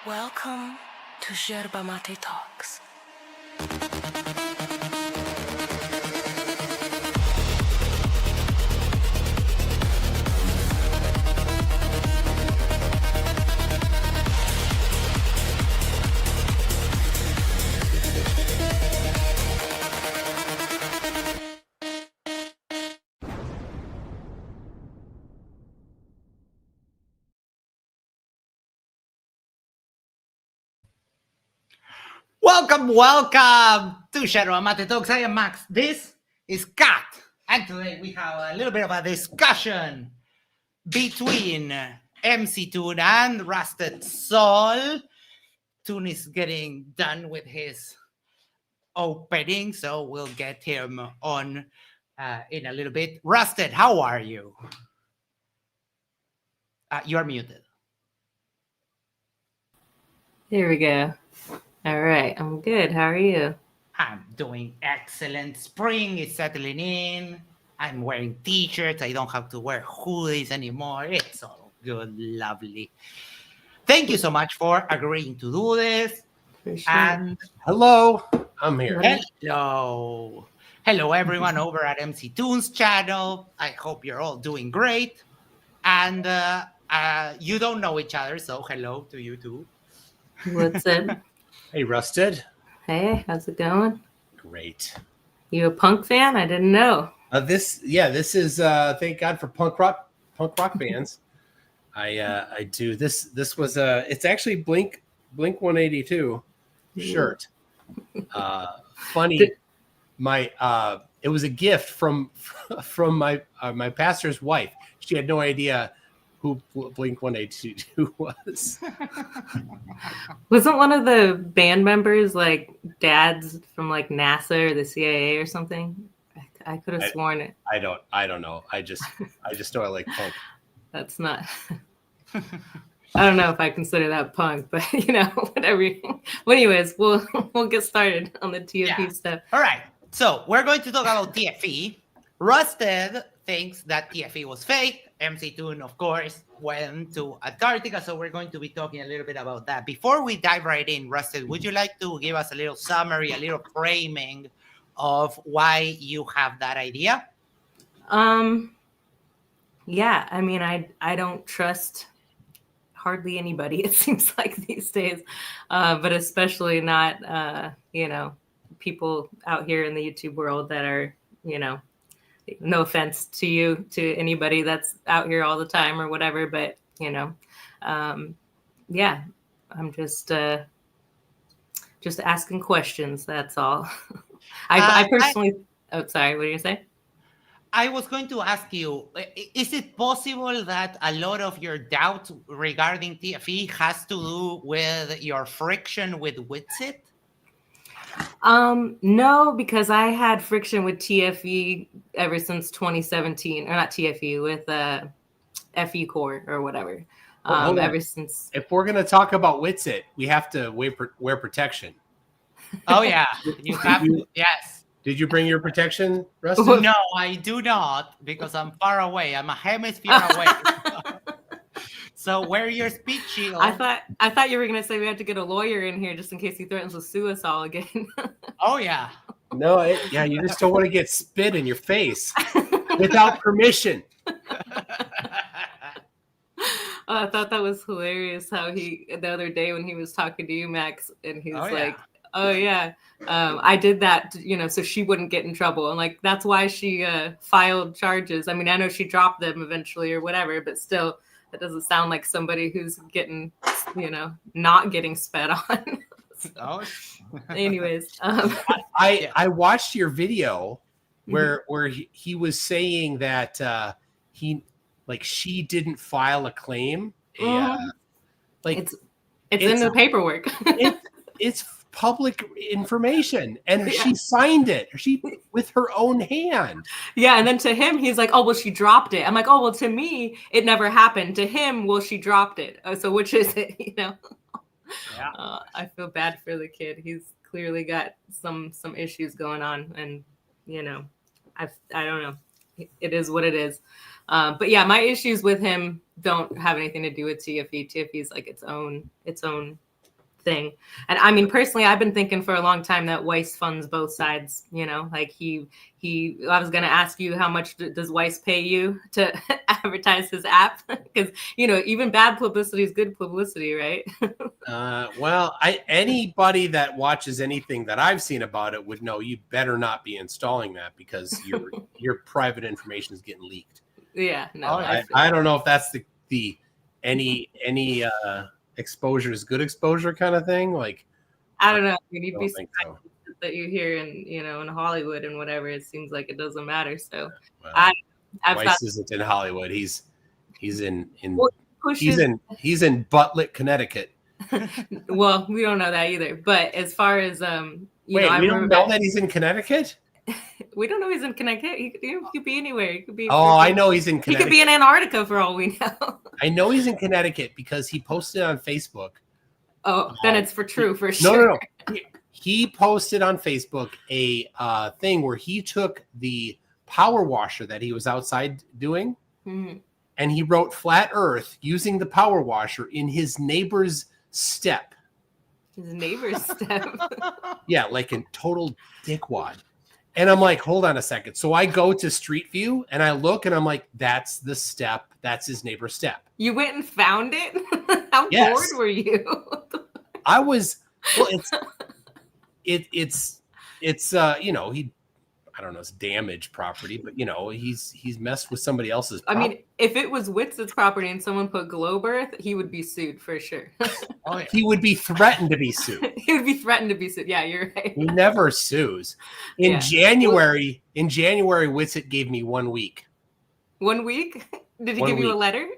Welcome to Yerba Talks. Welcome to Shadow Mate Talks. I am Max. This is Kat. And today we have a little bit of a discussion between MC Toon and Rusted Sol. Toon is getting done with his opening, so we'll get him on in a little bit. Rusted, how are you? You're muted. There we go. All right, I'm good. How are you? I'm doing excellent. Spring is settling in. I'm wearing t-shirts. I don't have to wear hoodies anymore. It's all good, lovely. Thank you so much for agreeing to do this. For sure. And hello, I'm here. Hello. Hello, everyone over at MC Toon's channel. I hope you're all doing great. And you don't know each other, so hello to you too. What's up? Hey, Rusted. Hey, how's it going? Great. You a punk fan? I didn't know. This is thank God for punk rock bands. I do this. This was it's actually Blink 182 shirt. Funny, it was a gift from my pastor's wife. She had no idea who Blink 182 was. Wasn't one of the band members like dads from like NASA or the CIA or something? I could have sworn it. I don't know. I just know I like punk. That's not. I don't know if I consider that punk, but whatever. But anyways, we'll get started on the TFE stuff. All right. So we're going to talk about TFE. Rusted thinks that TFE was fake. MC Toon, of course, went to Antarctica, so we're going to be talking a little bit about that. Before we dive right in, Rusted, would you like to give us a little summary, a little framing of why you have that idea? Yeah, I mean, I don't trust hardly anybody, it seems like these days, but especially not, people out here in the YouTube world that are, no offense to you, to anybody that's out here all the time or whatever, but, I'm just asking questions. That's all. I personally, sorry, what did you say? I was going to ask you, is it possible that a lot of your doubt regarding TFE has to do with your friction with Witsit? No, because I had friction with TFE ever since 2017, or not TFE, with FE Core or whatever. Ever since. If we're gonna talk about Witsit, we have to wear protection. Oh yeah, you have to. Yes. Did you bring your protection, Rusty? No, I do not, because I'm far away. I'm a hemisphere away. So wear your speed shield. I thought you were gonna say we had to get a lawyer in here just in case he threatens to sue us all again. Oh yeah. No, you just don't want to get spit in your face without permission. I thought that was hilarious how the other day when he was talking to you, Max, and he was like, oh yeah, I did that, so she wouldn't get in trouble. And like, that's why she filed charges. I mean, I know she dropped them eventually or whatever, but still, that doesn't sound like somebody who's getting, not getting sped on. Oh. Anyways. I watched your video where he was saying that she didn't file a claim. It's in the paperwork. It's public information, and she signed it. She with her own hand. Yeah, and then to him, he's like, "Oh, well, she dropped it." I'm like, "Oh, well, to me, it never happened. To him, well, she dropped it. So which is it? Yeah. I feel bad for the kid. He's clearly got some issues going on, and I don't know. It is what it is. But yeah, my issues with him don't have anything to do with TFE. TFE is like its own thing. And I mean, personally, I've been thinking for a long time that Weiss funds both sides. You know, like he. I was gonna ask you how much does Weiss pay you to advertise his app? Because you know, even bad publicity is good publicity, right? Well, anybody that watches anything that I've seen about it would know you better not be installing that because your private information is getting leaked. Yeah, no, I don't know if that's the any exposure is good exposure kind of thing. Like, I don't know. I mean, you'd I be don't think so. that you hear in Hollywood and whatever. It seems like it doesn't matter. So Well, I've Weiss thought isn't in Hollywood. He's in well, he's in Butlet, Connecticut. Well, we don't know that either. But as far as we don't know that he's in Connecticut. We don't know he's in Connecticut. He could be anywhere. He could be. Oh, I know he's in Connecticut. He could be in Antarctica for all we know. I know he's in Connecticut because he posted on Facebook. Oh, then it's for sure. No. He posted on Facebook a thing where he took the power washer that he was outside doing, and he wrote "Flat Earth" using the power washer in his neighbor's step. His neighbor's step. Yeah, like a total dickwad. And I'm like, hold on a second. So I go to Street View and I look and I'm like, that's the step. That's his neighbor's step. You went and found it? How bored were you? I was. Well, it's you know, I don't know, it's damaged property, but you know, he's messed with somebody else's property. I mean, if it was Witz's property and someone put Globe Earth, he would be sued for sure. Oh, yeah. He would be threatened to be sued. He would be threatened to be sued. Yeah, you're right. He never sues. In January, Witsit gave me 1 week. 1 week? Did he give you a letter?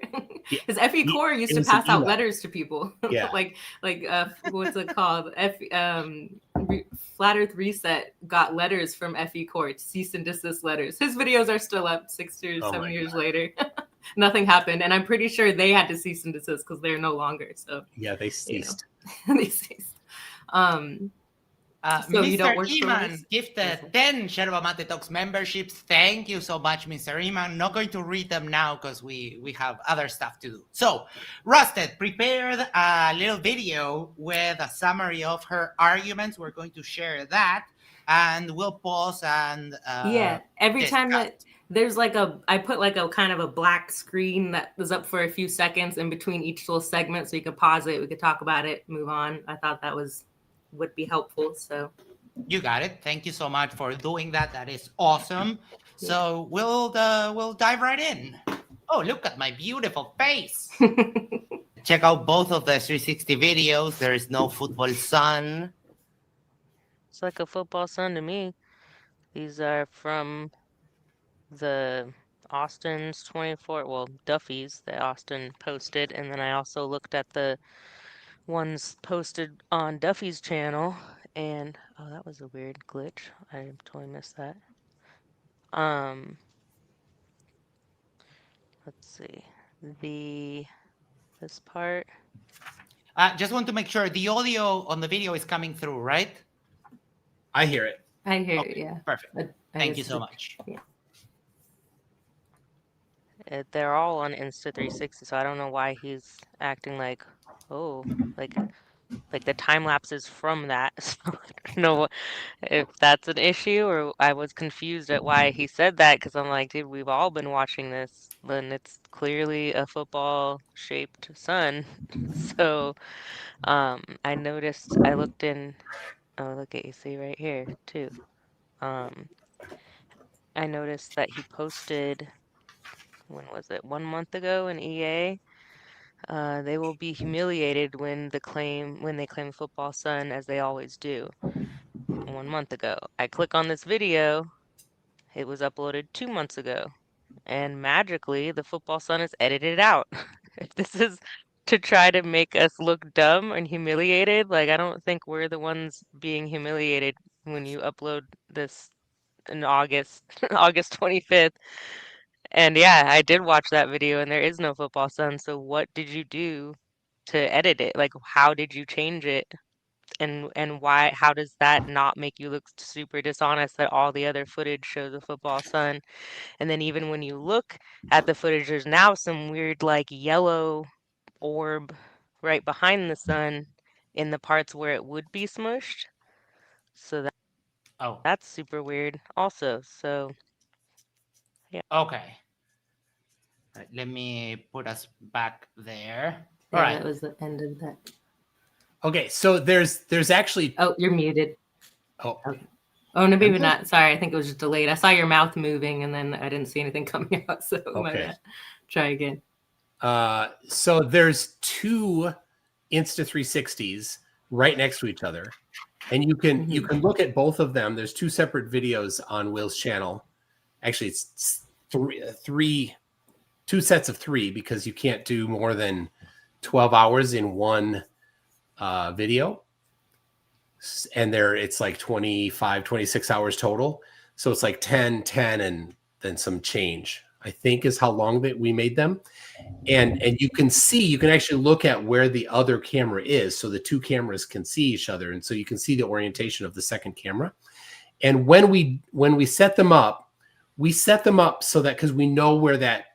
Because FE Core used to pass out letters to people. Yeah. like what's it called? Flat Earth Reset got letters from FE Core, cease and desist letters. His videos are still up 6 years, 7 years later. Nothing happened, and I'm pretty sure they had to cease and desist because they're no longer. So yeah, they ceased. They ceased. So you don't work Iman gifted 10 Yerba Mate Talks memberships. Thank you so much, Mr. Iman. Not going to read them now because we have other stuff to do. So, Rusted prepared a little video with a summary of her arguments. We're going to share that, and we'll pause and every discuss. time that there's like I put like a kind of a black screen that was up for a few seconds in between each little segment, so you could pause it, we could talk about it, move on. I thought that would be helpful. So you got it. Thank you so much for doing that. That is awesome. So we'll dive right in. Oh, look at my beautiful face. Check out both of the 360 videos. There is no football sun. It's like a football sun to me. These are from the Austin's 24, well, Duffy's that Austin posted, and then I also looked at the ones posted on Duffy's channel, and oh, that was a weird glitch. I totally missed that. Let's see, this part. Just want to make sure the audio on the video is coming through, right? I hear it. I hear it. Yeah. Perfect. Thank you so much. Yeah. They're all on Insta360, so I don't know why he's acting like, oh, like the time lapses from that. So I don't know if that's an issue, or I was confused at why he said that, because I'm like, dude, we've all been watching this, and it's clearly a football-shaped sun. So I noticed, I looked in, oh, look at you, see right here, too. I noticed that he posted, when was it, 1 month ago in EA? They will be humiliated when they claim football sun, as they always do. 1 month ago. I click on this video. It was uploaded 2 months ago. And magically, the football sun is edited out. If this is to try to make us look dumb and humiliated, like, I don't think we're the ones being humiliated when you upload this in August 25th. And yeah, I did watch that video, and there is no football sun. So what did you do to edit it? Like, how did you change it? And why? How does that not make you look super dishonest that all the other footage shows a football sun? And then even when you look at the footage, there's now some weird like yellow orb right behind the sun, in the parts where it would be smushed. So Oh, that's super weird also. So okay. Let me put us back there. All Yeah, right. that was the end of that. Okay, so there's actually Oh, you're muted. oh Okay. Oh, no, maybe Am I? not. Sorry, I think it was just delayed. I saw your mouth moving, and then I didn't see anything coming out. So my Okay. bad. Try again. So there's two Insta360s right next to each other, and you can look at both of them. There's two separate videos on Will's channel. Actually, it's two sets of three, because you can't do more than 12 hours in one video, and it's like 25 26 hours total, so it's like 10 10 and then some change, I think, is how long that we made them. And you can actually look at where the other camera is, so the two cameras can see each other, and so you can see the orientation of the second camera. And when we set them up, so that, because we know where that,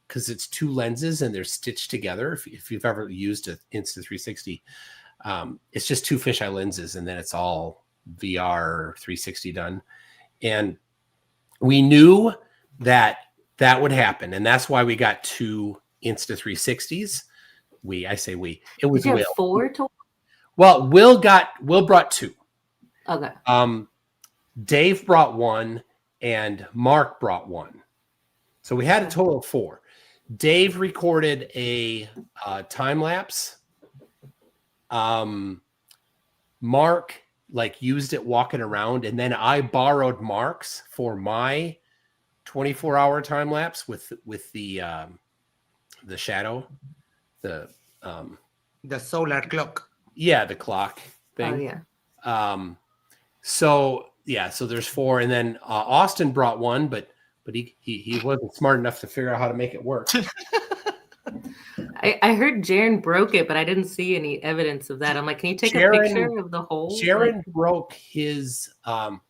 because it's two lenses and they're stitched together. If you've ever used an Insta360, it's just two fisheye lenses, and then it's all VR 360 done. And we knew that would happen, and that's why we got two Insta360s. It was Did you Will. have 4 total? Well, Will brought two. Okay. Dave brought one, and Mark brought one. So we had a total of 4. Dave recorded a time lapse. Mark used it walking around, and then I borrowed Mark's for my 24-hour time lapse with the shadow, the solar clock. Yeah, the clock thing. Oh yeah. So there's 4, and then Austin brought one, but he wasn't smart enough to figure out how to make it work. I heard Jaron broke it, but I didn't see any evidence of that. I'm like, can you take a picture of the hole? Jaron broke his.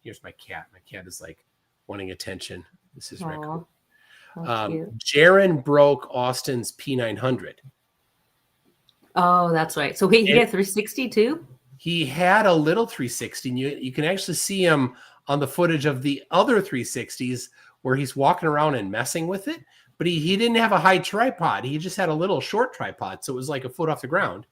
Here's my cat. My cat is wanting attention. This is record. Jaron broke Austin's P900. Oh, that's right. So he had 360 too? He had a little 360. And you can actually see him on the footage of the other 360s where he's walking around and messing with it. But he didn't have a high tripod. He just had a little short tripod. So it was like a foot off the ground.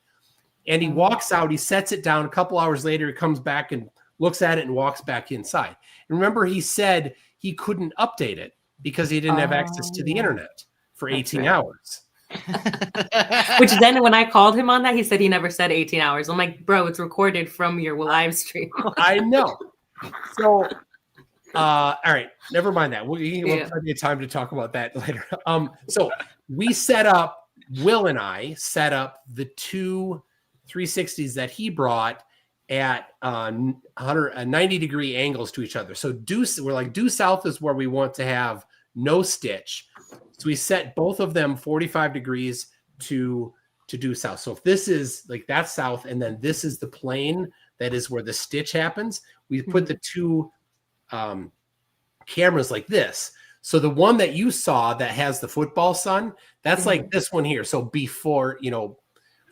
And he walks out, he sets it down. A couple hours later, he comes back and looks at it and walks back inside. And remember, he said he couldn't update it because he didn't have access to the internet for 18 hours. Which then when I called him on that, he said he never said 18 hours. I'm like, bro, it's recorded from your live stream. I know. So, all right, never mind that. We'll have plenty of time to talk about that later. So Will and I set up the two 360s that he brought at 90-degree angles to each other. So due south is where we want to have no stitch. So we set both of them 45 degrees to due south. So if this is that's south, and then this is the plane that is where the stitch happens, we put the two cameras like this. So the one that you saw that has the football sun, that's like this one here. So before,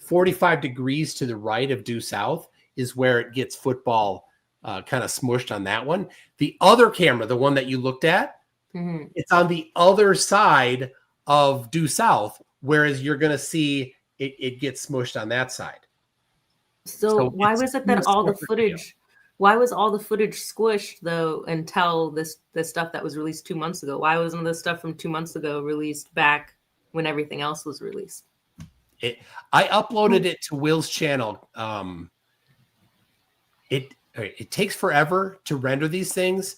45 degrees to the right of due south is where it gets football kind of smushed on that one. The other camera, the one that you looked at, it's on the other side of due south, whereas you're going to see it gets smushed on that side. So why was it that all the footage? Why was all the footage squished though until this stuff that was released 2 months ago? Why wasn't the stuff from 2 months ago released back when everything else was released? I uploaded it to Will's channel. It takes forever to render these things.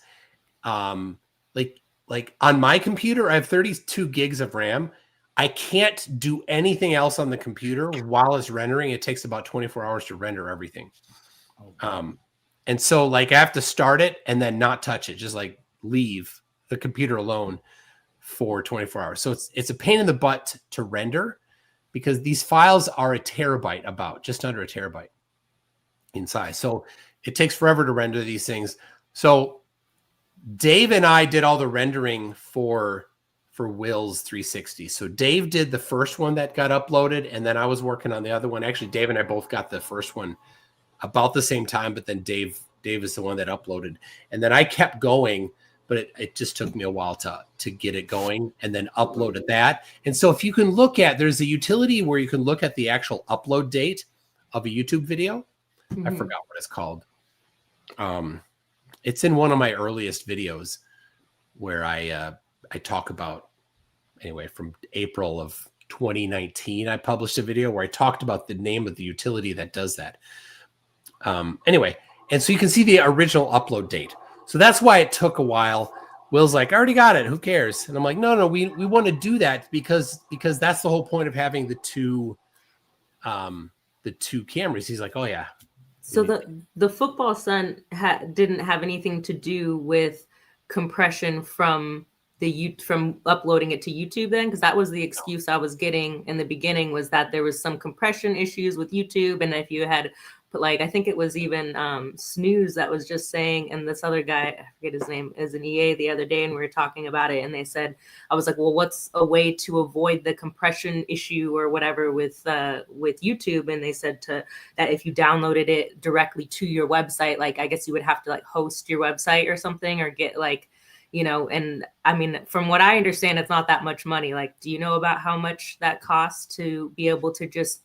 Like on my computer, I have 32 gigs of RAM. I can't do anything else on the computer while it's rendering. It takes about 24 hours to render everything. And so I have to start it and then not touch it, just leave the computer alone for 24 hours. So it's a pain in the butt to render because these files are a terabyte, just under a terabyte in size. So it takes forever to render these things. So Dave and I did all the rendering for for Will's 360. So Dave did the first one that got uploaded, and then I was working on the other one. Actually, Dave and I both got the first one about the same time, but then Dave is the one that uploaded. And then I kept going, but it just took me a while to get it going, and then uploaded that. And so if you can look at, there's a utility where you can look at the actual upload date of a YouTube video. I forgot what it's called. It's in one of my earliest videos where I talk about, anyway, from April of 2019, I published a video where I talked about the name of the utility that does that. Anyway, and so you can see the original upload date. So that's why it took a while. Will's like, I already got it. Who cares? And I'm like, no, we want to do that because that's the whole point of having the two cameras. He's like, oh yeah. So the football sun didn't have anything to do with compression from from uploading it to YouTube then, because that was the excuse I was getting in the beginning, was that there was some compression issues with YouTube, and if you had put, like, I think it was even Snooze that was just saying, and this other guy, I forget his name, is an EA the other day, and we were talking about it, and they said, I was like, well, what's a way to avoid the compression issue or whatever with YouTube? And they said that if you downloaded it directly to your website, like, I guess you would have to like host your website or something, or get like, and I mean, from what I understand, it's not that much money. Like, do you know about how much that costs to be able to just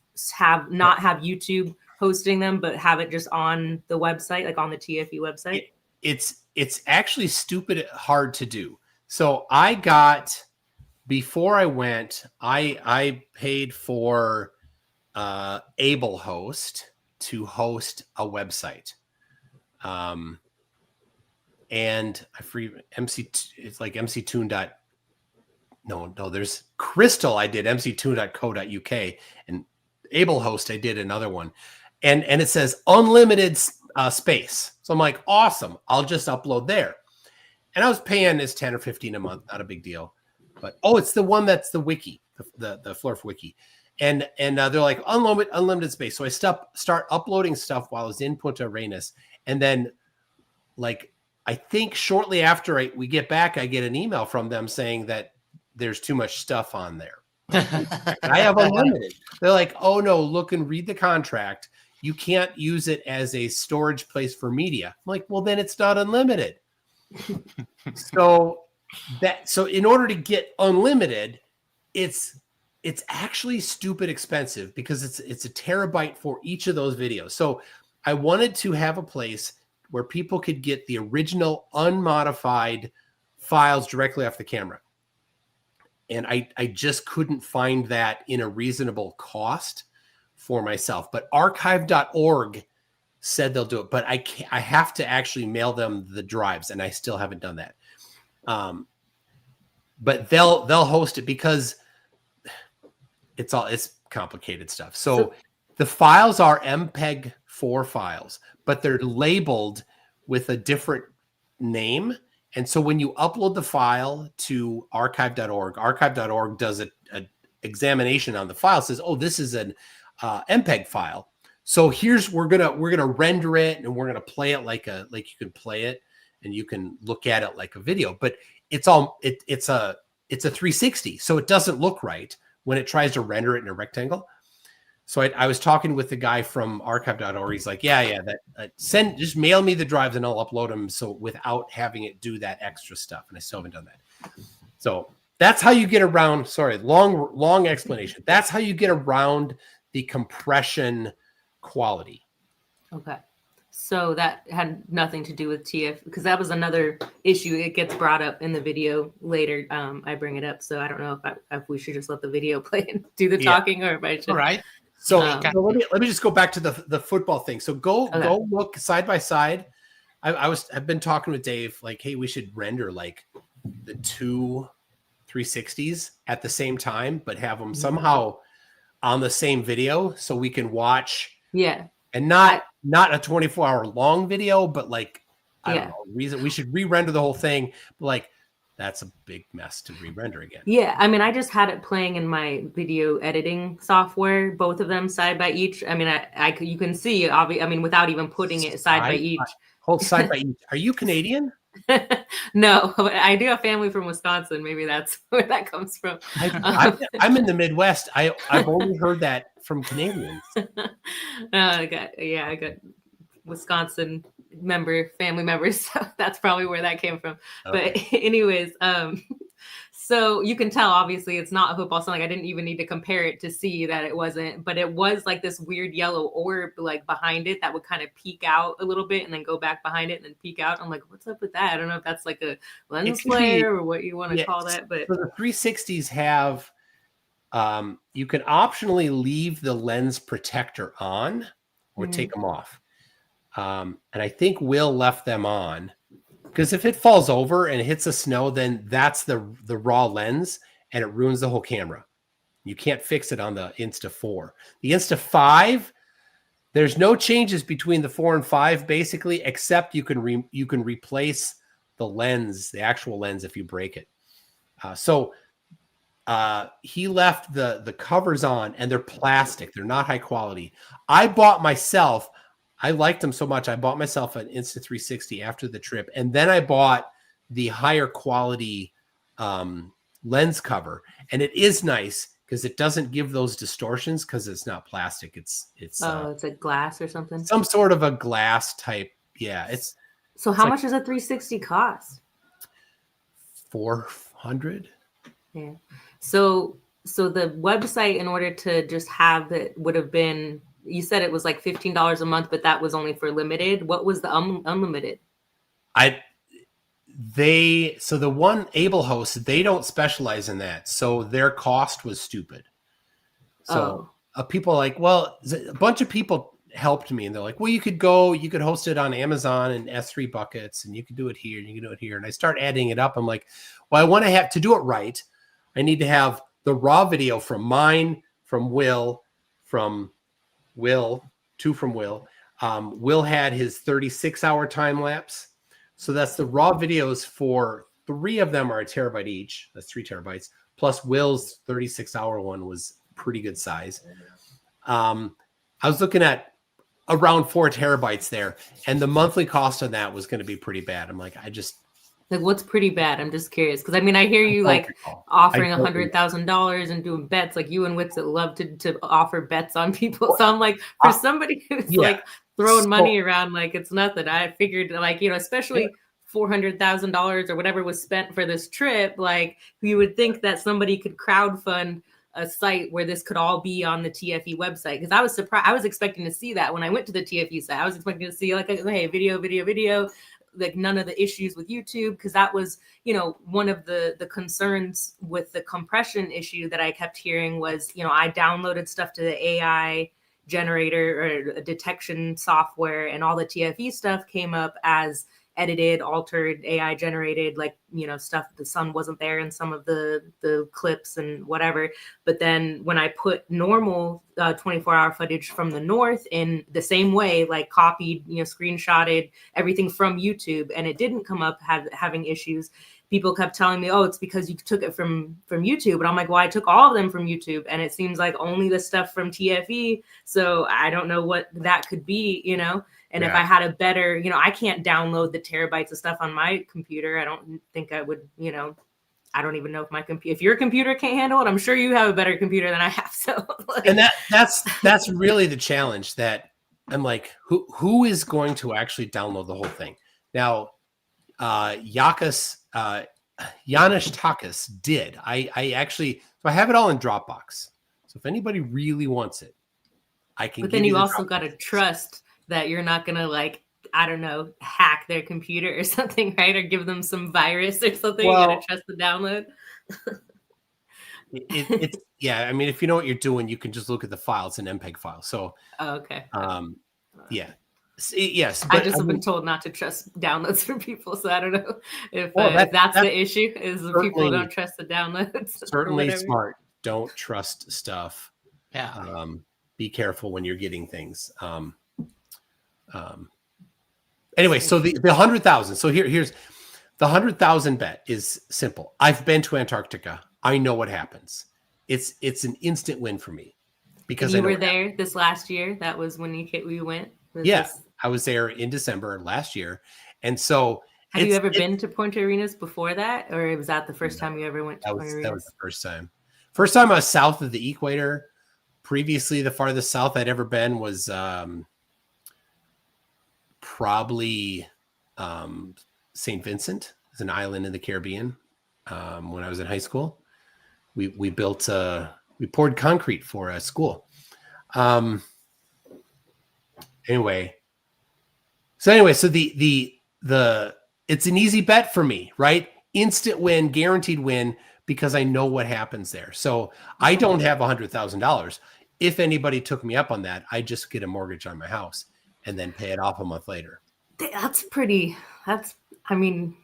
not have YouTube hosting them, but have it just on the website, like on the TFE website? It's actually stupid hard to do. So before I went, I paid for AbleHost to host a website. And I free MC, it's like MC-Toon. No, there's Crystal. I did mctoon.co.uk, and AbleHost I did another one, and it says unlimited space. So I'm like, awesome, I'll just upload there. And I was paying this 10 or 15 a month, not a big deal. But it's the one that's the wiki, the Flurf wiki, and they're like unlimited space. So I start uploading stuff while I was in Punta Arenas, and then like, I think shortly after we get back, I get an email from them saying that there's too much stuff on there. I have unlimited. They're like, oh no, look and read the contract. You can't use it as a storage place for media. I'm like, well, then it's not unlimited. So in order to get unlimited, it's actually stupid expensive because it's a terabyte for each of those videos. So I wanted to have a place where people could get the original unmodified files directly off the camera. And I just couldn't find that in a reasonable cost for myself. But archive.org said they'll do it, but I have to actually mail them the drives, and I still haven't done that. But they'll host it because it's complicated stuff. So the files are MPEG-4 files, but they're labeled with a different name. And so when you upload the file to archive.org does an examination on the file, says, oh, this is an MPEG file. So we're gonna render it, and we're gonna play it like you can play it, and you can look at it like a video. But it's a 360, so it doesn't look right when it tries to render it in a rectangle. So I was talking with the guy from archive.org. He's like, yeah, just mail me the drives and I'll upload them. So without having it do that extra stuff. And I still haven't done that. So that's how you get around, long explanation. That's how you get around the compression quality. Okay. So that had nothing to do with TF, because that was another issue. It gets brought up in the video later. I bring it up. So I don't know if we should just let the video play and do the talking, or if I should. All right. So let me just go back to the football thing. So go look side by side. I've been talking with Dave, like, hey, we should render like the two 360s at the same time, but have them somehow on the same video so we can watch. Yeah. And not a 24-hour long video, but like, I don't know, we should re-render the whole thing. But like, that's a big mess to re-render again. Yeah, I mean, I just had it playing in my video editing software, both of them side by each. I mean, you can see, I mean, without even putting it side by each. Hold side by each. Are you Canadian? No, I do have family from Wisconsin. Maybe that's where that comes from. I'm in the Midwest. I've only heard that from Canadians. I got Wisconsin family members. So that's probably where that came from. Okay. But anyways, so you can tell obviously it's not a football sun. Like I didn't even need to compare it to see that it wasn't, but it was like this weird yellow orb like behind it that would kind of peek out a little bit and then go back behind it and then peek out. I'm like, what's up with that? I don't know if that's like a lens flare or what you want to call that, but so the 360s have you can optionally leave the lens protector on or take them off. And I think Will left them on because if it falls over and hits the snow, then that's the raw lens and it ruins the whole camera. You can't fix it on the Insta 4. The Insta 5, there's no changes between the 4 and 5 basically, except you can replace the lens, the actual lens, if you break it. So he left the covers on and they're plastic. They're not high quality. I liked them so much. I bought myself an Insta360 after the trip. And then I bought the higher quality lens cover. And it is nice because it doesn't give those distortions because it's not plastic. It's it's a glass or something. Some sort of a glass type. Yeah. So how much does a 360 cost? $400. Yeah. So the website, in order to just have it, would have been, you said it was like $15 a month, but that was only for limited. What was the unlimited? So the one Able host, they don't specialize in that. So their cost was stupid. So people like, well, a bunch of people helped me and they're like, well, you could host it on Amazon and S3 buckets and you could do it here and you can do it here. And I start adding it up. I'm like, well, I want to have to do it right. I need to have the raw video from mine, from Will, from Will. Will had his 36-hour time lapse. So that's the raw videos for 3 of them are a terabyte each. That's 3 terabytes. Plus Will's 36-hour one was pretty good size. I was looking at around 4 terabytes there. And the monthly cost on that was going to be pretty bad. I'm like, like, what's pretty bad? I'm just curious. Because, I mean, I hear you, like, offering $100,000 and doing bets. Like, you and Witsit love to offer bets on people. So I'm like, for somebody who's, like, throwing money around like it's nothing, I figured, like, you know, especially $400,000 or whatever was spent for this trip, like, you would think that somebody could crowdfund a site where this could all be on the TFE website. Because I was surprised. I was expecting to see that when I went to the TFE site. I was expecting to see, like, hey, video, like none of the issues with YouTube, because that was, you know, one of the concerns with the compression issue that I kept hearing was, you know, I downloaded stuff to the AI generator or detection software, and all the TFE stuff came up as edited, altered, AI generated, like, you know, stuff. The sun wasn't there in some of the clips and whatever. But then when I put normal 24-hour footage from the north in the same way, like copied, you know, screenshotted everything from YouTube, and it didn't come up having issues, people kept telling me, oh, it's because you took it from YouTube. And I'm like, well, I took all of them from YouTube, and it seems like only the stuff from TFE. So I don't know what that could be, you know? And if I had a better, you know, I can't download the terabytes of stuff on my computer. I don't think I would, you know, I don't even know if if your computer can't handle it, I'm sure you have a better computer than I have. So, like, and that's really the challenge, that I'm like, who is going to actually download the whole thing? Now, Janis Takas did. I actually, so I have it all in Dropbox. So if anybody really wants it, I can. But then you also got to trust that you're not going to, like, I don't know, hack their computer or something, right? Or give them some virus or something. Well, you got to trust the download. It's yeah. I mean, if you know what you're doing, you can just look at the file. It's an MPEG file. So, okay. Yeah. Yes. But I just have been told not to trust downloads from people. So I don't know if that's the issue, is people don't trust the downloads. Certainly smart. Don't trust stuff. Yeah. Be careful when you're getting things. Anyway, so the 100,000. So here's the 100,000 bet is simple. I've been to Antarctica. I know what happens. It's an instant win for me, because you were there this last year. That was when we went. I was there in December last year. And so Have you ever been to Point Arenas before that, or was that the first time you ever went to Point Arenas? That was the first time. First time I was south of the equator. Previously, the farthest south I'd ever been was probably St. Vincent. It's an island in the Caribbean. When I was in high school, we poured concrete for a school. Anyway, so the it's an easy bet for me, right? Instant win, guaranteed win, because I know what happens there. So I don't have $100,000. If anybody took me up on that, I just get a mortgage on my house and then pay it off a month later. I mean,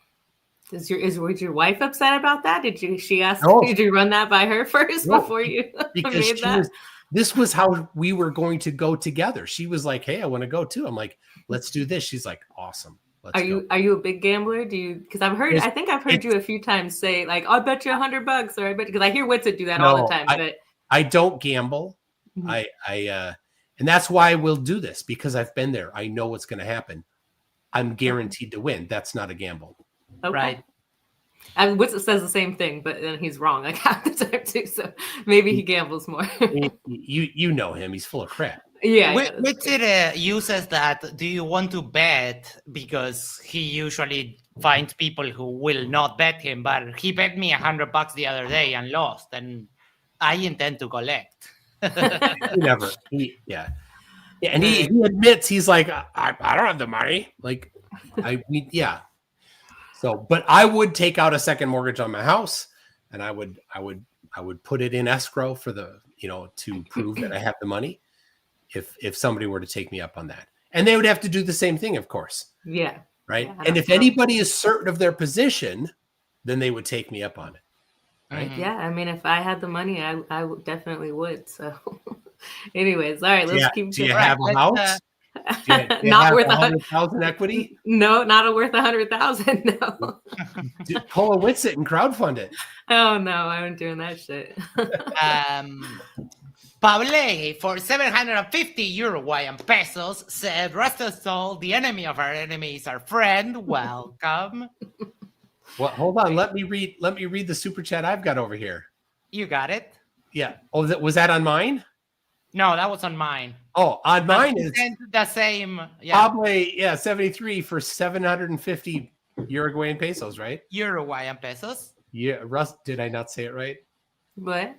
was your wife upset about that? Did No. you run that by her first before you made that? This was how we were going to go together. She was like, "Hey, I want to go too." I'm like, "Let's do this." She's like, "Awesome." Are you a big gambler? Because I think I've heard you a few times say like, "I'll bet you $100," or I bet, because I hear Witsit do that all the time. But I don't gamble. Mm-hmm. And that's why we'll do this, because I've been there. I know what's going to happen. I'm guaranteed to win. That's not a gamble. Okay. Right. And Witsit says the same thing, but then he's wrong like half the time too. So maybe he gambles more. you know him. He's full of crap. Yeah. Witsit uses that. Do you want to bet? Because he usually finds people who will not bet him. But he bet me $100 the other day and lost, and I intend to collect. Never. And he admits, he's like, I don't have the money. Like, So, but I would take out a second mortgage on my house, and I would put it in escrow for to prove that I have the money. If somebody were to take me up on that, and they would have to do the same thing, of course. Yeah. Right. Yeah, and if anybody is certain of their position, then they would take me up on it. Right. Yeah. I mean, if I had the money, I definitely would. So anyways, all right, let's keep. Do you have a house? Not worth 100,000 equity? No, not worth 100,000. No. Pull a Witsit and crowdfund it. Oh no, I'm doing that shit. Pablo, for 750 Uruguayan pesos, said, "Rusted Sol, the enemy of our enemy is our friend. Welcome." Well, hold on. Let me read the super chat I've got over here. You got it? Yeah. Oh, was that on mine? No, that was on mine. Oh, on mine is the same. Yeah. Probably, 73 for 750 Uruguayan pesos, right? Uruguayan pesos. Yeah, Russ, did I not say it right? What?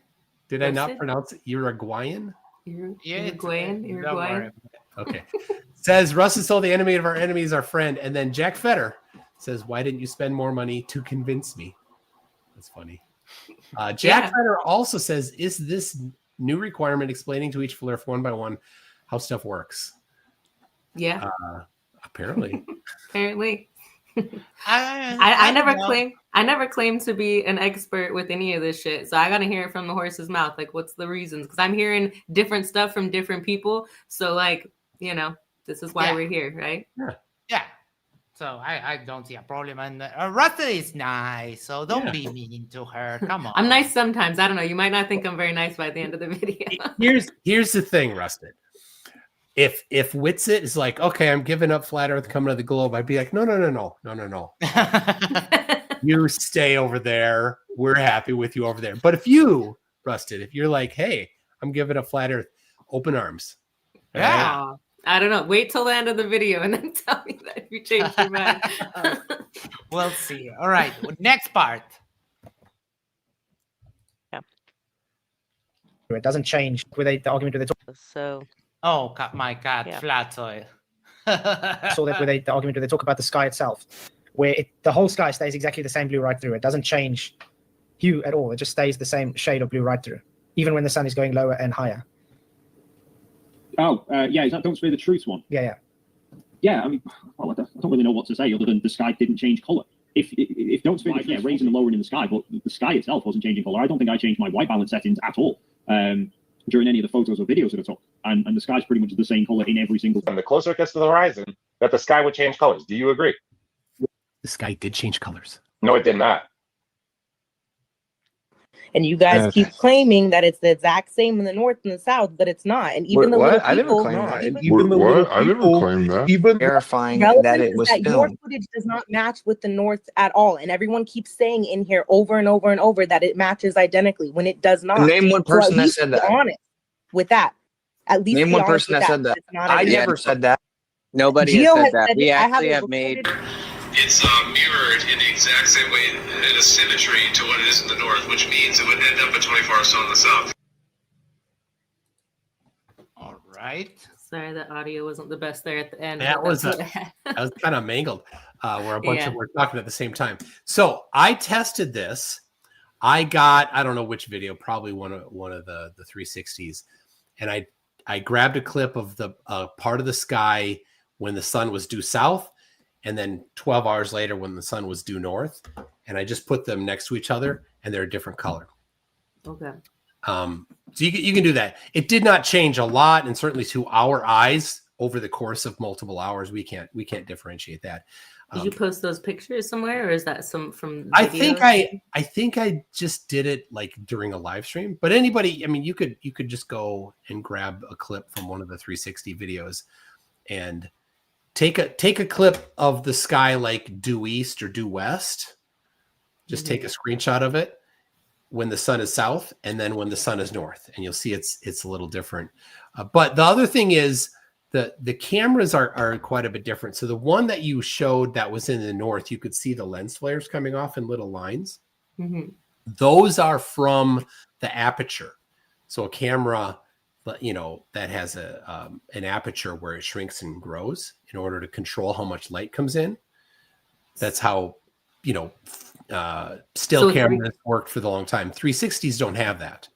Did I not pronounce it Uruguayan? Uruguayan. Okay. Says Rusted Sol, the enemy of our enemy is our friend. And then Jack Fetter says, "Why didn't you spend more money to convince me?" That's funny. Jack Fetter also says, "Is this new requirement explaining to each flurf one by one how stuff works?" Yeah. Apparently. I never claimed to be an expert with any of this shit. So I gotta hear it from the horse's mouth. Like, what's the reasons? Because I'm hearing different stuff from different people. So like, this is why we're here, right? Yeah. So I don't see a problem. And Rusted is nice, so don't be mean to her. Come on. I'm nice sometimes. I don't know. You might not think I'm very nice by the end of the video. Here's the thing, Rusted. If Witsit is like, "Okay, I'm giving up flat Earth, coming to the globe," I'd be like, no. You stay over there. We're happy with you over there. But if you, Rusted, if you're like, "Hey, I'm giving up flat Earth," open arms. Yeah. Right? I don't know. Wait till the end of the video and then tell me that if you change your mind. We'll see. All right. Next part. Yeah. It doesn't change with the argument with the So. Oh, my God. Yeah. Flat soil. saw that with the argument where they talk about the sky itself, where the whole sky stays exactly the same blue right through. It doesn't change hue at all. It just stays the same shade of blue right through, even when the sun is going lower and higher. Oh, is that Don't Spare the Truth one? Yeah. Yeah, I mean, well, I don't really know what to say other than the sky didn't change color. If Don't Spare the Truth, raising and lowering in the sky, but the sky itself wasn't changing color. I don't think I changed my white balance settings at all during any of the photos or videos that I took. And the sky's pretty much the same color in every single. And the closer it gets to the horizon, that the sky would change colors. Do you agree? The sky did change colors. No, it did not. And you guys Yeah. keep claiming that it's the exact same in the north and the south, but it's not. And even the little What? I never people, claimed that. And even even the little What? I never people, claimed that. even Verifying that relevant it is was that your filmed. footage does not match with the north at all. And everyone keeps saying in here over and over and over that it matches identically when it does not. Name one So at person that least said be that. honest with that. At least Name be one honest person with that said that. It's not I identical. never said that. Nobody has Gio said has that. said We it. I actually it have made. recorded. It's mirrored in the exact same way in a symmetry to what it is in the north, which means it would end up at 24 hours in the south. All right. Sorry, the audio wasn't the best there at the end. That but was that's a- what I had. I was kind of mangled where a bunch Yeah. of were talking at the same time. So I tested this. I got, I don't know which video, probably one of the 360s. And I grabbed a clip of the part of the sky when the sun was due south, and then 12 hours later when the sun was due north. And I just put them next to each other, and they're a different color. Okay. So you can do that. It did not change a lot, and certainly to our eyes over the course of multiple hours, we can't differentiate that. Did you post those pictures somewhere, or is that some from? I videos? think I just did it like during a live stream. But anybody, I mean, you could just go and grab a clip from one of the 360 videos and take a clip of the sky like due east or due west. Just take a screenshot of it when the sun is south and then when the sun is north, and you'll see it's a little different. But the other thing is the cameras are quite a bit different. So the one that you showed that was in the north, you could see the lens flares coming off in little lines. Mm-hmm. Those are from the aperture. So a camera, that has an aperture where it shrinks and grows in order to control how much light comes in. That's how, still cameras worked for the long time. 360s don't have that.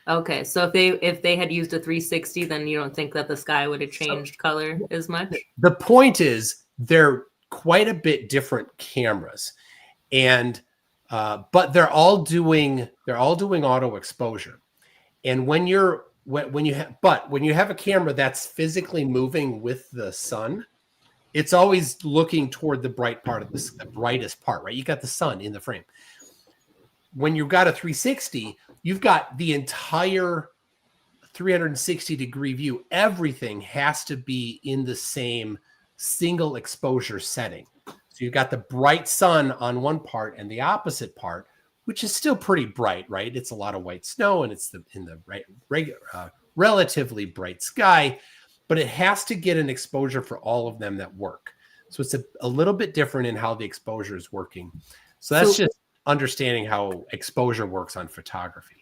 Okay, so if they had used a 360, then you don't think that the sky would have changed color as much? The point is they're quite a bit different cameras, and but they're all doing auto exposure. And when you have a camera that's physically moving with the sun, it's always looking toward the bright part of the brightest part, right? You got the sun in the frame. When you've got a 360, you've got the entire 360-degree view. Everything has to be in the same single exposure setting. So you've got the bright sun on one part and the opposite part, which is still pretty bright, right? It's a lot of white snow and it's in the relatively bright sky, but it has to get an exposure for all of them that work. So it's a little bit different in how the exposure is working. So that's just understanding how exposure works on photography.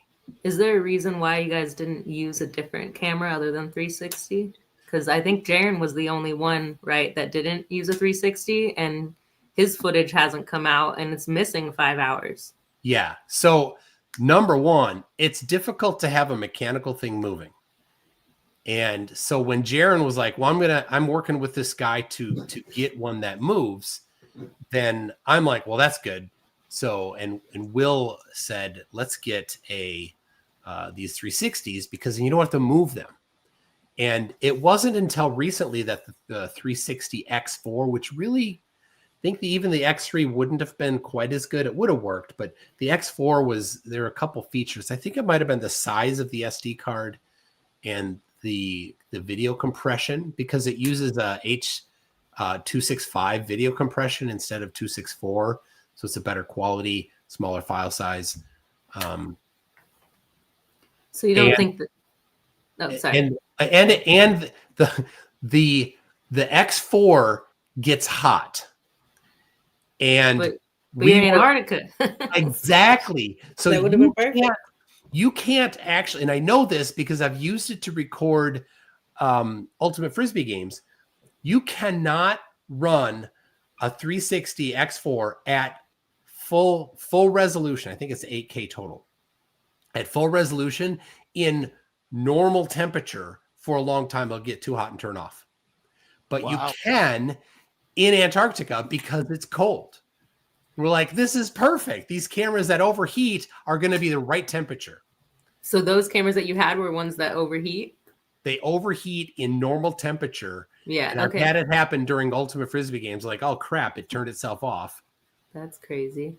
Is there a reason why you guys didn't use a different camera other than 360? Because I think Jaren was the only one, right, that didn't use a 360, and his footage hasn't come out and it's missing 5 hours. Yeah. So number one, it's difficult to have a mechanical thing moving. And so when Jaren was like, well, I'm working with this guy to get one that moves, then I'm like, well, that's good. So, and Will said, let's get these 360s because you don't have to move them. And it wasn't until recently that the 360 X4, which really I think even the X3 wouldn't have been quite as good. It would have worked, but the X4 there were a couple features. I think it might've been the size of the SD card and the video compression, because it uses a H.265 video compression instead of 264. So it's a better quality, smaller file size. So you don't think that? Oh, sorry. And the X4 gets hot, and but you're in Antarctica. Exactly. So That would have been perfect. You can't actually, and I know this because I've used it to record Ultimate Frisbee games. You cannot run a 360 X4 at full resolution. I think it's 8K total. At full resolution in normal temperature for a long time, it'll get too hot and turn off. But you can in Antarctica because it's cold. We're like, this is perfect. These cameras that overheat are going to be the right temperature. So those cameras that you had were ones that overheat? They overheat in normal temperature. Yeah. And I've had it happen during Ultimate Frisbee games. Like, oh crap, it turned itself off. That's crazy.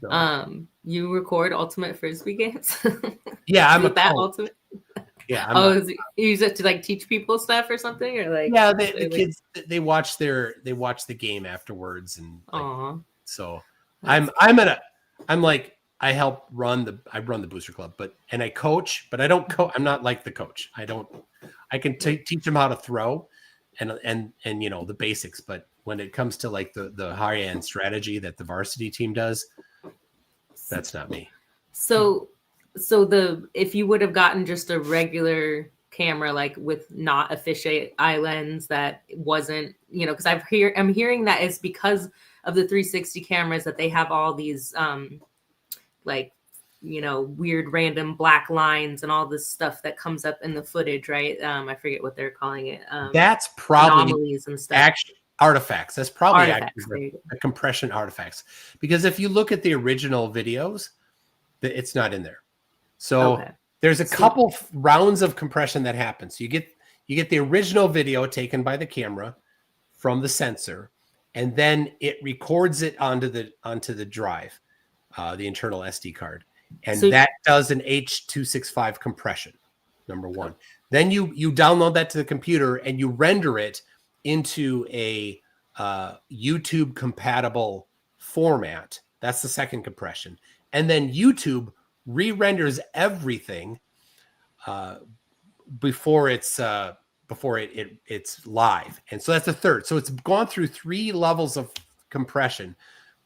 So, You record Ultimate Frisbee games? yeah, I'm With a that coach. Ultimate. Yeah, You use it to like teach people stuff or something, or like yeah. The kids they watch the game afterwards, and like, Aw. so That's I'm like I run the booster club, and I coach, but I don't coach. I'm not like the coach. I can teach them how to throw, and the basics, but when it comes to like the high end strategy that the varsity team does, that's not me. So if you would have gotten just a regular camera, like with not a fisheye eye lens that wasn't, because I'm hearing that it's because of the 360 cameras that they have all these like weird random black lines and all this stuff that comes up in the footage, right? I forget what they're calling it. That's probably anomalies and stuff. Artifacts. That's probably Artifacts, the compression artifacts. Because if you look at the original videos, it's not in there. So there's a couple rounds of compression that happens. You get the original video taken by the camera from the sensor, and then it records it onto the drive, the internal SD card, and that does an H.265 compression. Number one. Then you download that to the computer and you render it into a YouTube compatible format. That's the second compression, and then YouTube re-renders everything before it's live, and so that's the third. So it's gone through 3 levels of compression.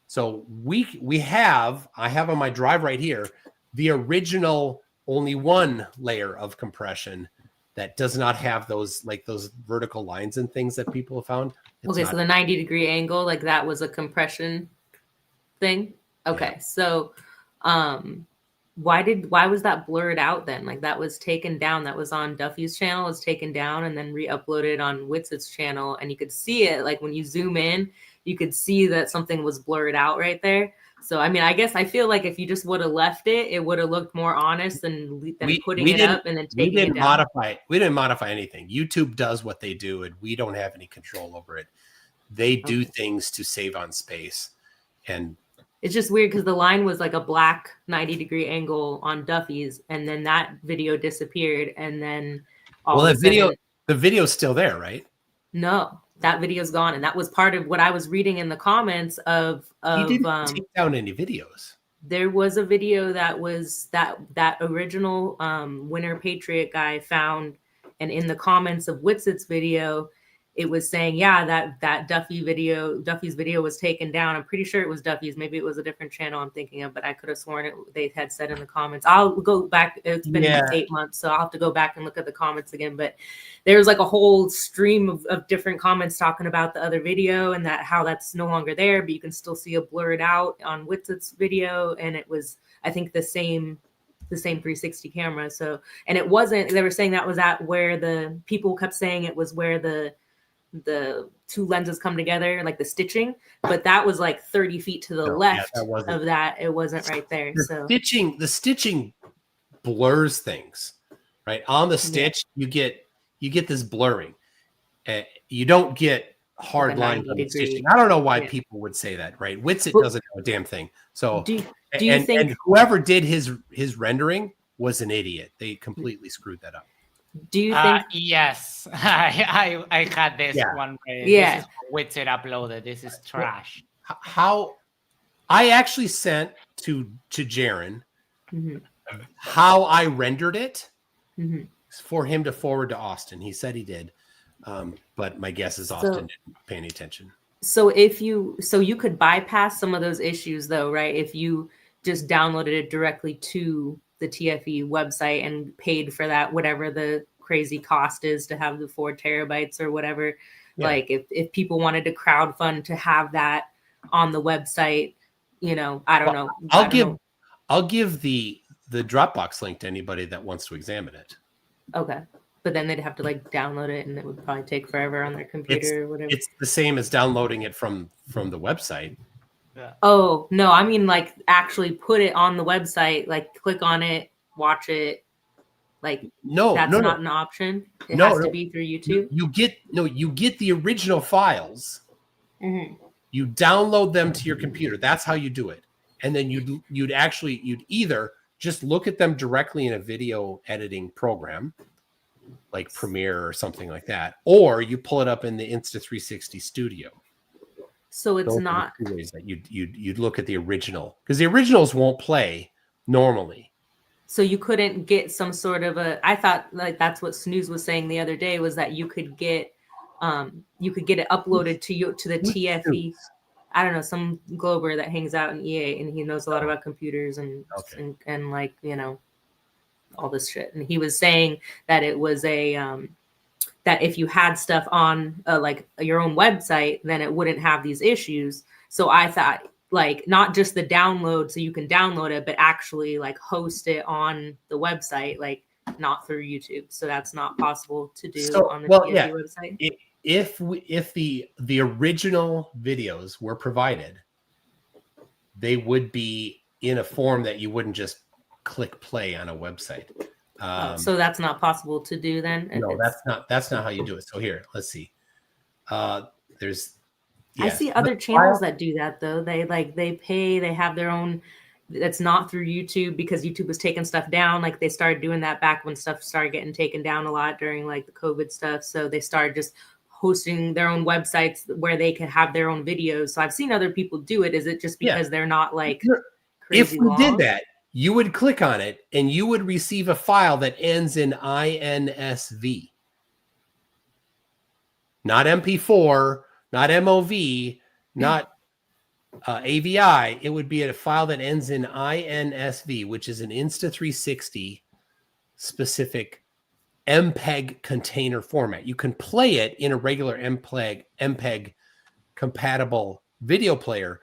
So I have on my drive right here the original only 1 layer of compression that does not have those vertical lines and things that people have found. So the 90-degree angle, like that was a compression thing. Okay, yeah. So why was that blurred out then? Like that was taken down. That was on Duffy's channel, was taken down and then re-uploaded on Witz's channel, and you could see it. Like when you zoom in, you could see that something was blurred out right there. So I mean, I guess I feel like if you just would have left it, it would have looked more honest than putting it up and then taking it down. We didn't modify anything. YouTube does what they do, and we don't have any control over it. They do things to save on space, and it's just weird because the line was like a black 90-degree angle on Duffy's, and then that video disappeared, and then the video's still there, right? No, that video's gone, and that was part of what I was reading in the comments of he didn't take down any videos. There was a video that was that original Winter Patriot guy found, and in the comments of Witzit's video, it was saying, that Duffy's video was taken down. I'm pretty sure it was Duffy's. Maybe it was a different channel I'm thinking of, but I could have sworn they had said in the comments. I'll go back. It's been 8 months, so I'll have to go back and look at the comments again. But there was like a whole stream of different comments talking about the other video and how that's no longer there, but you can still see a blurred out on Witzit's video. And it was, I think, the same 360 camera. So, and it wasn't, they were saying that was at where the people kept saying it was where the 2 lenses come together, like the stitching, but that was like 30 feet to the left of that. It wasn't right there. The stitching blurs things, right? On the stitch, you get this blurring. You don't get hard lines on the stitching. I don't know why people would say that, right? Witzit doesn't know a damn thing. So do you think and whoever did his rendering was an idiot. They completely screwed that up. Do you think? Yes, I had this one. Yeah, this is Witzit uploaded. This is trash. How I actually sent to Jaron how I rendered it for him to forward to Austin. He said he did, but my guess is Austin didn't pay any attention. So you could bypass some of those issues though, right? If you just downloaded it directly to the TFE website and paid for that, whatever the crazy cost is to have the 4 terabytes or whatever. Yeah. Like if people wanted to crowdfund to have that on the website, I don't know. I'll give the Dropbox link to anybody that wants to examine it. Okay. But then they'd have to like download it, and it would probably take forever on their computer or whatever. It's the same as downloading it from the website. Yeah. Oh, no, I mean like actually put it on the website, like click on it, watch it. Like that's not an option. It has to be through YouTube. You get the original files. Mm-hmm. You download them to your computer. That's how you do it. And then you'd either just look at them directly in a video editing program like Premiere or something like that, or you pull it up in the Insta360 Studio. So it's Those are not the two ways that you'd look at the original, because the originals won't play normally. so you couldn't get some sort of I thought like that's what Snooze was saying the other day, was that you could get it uploaded to the TFE. I don't know, some Glober that hangs out in EA, and he knows a lot about computers and like, you know, all this shit. And he was saying that it was that if you had stuff on like your own website, then it wouldn't have these issues. So I thought, like, not just the download, so you can download it, but actually like host it on the website, like not through YouTube. So that's not possible to do on the TFE website. If the original videos were provided, they would be in a form that you wouldn't just click play on a website. So that's not possible to do then? No, that's not how you do it. So here, let's see. There's I see other channels that do that though. They pay, they have their own, that's not through YouTube, because YouTube was taking stuff down. Like they started doing that back when stuff started getting taken down a lot during like the COVID stuff. So they started just hosting their own websites where they could have their own videos. So I've seen other people do it. Is it just because they're not like crazy if we long? did that, you would click on it and you would receive a file that ends in INSV. Not MP4, not MOV, not AVI. It would be a file that ends in INSV, which is an Insta360 specific MPEG container format. You can play it in a regular MPEG compatible video player,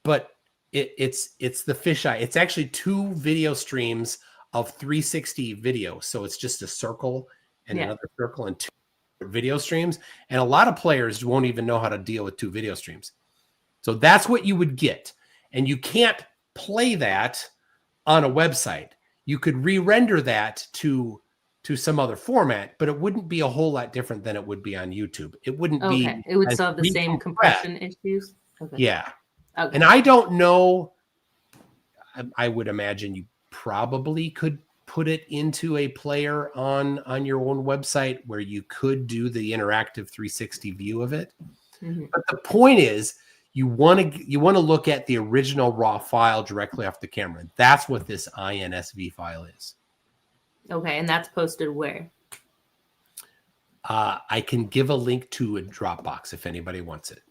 but it's the fisheye. It's actually 2 video streams of 360 video. So it's just a circle and another circle and 2 video streams. And a lot of players won't even know how to deal with 2 video streams. So that's what you would get. And you can't play that on a website. You could re-render that to some other format, but it wouldn't be a whole lot different than it would be on YouTube. It wouldn't be. It would still have the same compression issues. Okay. Yeah. Okay. And I don't know. I would imagine you probably could put it into a player on your own website where you could do the interactive 360 view of it. Mm-hmm. But the point is, you want to look at the original raw file directly off the camera. That's what this INSV file is. Okay, and that's posted where? I can give a link to a Dropbox if anybody wants it.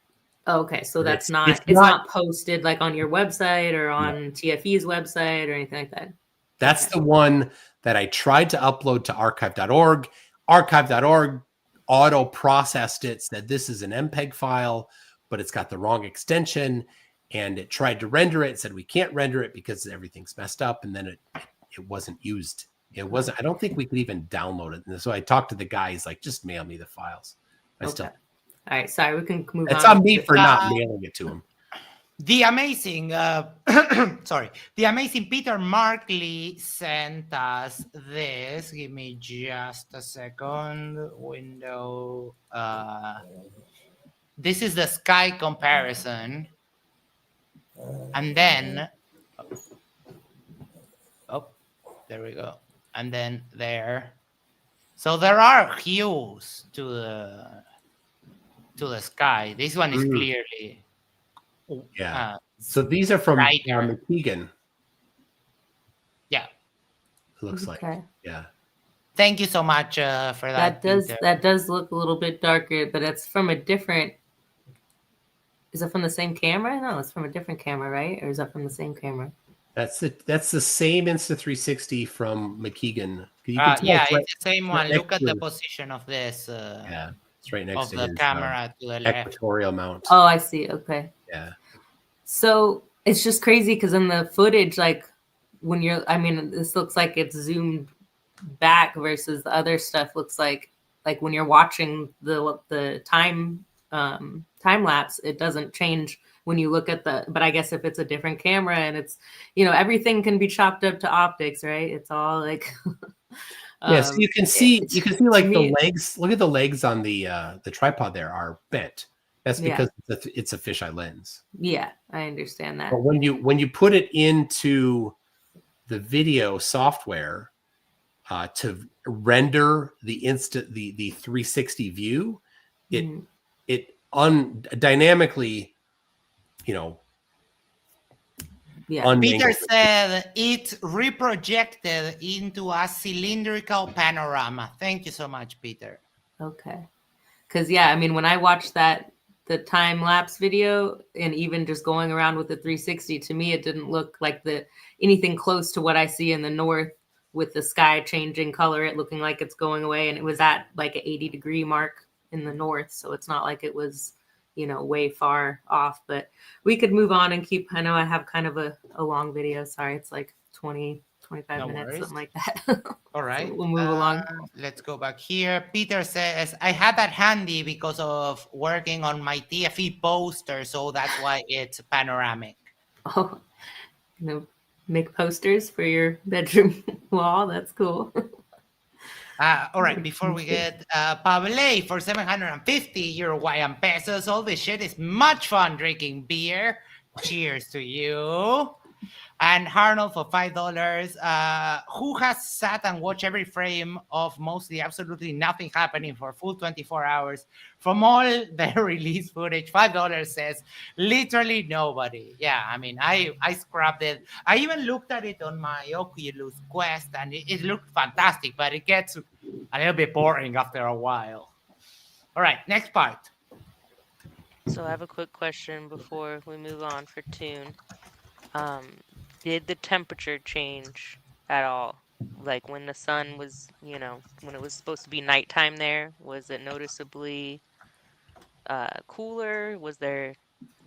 Okay, so that's it's not posted like on your website or on TFE's website or anything like that. That's the one that I tried to upload to archive.org. Archive.org auto-processed it, said this is an MPEG file, but it's got the wrong extension, and it tried to render it, said we can't render it because everything's messed up, and then it wasn't used. It wasn't. I don't think we could even download it. And so I talked to the guy. He's like, just mail me the files. All right, sorry, we can move on. It's on me for not mailing it to him. The amazing, the amazing Peter Markley sent us this. Give me just a second. Window. This is the Sky comparison. And then, there we go. And then there. So there are hues to the sky. This one is clearly. So these are from McKeegan. Yeah. It looks like. Yeah. Thank you so much for that. That does look a little bit darker, but it's from a different. Is it from the same camera? No, it's from a different camera, right? Or is that from the same camera? That's the same Insta360 from McKeegan. It's the same one. Look at the position of this. It's right next to the camera to the left. Equatorial mount. Oh, I see. Okay. Yeah. So it's just crazy because in the footage, like when this looks like it's zoomed back versus the other stuff looks like when you're watching the time lapse, it doesn't change when you look at but I guess if it's a different camera and it's, everything can be chopped up to optics, right? It's all like, so you can see like the legs, look at the legs on the tripod there are bent. That's because it's a fisheye lens. Yeah, I understand that. But when you put it into the video software to render the 360 view, it dynamically, Peter said it reprojected into a cylindrical panorama. Thank you so much, Peter. Okay. Because, yeah, I mean, when I watched the time-lapse video, and even just going around with the 360, to me, it didn't look like anything close to what I see in the north with the sky changing color, it looking like it's going away. And it was at like an 80-degree mark in the north. So it's not like it was, way far off. But we could move on and I know I have kind of a long video. Sorry, it's like 20, 25 minutes, worries. something like that. All right. So we'll move along. Let's go back here. Peter says, I had that handy because of working on my TFE poster, so that's why it's panoramic. Oh, make posters for your bedroom wall. That's cool. All right, before we get Pablo for 750 Uruguayan pesos, all this shit is much fun drinking beer. Cheers to you. And Arnold for $5. Who has sat and watched every frame of mostly absolutely nothing happening for a full 24 hours from all the release footage? $5 says literally nobody. Yeah, I mean, I scrubbed it. I even looked at it on my Oculus Quest, and it looked fantastic, but it gets a little bit boring after a while. All right, next part. So I have a quick question before we move on for Toon. Did the temperature change at all? Like when the sun was, when it was supposed to be nighttime there, was it noticeably cooler? Was there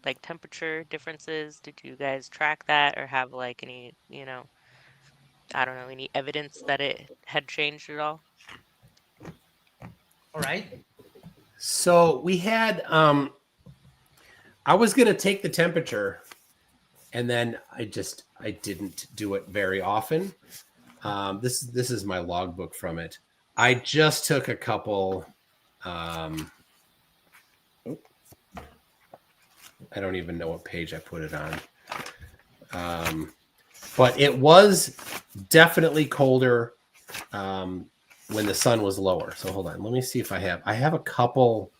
like temperature differences? Did you guys track that or have like any, I don't know, any evidence that it had changed at all? All right. So we had, I was going to take the temperature, and then I didn't do it very often. This is my logbook from it. I just took a couple. I don't even know what page I put it on. But it was definitely colder when the sun was lower. So hold on. Let me see if I have a couple.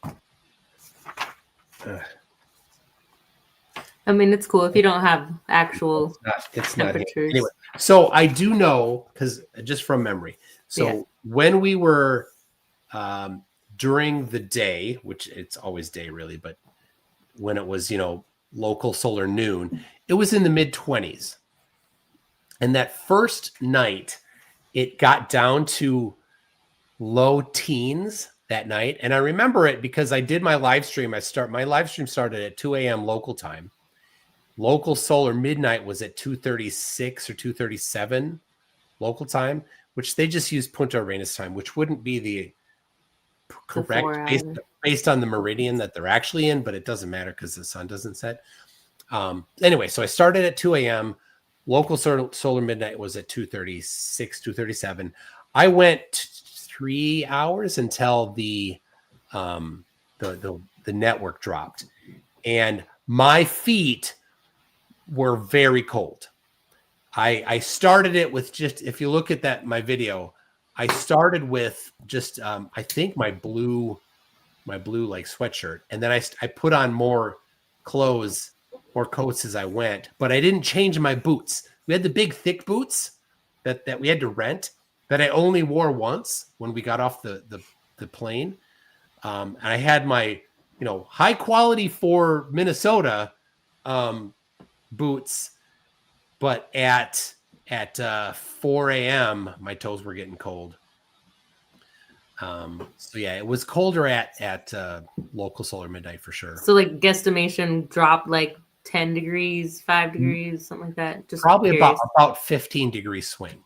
I mean, it's cool if you don't have actual it's temperatures. Not anyway. So I do know, because just from memory. So when we were during the day, which it's always day really, but when it was, local solar noon, it was in the mid-20s. And that first night, it got down to low teens that night. And I remember it because I did my live stream. My live stream started at 2 a.m. local time. Local solar midnight was at 2:36 or 2:37 local time, which they just used Punta Arenas time, which wouldn't be the correct based on the meridian that they're actually in, but it doesn't matter because the sun doesn't set. Anyway, so I started at 2 a.m. Local solar midnight was at 2:36, 2:37. I went 3 hours until the network dropped, and my feet were very cold. I started it with just, if you look at my video, I started with just I think my blue like sweatshirt, and then I put on more clothes, more coats as I went, but I didn't change my boots. We had the big thick boots that we had to rent that I only wore once when we got off the plane. And I had my, high quality for Minnesota boots, but at 4 a.m. my toes were getting cold. So yeah, it was colder at local solar midnight for sure. So like guesstimation dropped like 10 degrees, 5 degrees, something like that. Just probably curious. about 15 degree swing.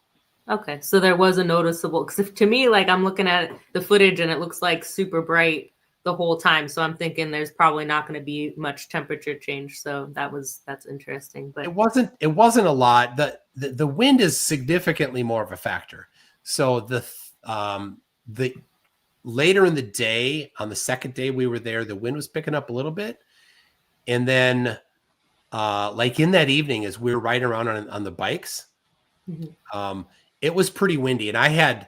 Okay, so there was a noticeable, because to me, like I'm looking at the footage and it looks like super bright the whole time. So I'm thinking there's probably not going to be much temperature change. So that's interesting. But it wasn't a lot. The wind is significantly more of a factor. So the later in the day, on the second day we were there, the wind was picking up a little bit. And then like in that evening, as we were riding around on the bikes, it was pretty windy. And I had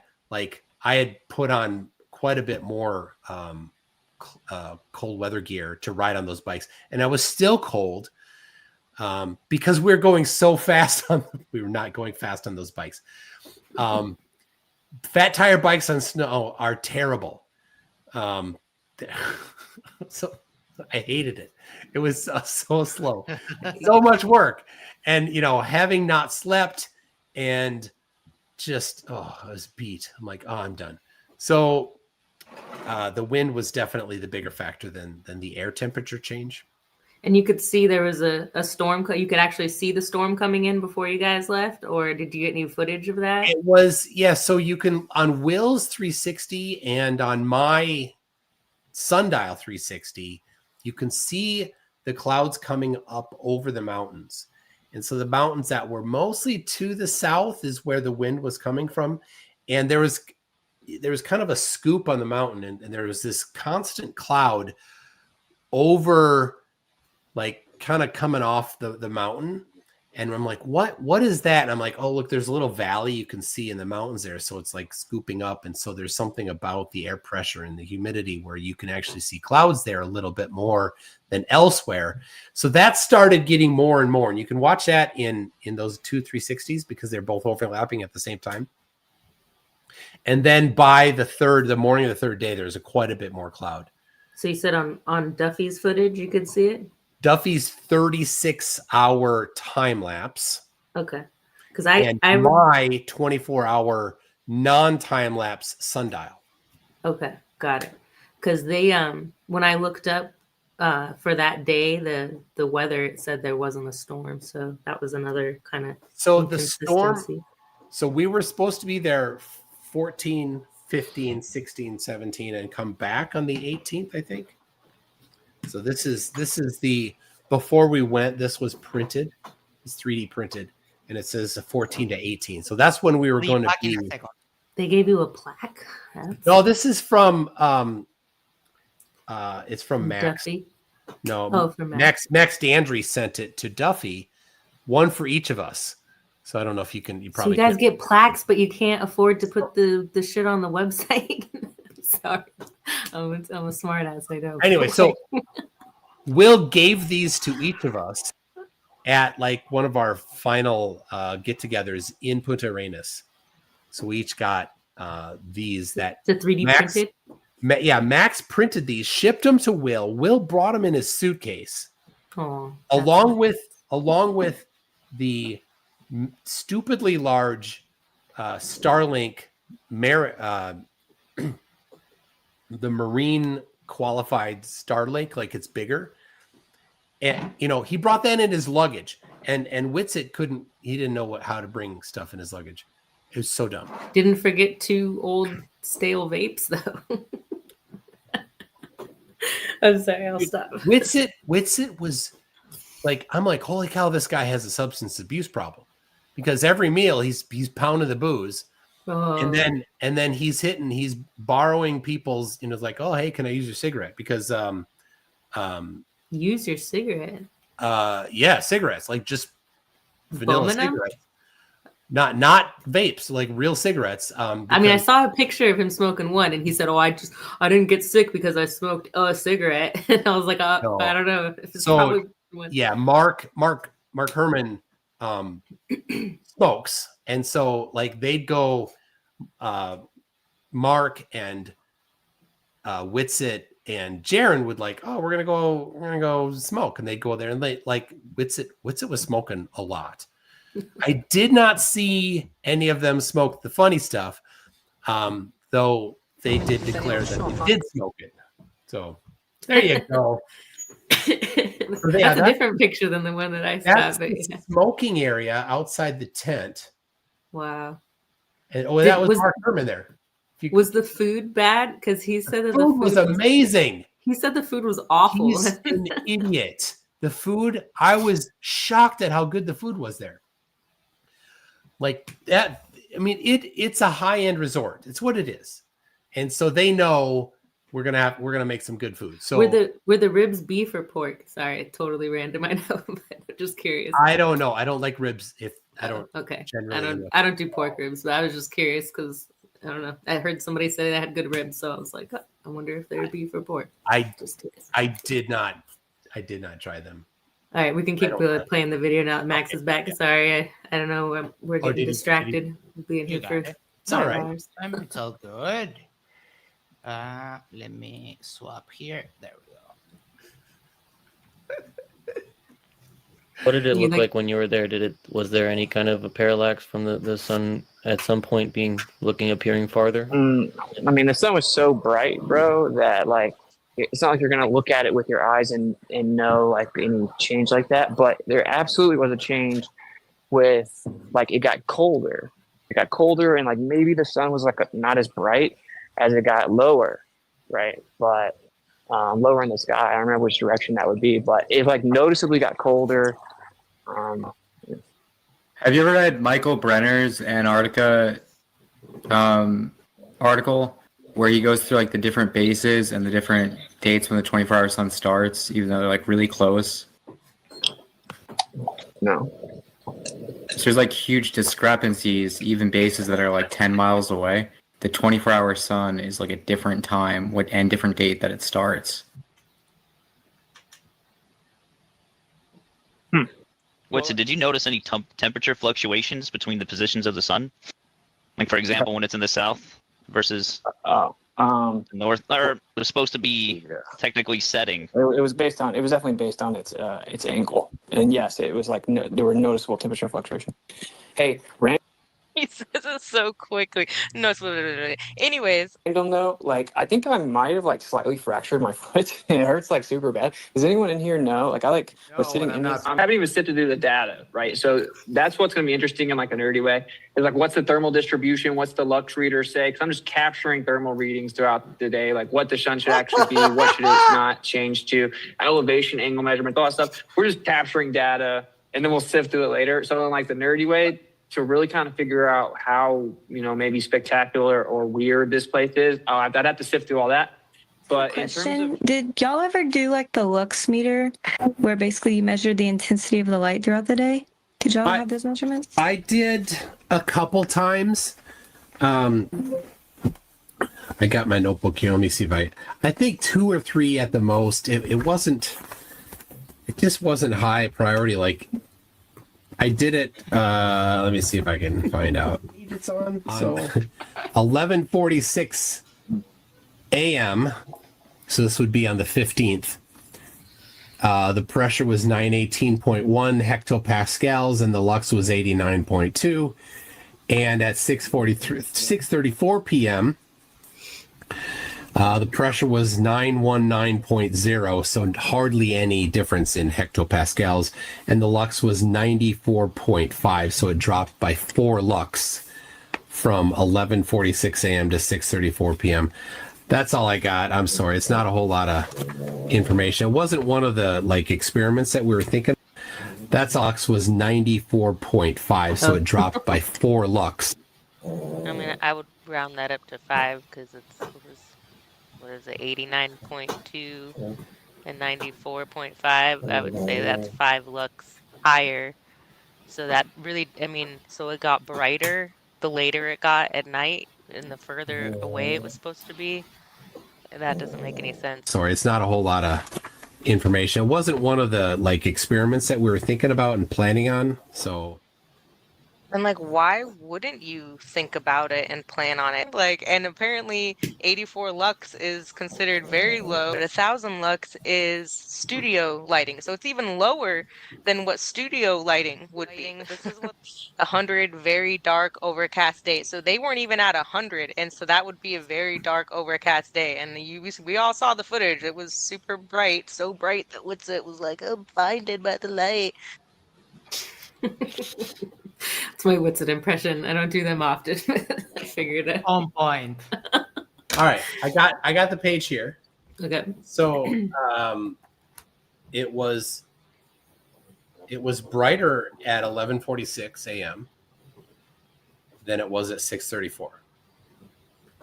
put on quite a bit more cold weather gear to ride on those bikes. And I was still cold because we were going so fast. We were not going fast on those bikes. Fat tire bikes on snow are terrible. So I hated it. It was so slow, so much work. And, having not slept and just, I was beat. I'm like, I'm done. So the wind was definitely the bigger factor than the air temperature change. And you could see there was a storm. You could actually see the storm coming in before you guys left, or did you get any footage of that? It was, yeah. So you can, on Will's 360 and on my Sundial 360, you can see the clouds coming up over the mountains. And so the mountains that were mostly to the south is where the wind was coming from. And there was kind of a scoop on the mountain, and there was this constant cloud over, like, kind of coming off the mountain. And I'm like, what is that? And I'm like, oh, look, there's a little valley you can see in the mountains there. So it's like scooping up. And so there's something about the air pressure and the humidity where you can actually see clouds there a little bit more than elsewhere. So that started getting more and more. And you can watch that in those two 360s because they're both overlapping at the same time. And then by the morning of the third day, there's quite a bit more cloud. So you said on Duffy's footage, you could see it? Duffy's 36-hour time lapse. Okay. Because my 24-hour non-time lapse sundial. Okay, got it. Because they when I looked up for that day, the weather, it said there wasn't a storm, so that was another kind of the storm. So we were supposed to be there 14, 15, 16, 17, and come back on the 18th, I think. So this is the, before we went, this was printed. It's 3D printed, and it says 14 to 18. So that's when we were going to be. They gave you a plaque? No, this is from it's from Max. Duffy? No, from Max Dandry sent it to Duffy, one for each of us. So I don't know if you can. You probably so you guys get plaques, but you can't afford to put the shit on the website. Sorry, I'm a smart ass. I know. Anyway, so Will gave these to each of us at like one of our final get-togethers in Punta Arenas. So we each got these that the 3D printed. Max printed these, shipped them to Will. Will brought them in his suitcase, along with the stupidly large Starlink the marine qualified Starlink, like it's bigger. And he brought that in his luggage, and Whitsitt didn't know how to bring stuff in his luggage. It was so dumb. Didn't forget 2 old stale vapes though. I'm sorry, I'll stop. Whitsitt was like, I'm like, holy cow, this guy has a substance abuse problem, because every meal he's pounding the booze. And then he's borrowing people's, like, oh, hey, can I use your cigarette? Because use your cigarette. Yeah, cigarettes, like just vanilla cigarettes. Not vapes, like real cigarettes. I saw a picture of him smoking one, and he said, "Oh, I didn't get sick because I smoked a cigarette." And I was like, no. I don't know. If it's probably yeah, Mark Herman smokes, and so like they'd go, Mark and Whitsitt and Jaron would like, oh, we're gonna go smoke, and they'd go there, and they like Whitsitt was smoking a lot. I did not see any of them smoke the funny stuff, though they did declare that they did smoke it. So there you go. That's a different picture than the one that I saw. That's the smoking area outside the tent. Wow. And that was Mark Herman there. Was the food bad? Because he said that the food was amazing. He said the food was awful. He's an idiot. The food, I was shocked at how good the food was there. Like that, I mean, it's a high-end resort. It's what it is. and so they know we're gonna make some good food. So were the ribs beef or pork? Sorry, totally random. I know, but I'm just curious. I don't know. I don't like ribs. If I don't, okay, generally I don't do pork ribs, but I was just curious because I don't know. I heard somebody say they had good ribs, so I was like, I wonder if they're beef or pork. I did not try them. All right, we can keep playing the video now. Max is back. Yeah. Sorry, I don't know. We're getting distracted being here for. It's all right. It's all good. Let me swap here. There we go. What did it look like when you were there? Was there any kind of a parallax from the sun at some point appearing farther? I mean, the sun was so bright, bro, that like it's not like you're gonna look at it with your eyes and know like any change like that. But there absolutely was a change with like it got colder. It got colder, and like maybe the sun was like not as bright as it got lower, right? But lower in the sky. I don't remember which direction that would be, but it like noticeably got colder. Have you ever read Michael Brenner's Antarctica article where he goes through like the different bases and the different dates when the 24-hour sun starts, even though they're like really close? No. So there's like huge discrepancies, even bases that are like 10 miles away. The 24-hour sun is like a different time and different date that it starts. Whitson, did you notice any temperature fluctuations between the positions of the sun? Like, for example, when it's in the south versus north, or it's supposed to be technically setting. It was definitely based on its angle, and yes, it was like there were noticeable temperature fluctuations. Hey, Rand. He says it so quickly. No, anyways. I don't know. Like, I think I might have like slightly fractured my foot. It hurts like super bad. Does anyone in here know? Like, was sitting in this. I haven't even sifted through the data, right? So that's what's going to be interesting in like a nerdy way. Is like, what's the thermal distribution? What's the lux reader say? Because I'm just capturing thermal readings throughout the day, like what the sun should actually be, what should it not change to, elevation, angle measurement, all that stuff. We're just capturing data, and then we'll sift through it later. So in like the nerdy way, to really kind of figure out how, maybe spectacular or weird this place is, I'd have to sift through all that. But in terms of... Did y'all ever do like the lux meter where basically you measured the intensity of the light throughout the day? Did y'all have those measurements? I did a couple times. I got my notebook here. Let me see if I think 2 or 3 at the most. It just wasn't high priority. Like, I did it. Let me see if I can find out. It's on. So 11:46 a.m. So this would be on the 15th. The pressure was 918.1 hectopascals, and the lux was 89.2. And at 6:34 p.m. The pressure was 919.0, so hardly any difference in hectopascals, and the lux was 94.5, so it dropped by 4 lux from 11:46 a.m. to 6:34 p.m. That's all I got. I'm sorry, it's not a whole lot of information. It wasn't one of the experiments that we were thinking. That lux was 94.5, so it dropped by 4 lux. I mean, I would round that up to 5 because it was 89.2 and 94.5. I would say that's 5 lux higher. So that really, so it got brighter the later it got at night and the further away it was supposed to be. That doesn't make any sense. Sorry, it's not a whole lot of information. It wasn't one of the experiments that we were thinking about and planning on. So. And why wouldn't you think about it and plan on it? And apparently 84 lux is considered very low. 1,000 lux is studio lighting. So it's even lower than what studio lighting would be. This is what 100 very dark overcast days. So they weren't even at 100. And so that would be a very dark overcast day. And we all saw the footage. It was super bright, so bright that it was like, I'm blinded by the light. It's my Whitson impression. I don't do them often. I figured it. On point. All right, I got the page here. Okay. So, it was brighter at 11:46 a.m. than it was at 6:34.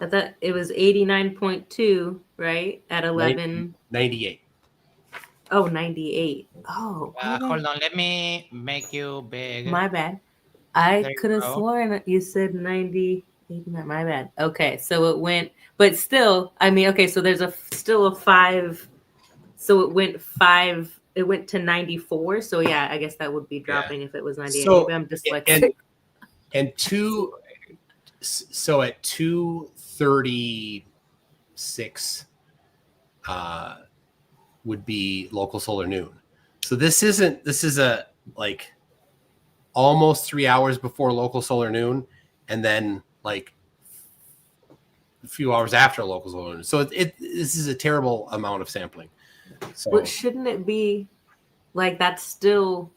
I thought it was 89.2, right? At 11. 98. Oh, 98. Oh, Hold on. Let me make you big. my bad. I There you could have go. sworn that you said 90. 89. My bad. Okay, so it went, but still, I mean, okay, so there's still a 5. So it went 5. It went to 94. So yeah, I guess that would be dropping if it was 98. So, Maybe I'm dyslexic. So at 2:36 would be local solar noon. So this is a like almost 3 hours before local solar noon, and then like a few hours after local solar noon. So this is a terrible amount of sampling. So But shouldn't it be like that's still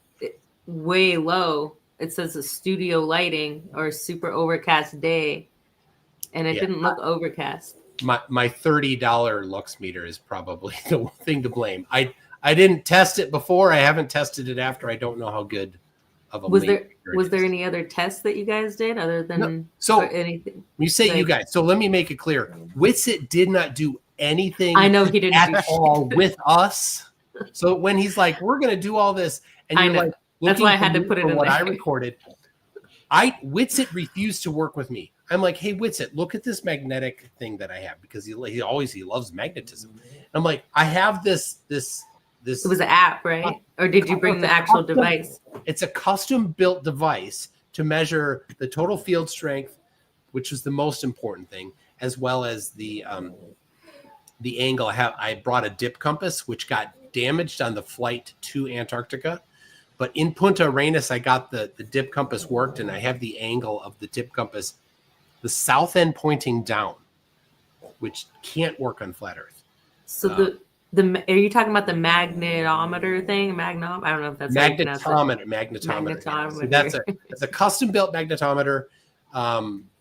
way low? It says a studio lighting or super overcast day, and it didn't look overcast. My $30 lux meter is probably the thing to blame. I didn't test it before. I haven't tested it after. I don't know how good of a Was there any other tests that you guys did other than anything? You say you guys. So let me make it clear. Witsit did not do anything. I know he didn't at do all with us. So when he's like, "We're going to do all this," and you're like, that's why I had to put it in what there. I recorded. Witsit refused to work with me. I'm like, "Hey, Witsit, look at this magnetic thing that I have," because he loves magnetism. I'm like, "I have this." It was an app, right? Or did you bring the actual device? It's a custom built device to measure the total field strength, which is the most important thing, as well as the angle. I brought a dip compass, which got damaged on the flight to Antarctica. But in Punta Arenas, I got the dip compass worked, and I have the angle of the dip compass, the south end pointing down, which can't work on flat Earth. So are you talking about the magnetometer thing? I don't know if that's magnetometer. So that's a custom built magnetometer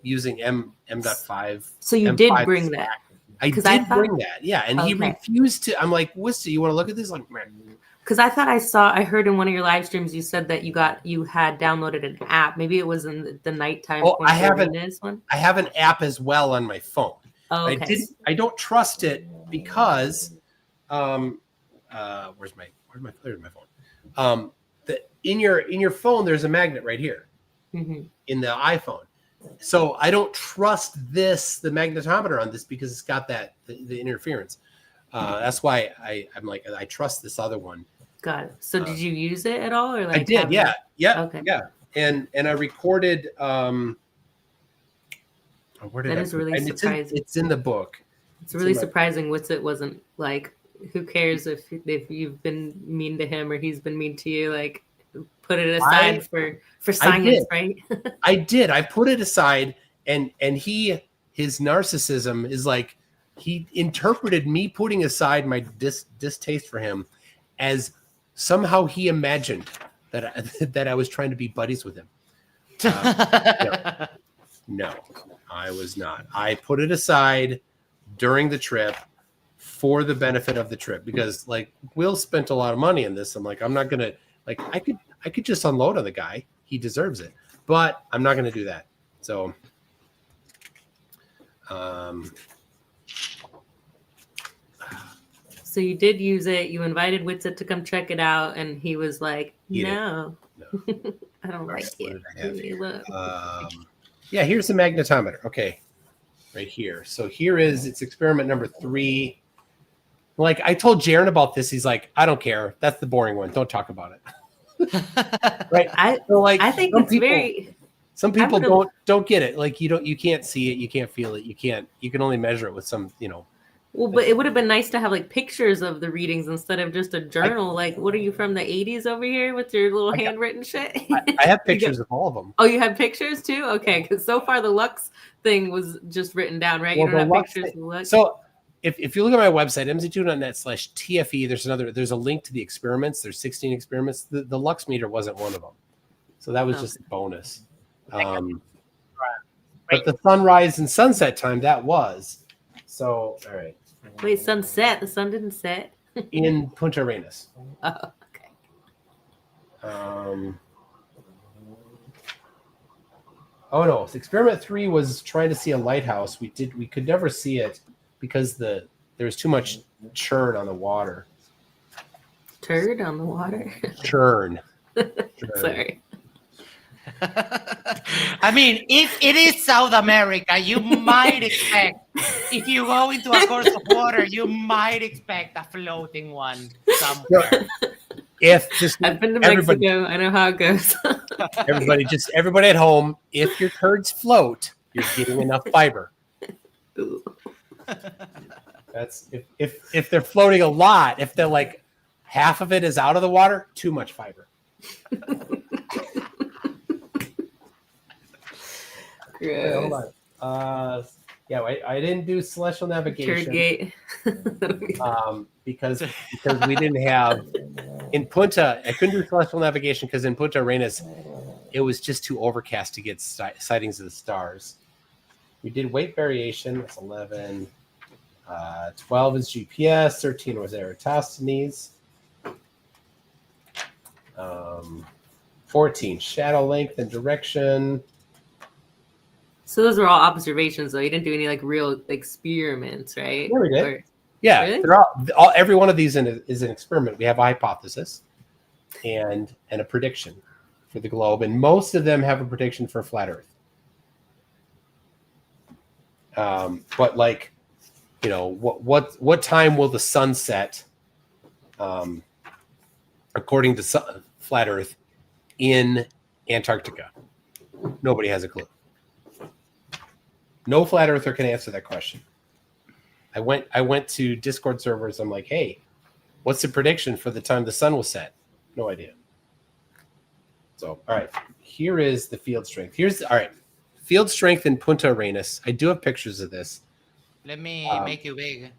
using M.5. So you did bring that. I did bring that, yeah, and he refused to. I'm like, Wista, you want to look at this? Like, man. Because I thought I heard in one of your live streams you said that you had downloaded an app. Maybe it was in the nighttime. Oh, I have an app as well on my phone. Oh, okay. I don't trust it because where's my phone? In your phone there's a magnet right here in the iPhone. So I don't trust the magnetometer on this because it's got the interference. That's why I'm like, I trust this other one. Got it. So did you use it at all, or like? I did, yeah. Okay. Yeah, and I recorded. Where did that is really surprising. It's in the book. It's really surprising. Witsit wasn't like. Who cares if you've been mean to him or he's been mean to you? Like, put it aside for science, right? I did. I put it aside, and his narcissism is like he interpreted me putting aside my distaste for him as somehow he imagined that I was trying to be buddies with him. No, I was not. I put it aside during the trip for the benefit of the trip because like Will spent a lot of money on this. I'm like, I'm not gonna like I could just unload on the guy. He deserves it, but I'm not gonna do that. So So you did use it. You invited Witsit to come check it out, and he was like, "No, I don't like it." Yeah, here's the magnetometer. Okay, right here. So here it's experiment number 3. Like I told Jaron about this, he's like, "I don't care. That's the boring one. Don't talk about it." Right? I think it's Some people don't get it. Like you can't see it, you can't feel it, you can only measure it with some, Well, but it would have been nice to have like pictures of the readings instead of just a journal. Like, what are you from the 80s over here with your little handwritten shit? I have pictures of all of them. Oh, you have pictures too? Okay, because so far the Lux thing was just written down, right? Well, you don't have pictures of the Lux. So if you look at my website, mz2.net/TFE, there's a link to the experiments. There's 16 experiments. The Lux meter wasn't one of them. So that was just a bonus. But the sunrise and sunset time, that was. So, all right. Wait, sunset? The sun didn't set? In Punta Arenas. Oh, okay. Oh no, experiment 3 was trying to see a lighthouse. We could never see it because there was too much churn on the water. Turd on the water. Churn. Sorry. I mean, if it is South America, you might expect, if you go into a course of water, you might expect a floating one somewhere. If just I've been to Mexico, I know how it goes. everybody at home, if your turds float, you're getting enough fiber. That's if they're floating a lot, if they're like half of it is out of the water, too much fiber. Wait, hold on. I didn't do celestial navigation. Because we didn't have in Punta. I couldn't do celestial navigation because in Punta Arenas, it was just too overcast to get sightings of the stars. We did weight variation. That's 11. 12 is GPS. 13 was Eratosthenes. 14 shadow length and direction. So those were all observations, though. You didn't do any like real experiments, right? Yeah, we did. Or, yeah, really? they're all every one of these is an experiment. We have a hypothesis and a prediction for the globe, and most of them have a prediction for flat Earth. But like, you know, what time will the sun set? According to flat Earth in Antarctica, nobody has a clue. No flat earther can answer that question. I went to Discord servers. I'm like, hey, what's the prediction for the time the sun will set? No idea. So, all right, here is the field strength. Field strength in Punta Arenas. I do have pictures of this. Let me make you big.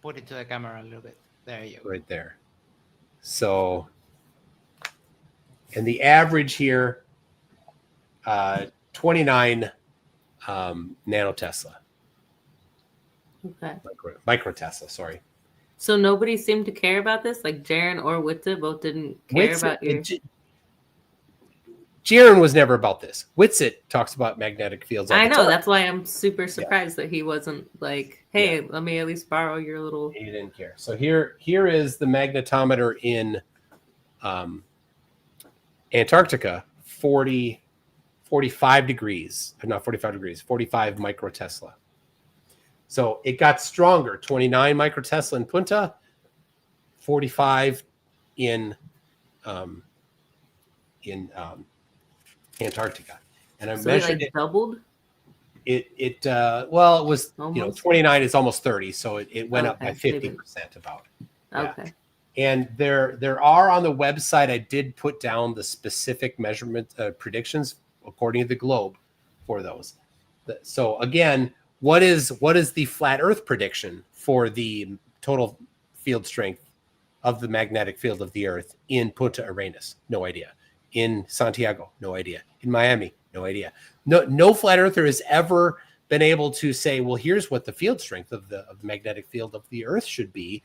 Put it to the camera a little bit. There you go. Right there. So, and the average here, 29 nanotesla. Okay. Microtesla, sorry. So nobody seemed to care about this? Like Jaren or Witsit both didn't care about your... Jaren was never about this. Witsit talks about magnetic fields all the I know, time. that's why I'm super surprised that he wasn't like, hey, let me at least borrow your little... He didn't care. So here is the magnetometer in Antarctica, 45 degrees, not 45 degrees, 45 microtesla. So it got stronger, 29 microtesla in Punta, 45 in Antarctica. And I measured it. Doubled? It was almost. 29 is almost 30, so it went up by 50% about. Yeah. Okay. And there are on the website, I did put down the specific measurement predictions according to the globe for those. So again, what is the flat Earth prediction for the total field strength of the magnetic field of the Earth in Punta Arenas? No idea. In Santiago, no idea. In Miami, no idea. No flat earther has ever been able to say, well, here's what the field strength of the magnetic field of the Earth should be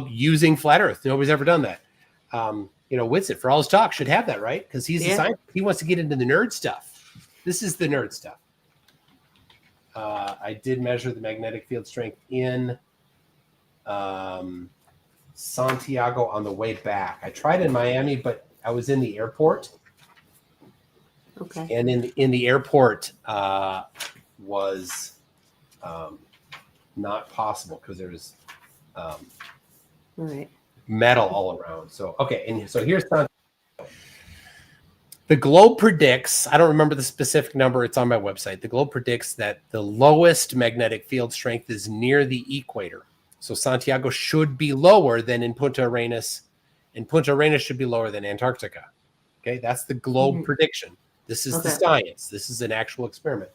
using flat Earth. Nobody's ever done that. Witsit, for all his talk, should have that, right? Because he's a scientist. He wants to get into the nerd stuff. This is the nerd stuff. I did measure the magnetic field strength in Santiago on the way back. I tried in Miami, but I was in the airport. Okay. And in the airport was not possible because there's right. metal all around. So and so here's the globe predicts. I don't remember the specific number. It's on my website. The globe predicts that the lowest magnetic field strength is near the equator. So Santiago should be lower than in Punta Arenas, and Punta Arenas should be lower than Antarctica. Okay, that's the globe prediction. This is the science. This is an actual experiment.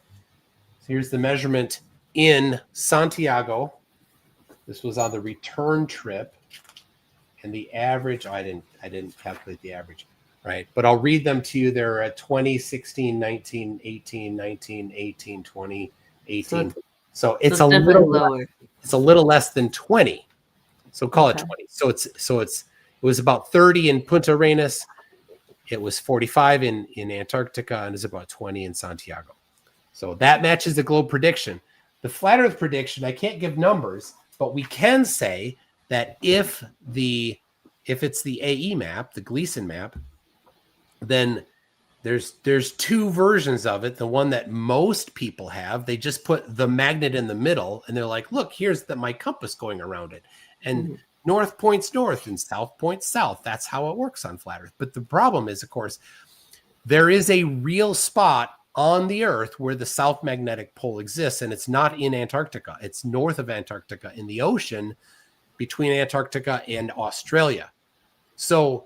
So here's the measurement in Santiago. This was on the return trip, and the average. I didn't calculate the average, right? But I'll read them to you. They're at 20, 16, 19, 18, 19, 18, 20, 18. So it's a little lower. It's a little less than 20. So call it 20. So it was about 30 in Punta Arenas. It was 45 in Antarctica and is about 20 in Santiago. So that matches the globe prediction. The flat Earth prediction, I can't give numbers, but we can say that if it's the AE map, the Gleason map, then there's two versions of it. The one that most people have, they just put the magnet in the middle, and they're like, look, here's my compass going around it. And north points north and south points south. That's how it works on flat Earth. But the problem is, of course, there is a real spot on the Earth where the South Magnetic Pole exists, and it's not in Antarctica. It's north of Antarctica in the ocean between Antarctica and Australia. So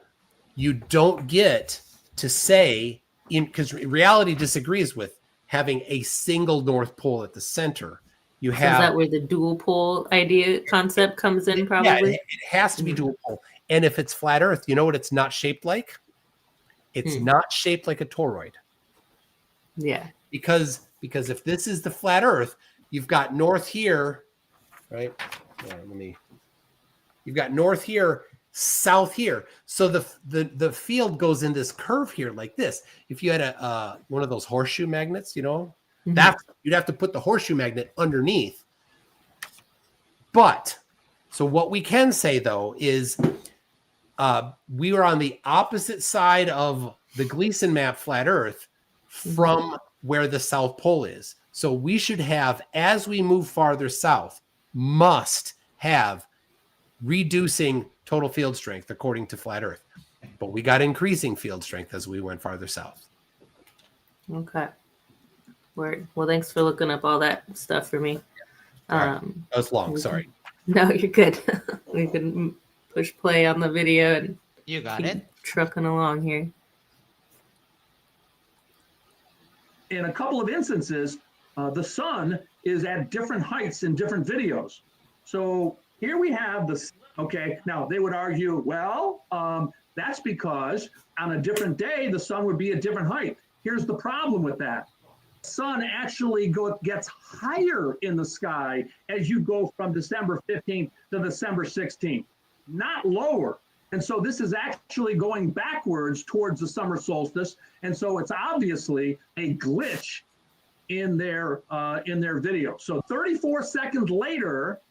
you don't get to say, because reality disagrees with having a single North Pole at the center. You have, is that where the dual pole idea concept comes in? Probably. Yeah, it has to be dual pole. And if it's flat Earth, you know what it's not shaped like? It's not shaped like a toroid. Yeah. Because if this is the flat Earth, you've got north here, right? You've got north here, south here. So the field goes in this curve here like this. If you had one of those horseshoe magnets, that you'd have to put the horseshoe magnet underneath. But so what we can say though is we were on the opposite side of the Gleason map flat Earth from where the South Pole is. So we should have, as we move farther south, must have reducing total field strength according to flat Earth. But we got increasing field strength as we went farther south. Okay. Word. Well, thanks for looking up all that stuff for me. That was long. Sorry. No, you're good. We can push play on the video and you got keep it. Trucking along here. In a couple of instances, the sun is at different heights in different videos. So here we have this. Okay, now they would argue, well, that's because on a different day, the sun would be a different height. Here's the problem with that. Sun actually gets higher in the sky as you go from December 15th to December 16th, not lower. And so this is actually going backwards towards the summer solstice. And so it's obviously a glitch in their video. So 34 seconds later,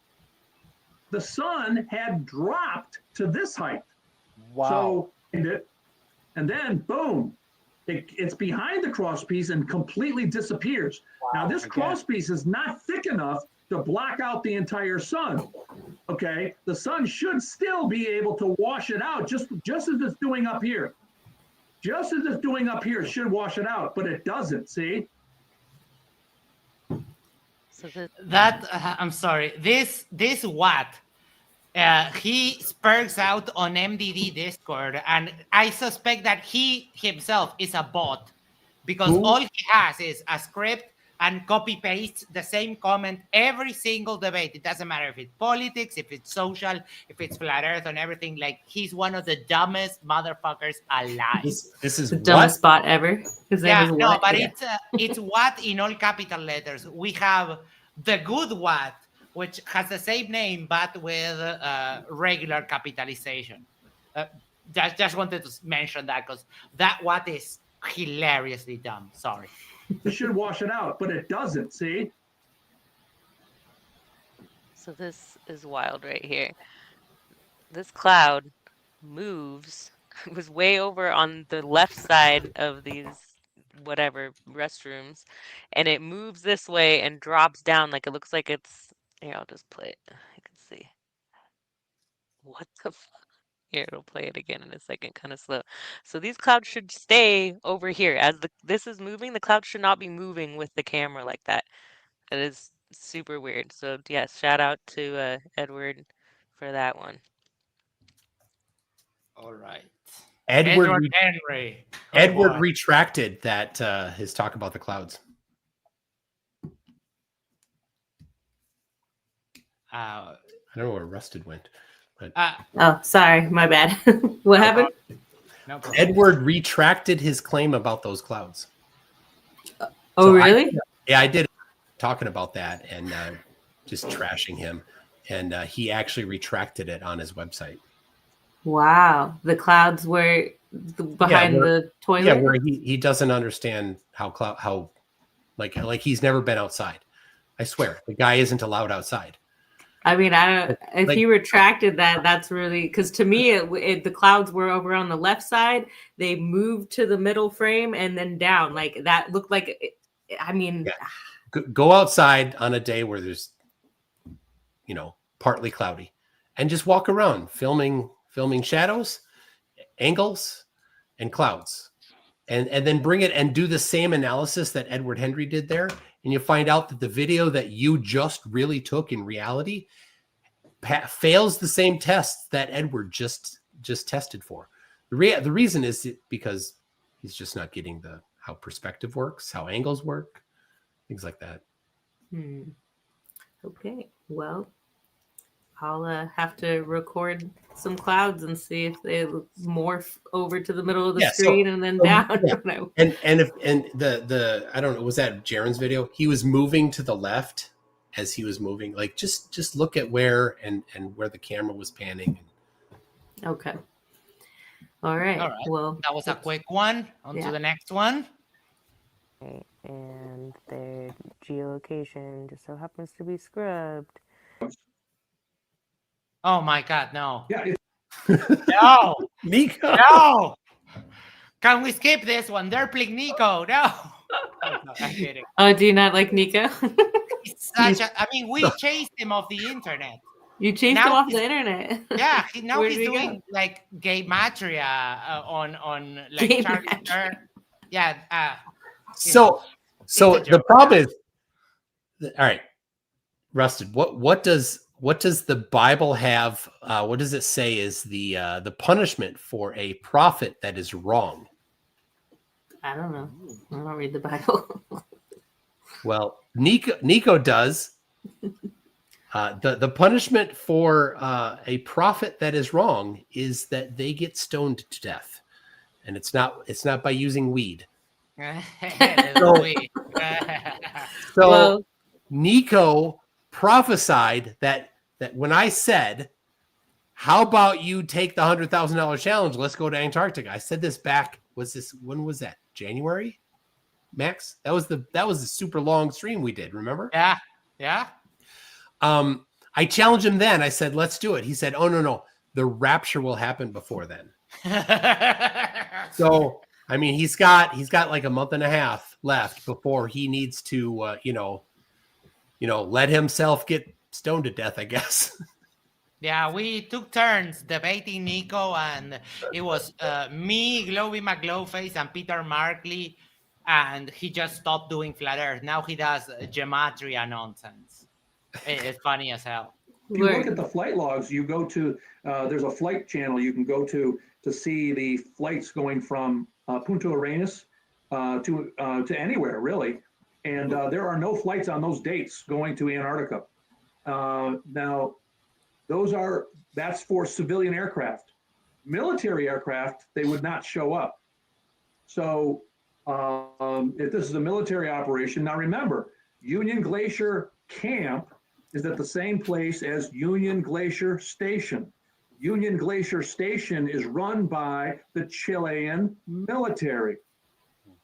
the sun had dropped to this height. Wow. So, and then boom, it's behind the crosspiece and completely disappears. Wow. Now this crosspiece is not thick enough to block out the entire sun. Okay, the sun should still be able to wash it out, just as it's doing up here. Just as it's doing up here, it should wash it out, but it doesn't. See? So I'm sorry. This Watt, he spurgs out on MDD Discord, and I suspect that he himself is a bot because all he has is a script and copy paste the same comment every single debate. It doesn't matter if it's politics, if it's social, if it's flat Earth and everything. Like, he's one of the dumbest motherfuckers alive. This is the dumbest bot ever. His name is no, what? but Yeah. it's Watt in all capital letters. We have the good Watt, which has the same name but with regular capitalization. Just wanted to mention that because that Watt is hilariously dumb. Sorry. It should wash it out, but it doesn't. See? So this is wild right here. This cloud moves. It was way over on the left side of these whatever restrooms, and it moves this way and drops down like it looks like it's. Here, I'll just play it. You can see. What the fuck? Here, it'll play it again in a second, kind of slow. So these clouds should stay over here. As this is moving, the cloud should not be moving with the camera like that. It is super weird. So yes, shout out to Edward for that one. All right. Edward Henry. Edward retracted that his talk about the clouds. I don't know where Rusted went. But oh, sorry, my bad. What happened? No problem. Edward retracted his claim about those clouds. Oh, really? I did talking about that and just trashing him, and he actually retracted it on his website. Wow, the clouds were behind where- the toilet. Yeah, where he doesn't understand how like he's never been outside. I swear, the guy isn't allowed outside. I mean, I don't. If Like- he retracted that, that's really because to me, the clouds were over on the left side. They moved to the middle frame and then down. Like that looked like. I mean, Go outside on a day where there's, partly cloudy, and just walk around filming shadows, angles, and clouds, and then bring it and do the same analysis that Edward Hendry did there, and you find out that the video that you just really took in reality fails the same tests that Edward just tested for. The reason is because he's just not getting how perspective works, how angles work, things like that. Okay, well, I'll have to record some clouds and see if they morph over to the middle of the screen and then down. Yeah. And the I don't know, was that Jaron's video? He was moving to the left as he was moving. Like just look at where and where the camera was panning. Okay. All right. All right. Well, That was a quick one. On to the next one. And their geolocation just so happens to be scrubbed. Oh my God, no. Yeah. No. Nico. No. Can we skip this one? They're playing Nico. No. Oh, no, I'm kidding. Oh, do you not like Nico? He's such a. I mean, we chased him off the internet. You chased Now him off he's- the internet. Yeah, now Where he's did he doing go? like gay matria on like Gay Charlie matria. Kirk. Yeah. So It's a the joke. problem is, all right, Rusted. What does the Bible have? What does it say is the punishment for a prophet that is wrong? I don't know. I don't read the Bible. Well, Nico does. The punishment for a prophet that is wrong is that they get stoned to death, and it's not by using weed. So Nico prophesied that when I said, "How about you take the $100,000 challenge? Let's go to Antarctica." I said this back. When was that? January, Max? That was the super long stream we did. Remember? Yeah. I challenged him then. I said, "Let's do it." He said, "Oh no, the rapture will happen before then." So I mean, he's got like a month and a half left before he needs to, let himself get stoned to death, I guess. Yeah, we took turns debating Nico, and it was me, Glowby McGlowface, and Peter Markley, and he just stopped doing flat Earth. Now he does gematria nonsense. It's funny as hell. If you look at the flight logs, you go to there's a flight channel you can go to see the flights going from Punta Arenas to anywhere really, and there are no flights on those dates going to Antarctica. Now, that's for civilian aircraft. Military aircraft, they would not show up. So if this is a military operation, now remember, Union Glacier Camp is at the same place as Union Glacier Station. Union Glacier Station is run by the Chilean military.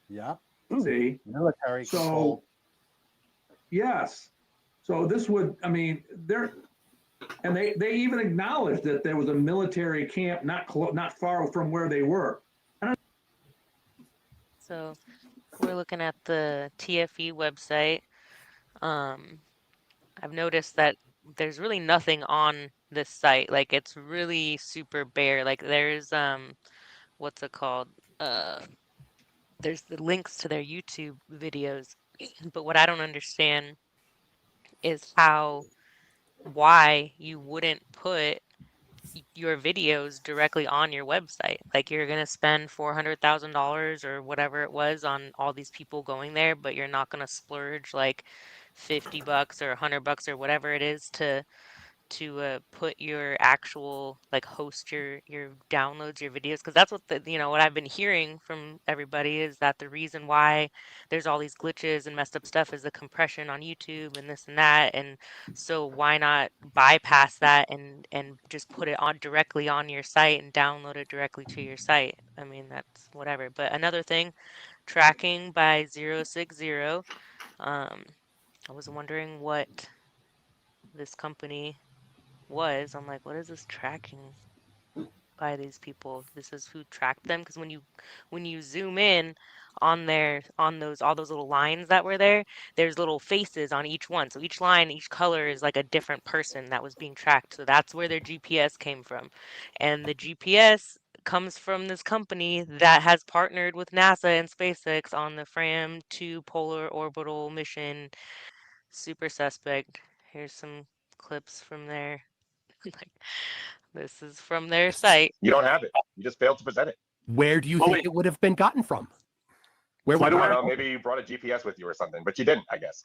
Yeah. See? Military So, control. yes. So this would, I mean, they even acknowledged that there was a military camp not far from where they were. So we're looking at the TFE website. I've noticed that there's really nothing on this site. Like it's really super bare. Like there's what's it called? There's the links to their YouTube videos. But what I don't understand is why you wouldn't put your videos directly on your website. Like you're gonna spend $400,000 or whatever it was on all these people going there, but you're not gonna splurge like $50 or $100 or whatever it is to to put your actual like host your downloads, your videos, because that's what what I've been hearing from everybody is that the reason why there's all these glitches and messed up stuff is the compression on YouTube and this and that, and so why not bypass that and just put it on directly on your site and download it directly to your site. I mean, that's whatever. But another thing, tracking by 060. I was wondering what this company was. I'm like, what is this tracking by these people? This is who tracked them, because when you zoom in on all those little lines that were there, there's little faces on each one. So each line, each color is like a different person that was being tracked. So that's where their GPS came from. And the GPS comes from this company that has partnered with NASA and SpaceX on the Fram-2 polar orbital mission. Super suspect. Here's some clips from there. Like, this is from their site. You don't have it. You just failed to present it. Where do you think it would have been gotten from? Where would I don't know, maybe you brought a GPS with you or something, but you didn't, I guess.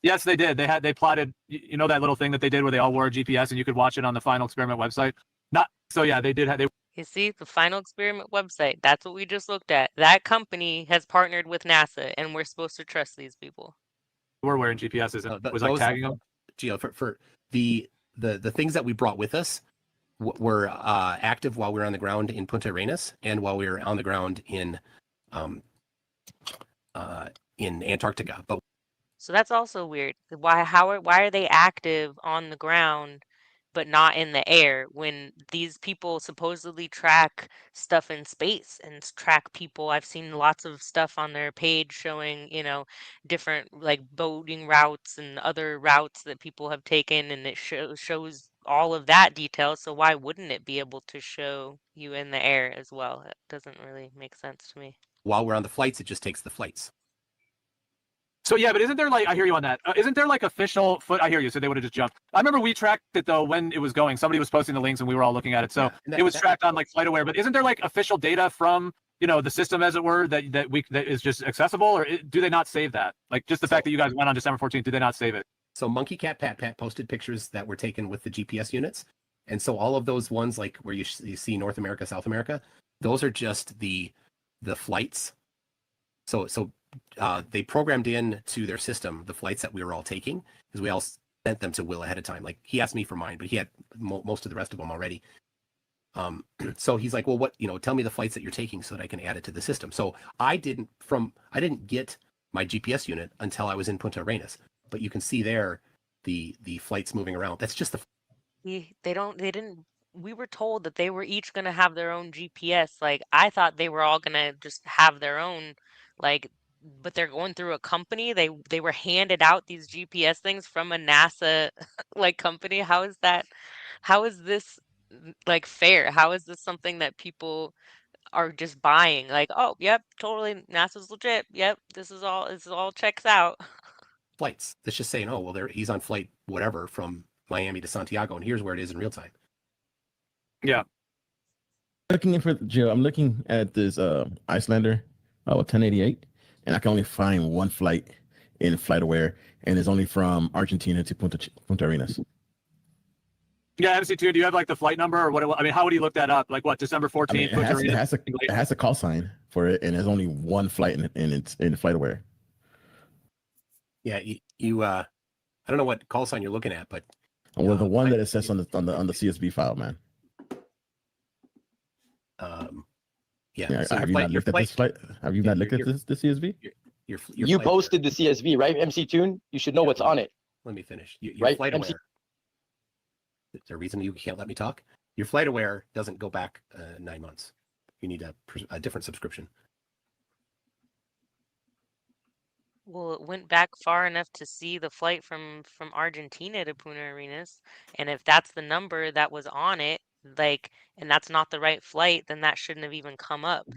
Yes, they did. They plotted, you know, that little thing that they did where they all wore a GPS and you could watch it on the Final Experiment website. They did. You see, the Final Experiment website, that's what we just looked at. That company has partnered with NASA, and we're supposed to trust these people. We're wearing GPSs and was like tagging them. Gio, for the things that we brought with us were active while we were on the ground in Punta Arenas and while we were on the ground in Antarctica. But so that's also weird. Why are they active on the ground but not in the air when these people supposedly track stuff in space and track people? I've seen lots of stuff on their page showing, different like boating routes and other routes that people have taken, and it shows all of that detail. So why wouldn't it be able to show you in the air as well? It doesn't really make sense to me. While we're on the flights, it just takes the flights. So yeah, but isn't there like, I hear you on that. Isn't there like official I hear you. So they would have just jumped. I remember we tracked it though when it was going. Somebody was posting the links and we were all looking at it. So it was tracked on like FlightAware. But isn't there like official data from the system, as it were, that is just accessible, or do they not save that? Like just the fact that you guys went on December 14th, do they not save it? So Monkey Cat Pat Pat posted pictures that were taken with the GPS units, and so all of those ones like where you see North America, South America, those are just the flights. So they programmed in to their system the flights that we were all taking, because we all sent them to Will ahead of time. Like he asked me for mine, but he had most of the rest of them already. So he's like, well, what, tell me the flights that you're taking so that I can add it to the system. So I didn't get my GPS unit until I was in Punta Arenas, but you can see there the flights moving around. That's just they didn't. We were told that they were each going to have their own GPS. Like, I thought they were all going to just have their own, like, but they're going through a company. They were handed out these GPS things from a NASA like company. How is this like fair? How is this something that people are just buying? Like, oh, yep, totally, NASA's legit. Yep, this is all checks out. flights. That's just saying, oh, well, he's on flight whatever from Miami to Santiago, and here's where it is in real time. Yeah. Looking for Joe, I'm looking at this Icelander 1088, and I can only find one flight in FlightAware, and it's only from Argentina to Punta Arenas. Yeah, MC2, do you have like the flight number or what? I mean, how would you look that up? Like what, December 14th? It has a call sign for it, and there's only one flight it's in FlightAware. Yeah, you I don't know what call sign you're looking at, but well, the one that it says on the CSV file, man. Yeah. So have you not looked at this flight? Have you not looked at this CSV? You posted the CSV, right, MC Toon? You should know what's on it. Let me finish. Your Right, FlightAware. MC Is there a reason you can't let me talk? Your FlightAware doesn't go back 9 months. You need a different subscription. Well, it went back far enough to see the flight from Argentina to Punta Arenas, and if that's the number that was on it, like, and that's not the right flight, then that shouldn't have even come up.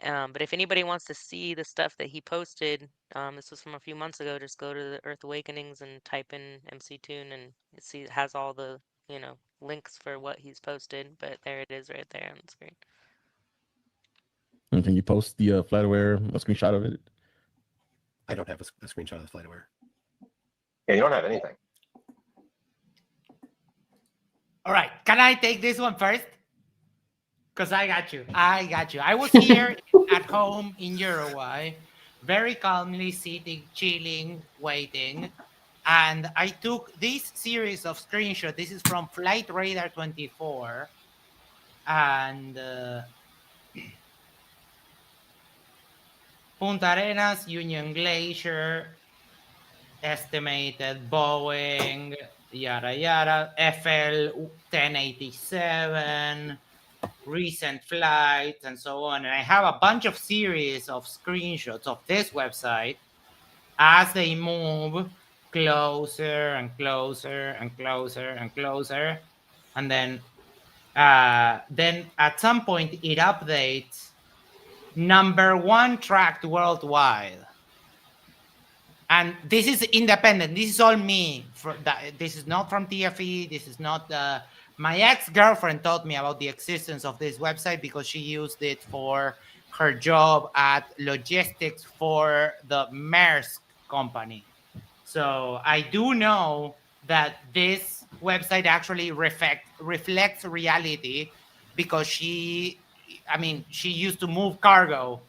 But if anybody wants to see the stuff that he posted, this was from a few months ago, just go to the Earth Awakenings and type in MC Toon, and see it has all the links for what he's posted. But there it is right there on the screen. And can you post the FlightAware, a screenshot of it? I don't have a screenshot of the FlightAware. Yeah, you don't have anything. All right. Can I take this one first? Because I got you. I was here at home in Uruguay, very calmly sitting, chilling, waiting. And I took this series of screenshots. This is from Flight Radar 24. And Punta Arenas, Union Glacier, estimated Boeing, yada yada, FL 1087, recent flights, and so on. And I have a bunch of series of screenshots of this website as they move closer and closer and closer and closer. And then at some point it updates #1 tracked worldwide. And this is independent. This is all me. This is not from TFE. This is not. My ex-girlfriend taught me about the existence of this website because she used it for her job at logistics for the Maersk company. So I do know that this website actually reflects reality because she used to move cargo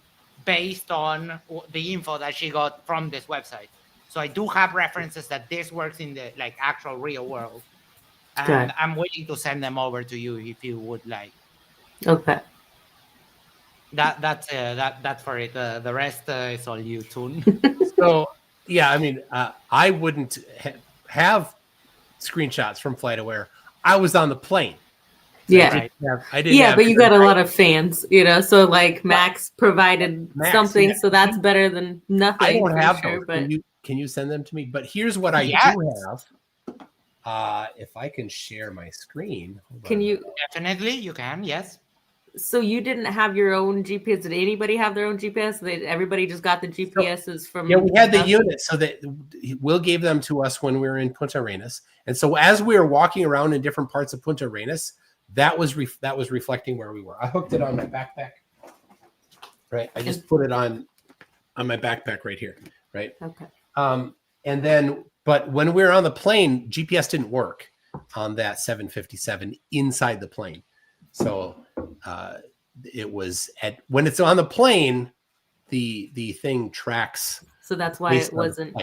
based on the info that she got from this website. So I do have references that this works in the actual real world. And I'm waiting to send them over to you if you would like. Okay. That's for it. The rest is all you, Toon. So yeah, I mean, I wouldn't have screenshots from FlightAware. I was on the plane. Yeah. I didn't. Yeah, but you got a lot of fans, so like Max provided something, so that's better than nothing. I don't have sure, those. but Can you send them to me? But here's what I do have. If I can share my screen. Can you? Definitely, you can. Yes. So you didn't have your own GPS. Did anybody have their own GPS? Everybody just got the GPSs from. Yeah, we had the unit, so that Will gave them to us when we were in Punta Arenas, and so as we were walking around in different parts of Punta Arenas, that was reflecting where we were. I hooked it on my backpack. Right, I just put it on my backpack right here. Right. Okay. And then, but when we were on the plane, GPS didn't work on that 757 inside the plane. So it was when it's on the plane, the thing tracks. So that's why it wasn't.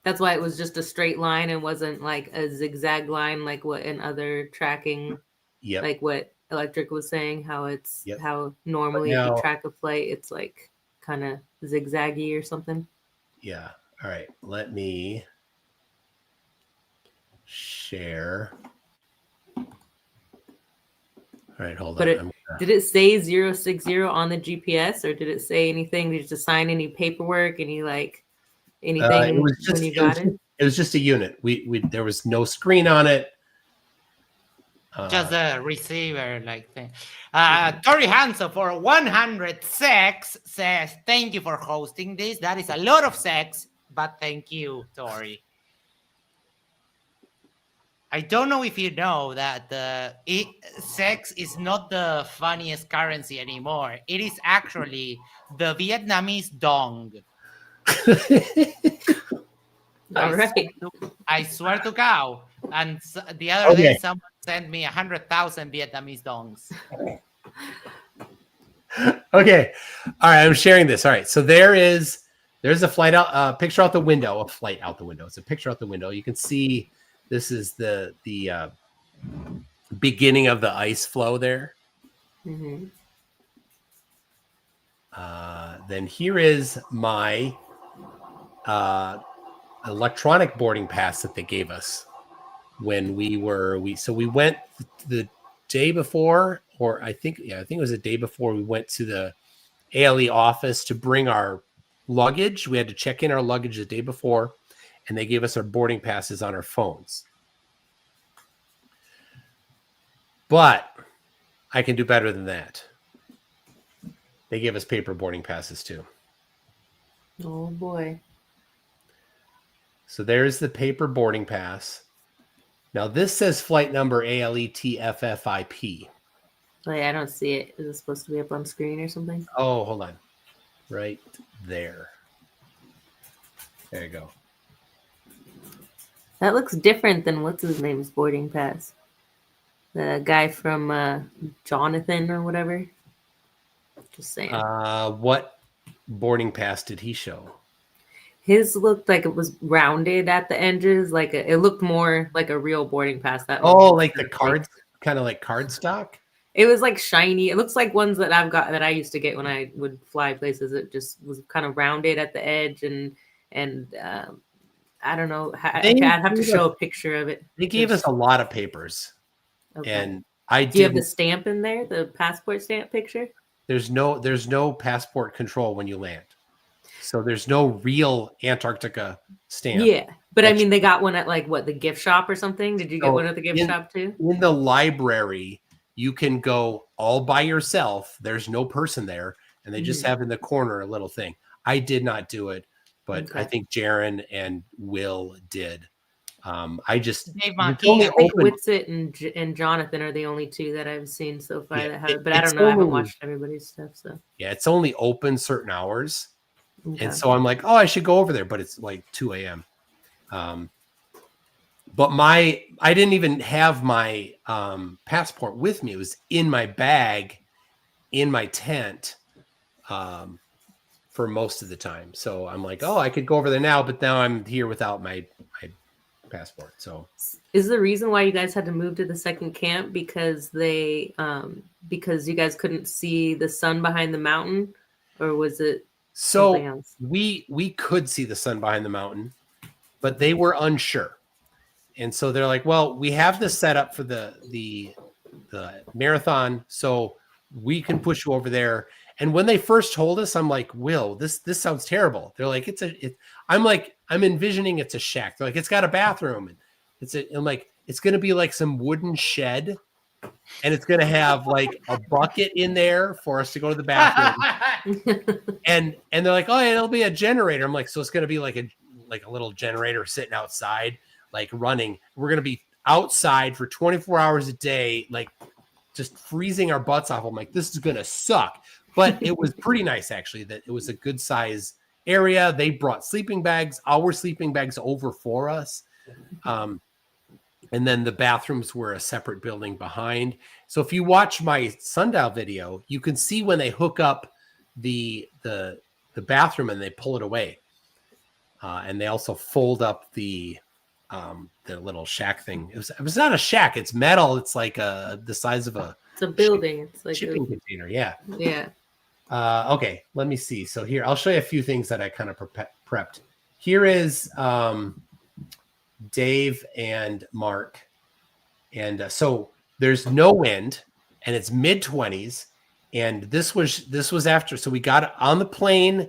That's why it was just a straight line and wasn't like a zigzag line, like what in other tracking. Yeah. Like what Electric was saying, how it's how normally if you track a flight, it's like kind of zigzaggy or something. Yeah. All right. Let me share. All right, hold on. Did it say 060 on the GPS, or did it say anything? Did you just sign any paperwork? Anything it was just, when you got it? It was just a unit. We there was no screen on it. Just a receiver thing. Tori Hansen for 100 sex says, thank you for hosting this. That is a lot of sex, but thank you, Tori. I don't know if you know that sex is not the funniest currency anymore. It is actually the Vietnamese dong. I swear to cow. And the other day, someone sent me 100,000 Vietnamese dongs. Okay. All right. I'm sharing this. All right. So there's a flight out, picture out the window, a flight out the window. It's a picture out the window. You can see this is the beginning of the ice flow there. Mm-hmm. Then here is my electronic boarding pass that they gave us when we went the day before, or I think it was the day before we went to the ALE office to bring our luggage. We had to check in our luggage the day before, and they gave us our boarding passes on our phones. But I can do better than that. They gave us paper boarding passes too. Oh boy. So there's the paper boarding pass. Now this says flight number ALETFFIP. Wait, I don't see it. Is it supposed to be up on screen or something? Oh, hold on. Right there. There you go. That looks different than what's his name's boarding pass. The guy from Jonathan or whatever. Just saying. What boarding pass did he show? His looked like it was rounded at the edges, like it looked more like a real boarding pass. That Oh, like the cards, kind of like card stock. It was like shiny. It looks like ones that I used to get when I would fly places. It just was kind of rounded at the edge, and I don't know. I'd have to show a picture of it. They gave us a lot of papers, and do you have the stamp in there, the passport stamp picture? There's no passport control when you land. So there's no real Antarctica stamp. Yeah, but I mean, they got one at like the gift shop or something. Did you get one at the gift shop too? In the library, you can go all by yourself. There's no person there, and they just have in the corner a little thing. I did not do it, but I think Jaron and Will did. I just I think Whitsitt and Jonathan are the only two that I've seen so far that have it. But I don't know. I haven't watched everybody's stuff. So yeah, it's only open certain hours. And so I'm like, oh, I should go over there, but it's like 2 a.m. But I didn't even have my passport with me. It was in my bag, in my tent, for most of the time. So I'm like, oh, I could go over there now, but now I'm here without my passport. So is the reason why you guys had to move to the second camp because because you guys couldn't see the sun behind the mountain, or was it? So we could see the sun behind the mountain, but they were unsure. And so they're like, well, we have this set up for the marathon, so we can push you over there. And when they first told us, I'm like, Will, this sounds terrible. They're like, I'm envisioning it's a shack. They're like, it's got a bathroom. And I'm like, it's going to be like some wooden shed. And it's going to have like a bucket in there for us to go to the bathroom. and they're like, oh, yeah, it'll be a generator. I'm like, so it's going to be like a little generator sitting outside, like running. We're going to be outside for 24 hours a day, like just freezing our butts off. I'm like, this is going to suck. But it was pretty nice, actually, that it was a good size area. They brought sleeping bags, our sleeping bags over for us. And then the bathrooms were a separate building behind. So if you watch my sundial video, you can see when they hook up the bathroom and they pull it away. And they also fold up the little shack thing. It was not a shack. It's metal. It's like the size of it's a building. It's like shipping container. Yeah. Yeah. Okay. Let me see. So here, I'll show you a few things that I kind of prepped. Here is Dave and Mark. And so there's no wind and it's mid-20s. And this was after. So we got on the plane.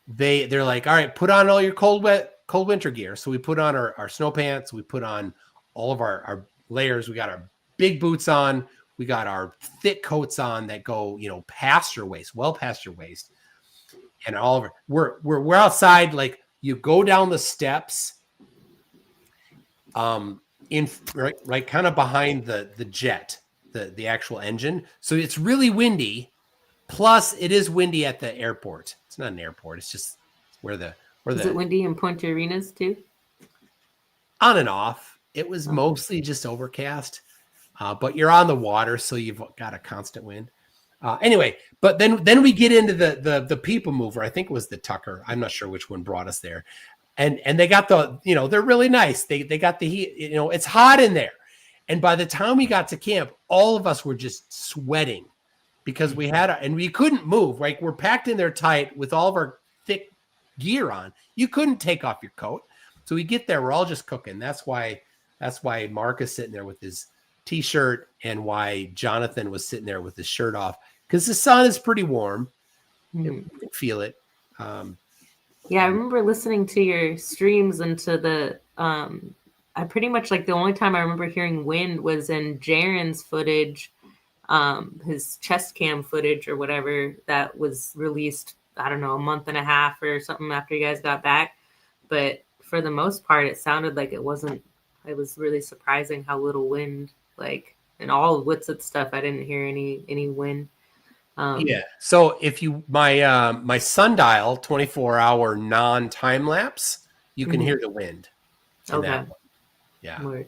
They're like, all right, put on all your cold winter gear. So we put on our snow pants. We put on all of our layers. We got our big boots on. We got our thick coats on that go, past your waist, well past your waist. And all of it. We're outside, like you go down the steps. Right kind of behind the jet, the actual engine. So it's really windy. Plus it is windy at the airport. It's not an airport. It's just where is it windy in Punta Arenas too? On and off. It was mostly just overcast. But you're on the water, so you've got a constant wind. Anyway, but then we get into the people mover. I think it was the Tucker. I'm not sure which one brought us there. And they got they're really nice. They got the heat, it's hot in there. And by the time we got to camp, all of us were just sweating because we couldn't move, right? We're packed in there tight with all of our thick gear on. You couldn't take off your coat. So we get there, we're all just cooking. That's why Mark is sitting there with his t-shirt and why Jonathan was sitting there with his shirt off, because the sun is pretty warm. You can feel it. Yeah, I remember listening to your streams and to the I pretty much like the only time I remember hearing wind was in Jaron's footage, his chest cam footage or whatever that was released, I don't know, a month and a half or something after you guys got back. But for the most part, it sounded like it was really surprising how little wind, like in all of Whitsitt stuff, I didn't hear any wind. Yeah. So if you my sundial 24-hour non-time lapse, you can hear the wind. Okay. Yeah. Word.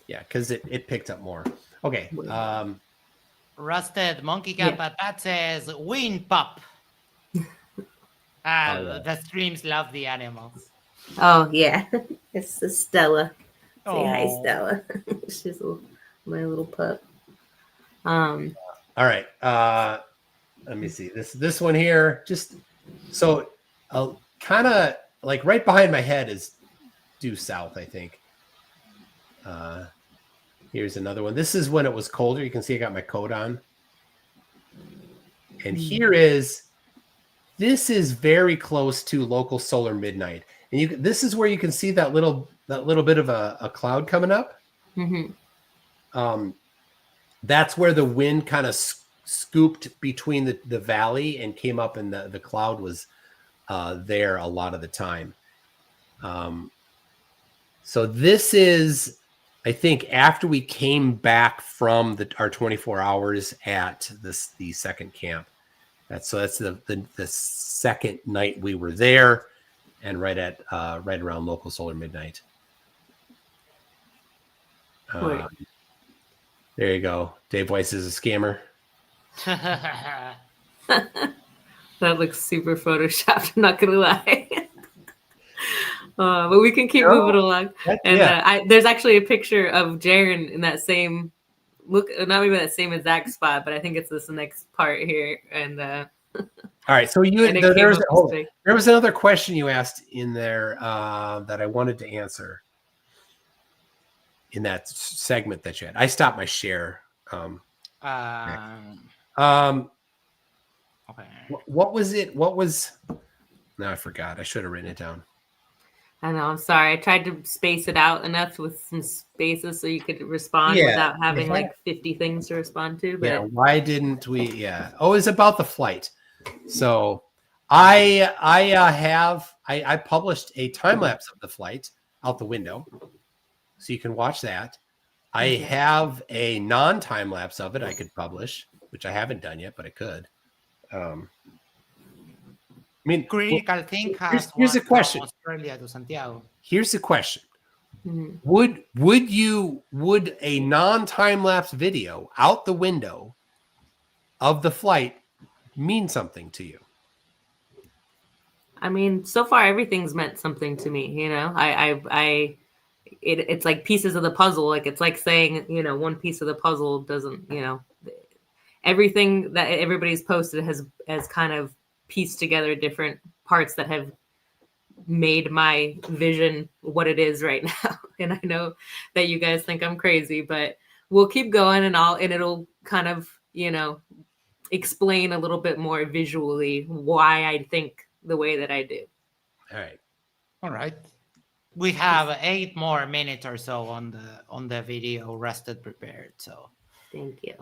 Yeah, because it picked up more. Okay. Rusted Monkey Cat Patat says wind pop. The streams love the animals. Oh yeah, it's Stella. Say hi, Aw. Stella. She's my little pup. All right. Let me see this one here. Just so kind of like right behind my head is due south, I think. Here's another one. This is when it was colder. You can see I got my coat on. And this is very close to local solar midnight. And this is where you can see that little bit of a cloud coming up. Mm-hmm. That's where the wind kind of scooped between the valley and came up, and the cloud was there a lot of the time. So this is, I think, after we came back from our 24 hours at the second camp. That's the second night we were there, and right around local solar midnight. There you go. Dave Weiss is a scammer. That looks super photoshopped. I'm not gonna lie. But we can keep moving along. There's actually a picture of Jaren in that same look, not maybe that same exact spot, but I think it's this next part here. And all right, so there was another question you asked in there that I wanted to answer in that segment that you had. I stopped my share. Okay. What was it? What was? No, I forgot. I should have written it down. I know. I'm sorry. I tried to space it out enough with some spaces so you could respond without having like 50 things to respond to. But yeah, why didn't we? Yeah. Oh, it's about the flight. So I published a time lapse of the flight out the window, so you can watch that. I have a non-time lapse of it I could publish, which I haven't done yet, but I could. I mean, critical thing has here's the question. Australia to Santiago. Here's the question. Mm-hmm. Would a non-time lapse video out the window of the flight mean something to you? I mean, so far everything's meant something to me. You know, it's like pieces of the puzzle. Like it's like saying, you know, one piece of the puzzle doesn't, you know, everything that everybody's posted has kind of pieced together different parts that have made my vision what it is right now. And I know that you guys think I'm crazy, but we'll keep going and it'll kind of, you know, explain a little bit more visually why I think the way that I do. All right. We have 8 more minutes or so on the video Rusted prepared. So thank you.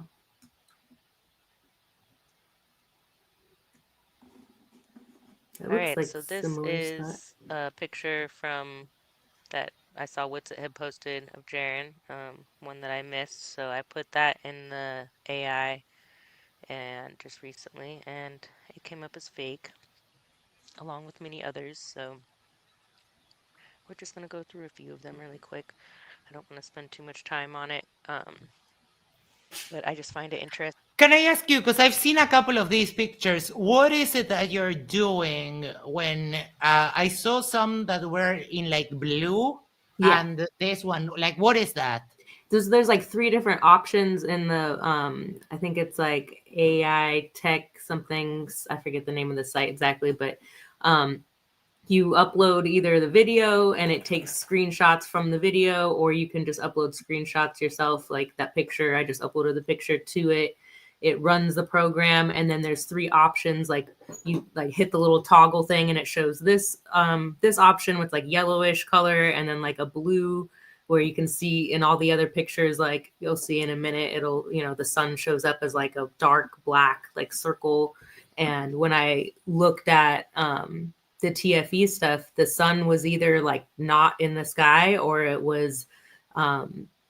All right, so this is a picture from that I saw Witsit had posted of Jaren, one that I missed. So I put that in the AI and just recently, and it came up as fake, along with many others. So we're just going to go through a few of them really quick. I don't want to spend too much time on it, but I just find it interesting. Can I ask you, because I've seen a couple of these pictures, what is it that you're doing when I saw some that were in like blue and this one, like what is that? There's like 3 different options in the, I think it's like AI tech something, I forget the name of the site exactly, but you upload either the video and it takes screenshots from the video, or you can just upload screenshots yourself, like that picture. I just uploaded the picture to it. It runs the program, and then there's 3 options. Like you like hit the little toggle thing, and it shows this option with like yellowish color, and then like a blue where you can see in all the other pictures, like you'll see in a minute, it'll, you know, the sun shows up as like a dark black like circle. And when I looked at the TFE stuff, the sun was either like not in the sky, or it was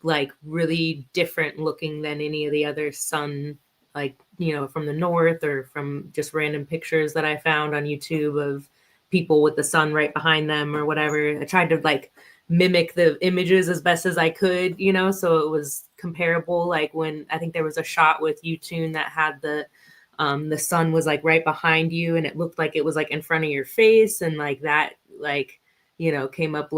like really different looking than any of the other sun, like, you know, from the north or from just random pictures that I found on YouTube of people with the sun right behind them or whatever. I tried to like mimic the images as best as I could, you know, so it was comparable. Like when I think there was a shot with Toon that had the sun was like right behind you, and it looked like it was like in front of your face, and like that, like, you know, came up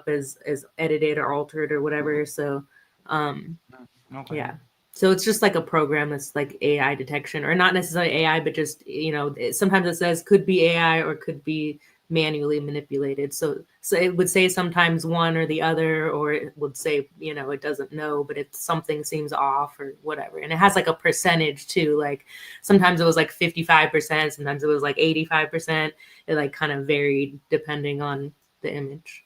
as edited or altered or whatever. So Okay. yeah. So it's just like a program that's like AI detection, or not necessarily AI, but just, you know, sometimes it says could be AI or could be manually manipulated. So it would say sometimes one or the other, or it would say, you know, it doesn't know, but it's something seems off or whatever. And it has like a percentage too. Like sometimes it was like 55%, sometimes it was like 85%. It like kind of varied depending on the image.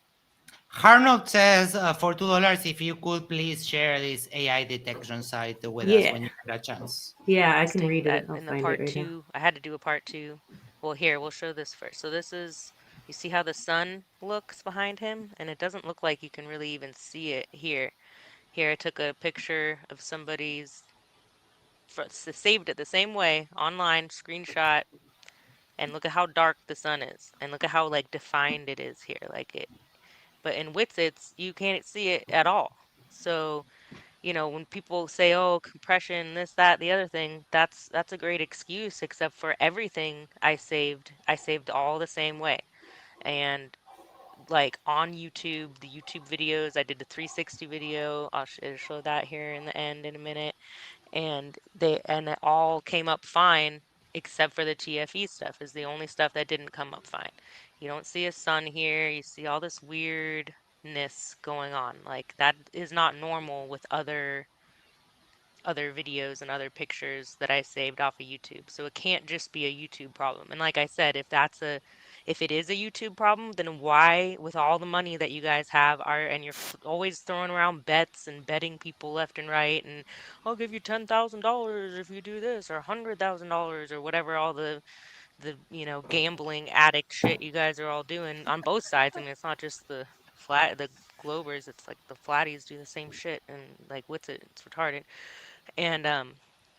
Arnold says for $2, if you could please share this AI detection site with us when you get a chance. Yeah, I can read that it. I'll in the find part it right now. 2. I had to do a part 2. Well, here, we'll show this first. So this is, you see how the sun looks behind him? And it doesn't look like you can really even see it here. Here, I took a picture of somebody's, saved it the same way, online, screenshot, and look at how dark the sun is. And look at how, like, defined it is here. Like it, but in Witsits, you can't see it at all. So, you know, when people say, oh, compression, this, that, the other thing, that's a great excuse, except for everything I saved all the same way. And like on YouTube, the YouTube videos, I did the 360 video. I'll show that here in the end in a minute. And it all came up fine, except for the TFE stuff is the only stuff that didn't come up fine. You don't see a sun here. You see all this weirdness going on. Like that is not normal with other videos and other pictures that I saved off of YouTube. So it can't just be a YouTube problem. And like I said, if it is a YouTube problem, then why, with all the money that you guys have, and you're always throwing around bets and betting people left and right, and I'll give you $10,000 if you do this, or $100,000, or whatever, all the you know, gambling addict shit you guys are all doing on both sides. I mean, it's not just the Globers, it's like the flatties do the same shit, and like what's it? It's retarded. And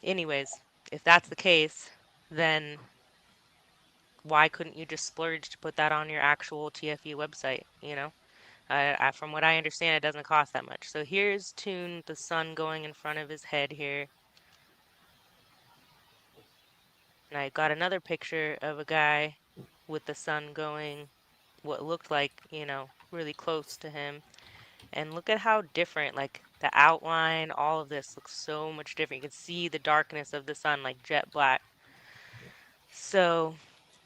anyways, if that's the case, then why couldn't you just splurge to put that on your actual TFE website? You know, from what I understand, it doesn't cost that much. So here's Toon, the sun going in front of his head here. And I got another picture of a guy with the sun going, what looked like, you know, really close to him. And look at how different, like the outline, all of this looks so much different. You can see the darkness of the sun, like jet black. So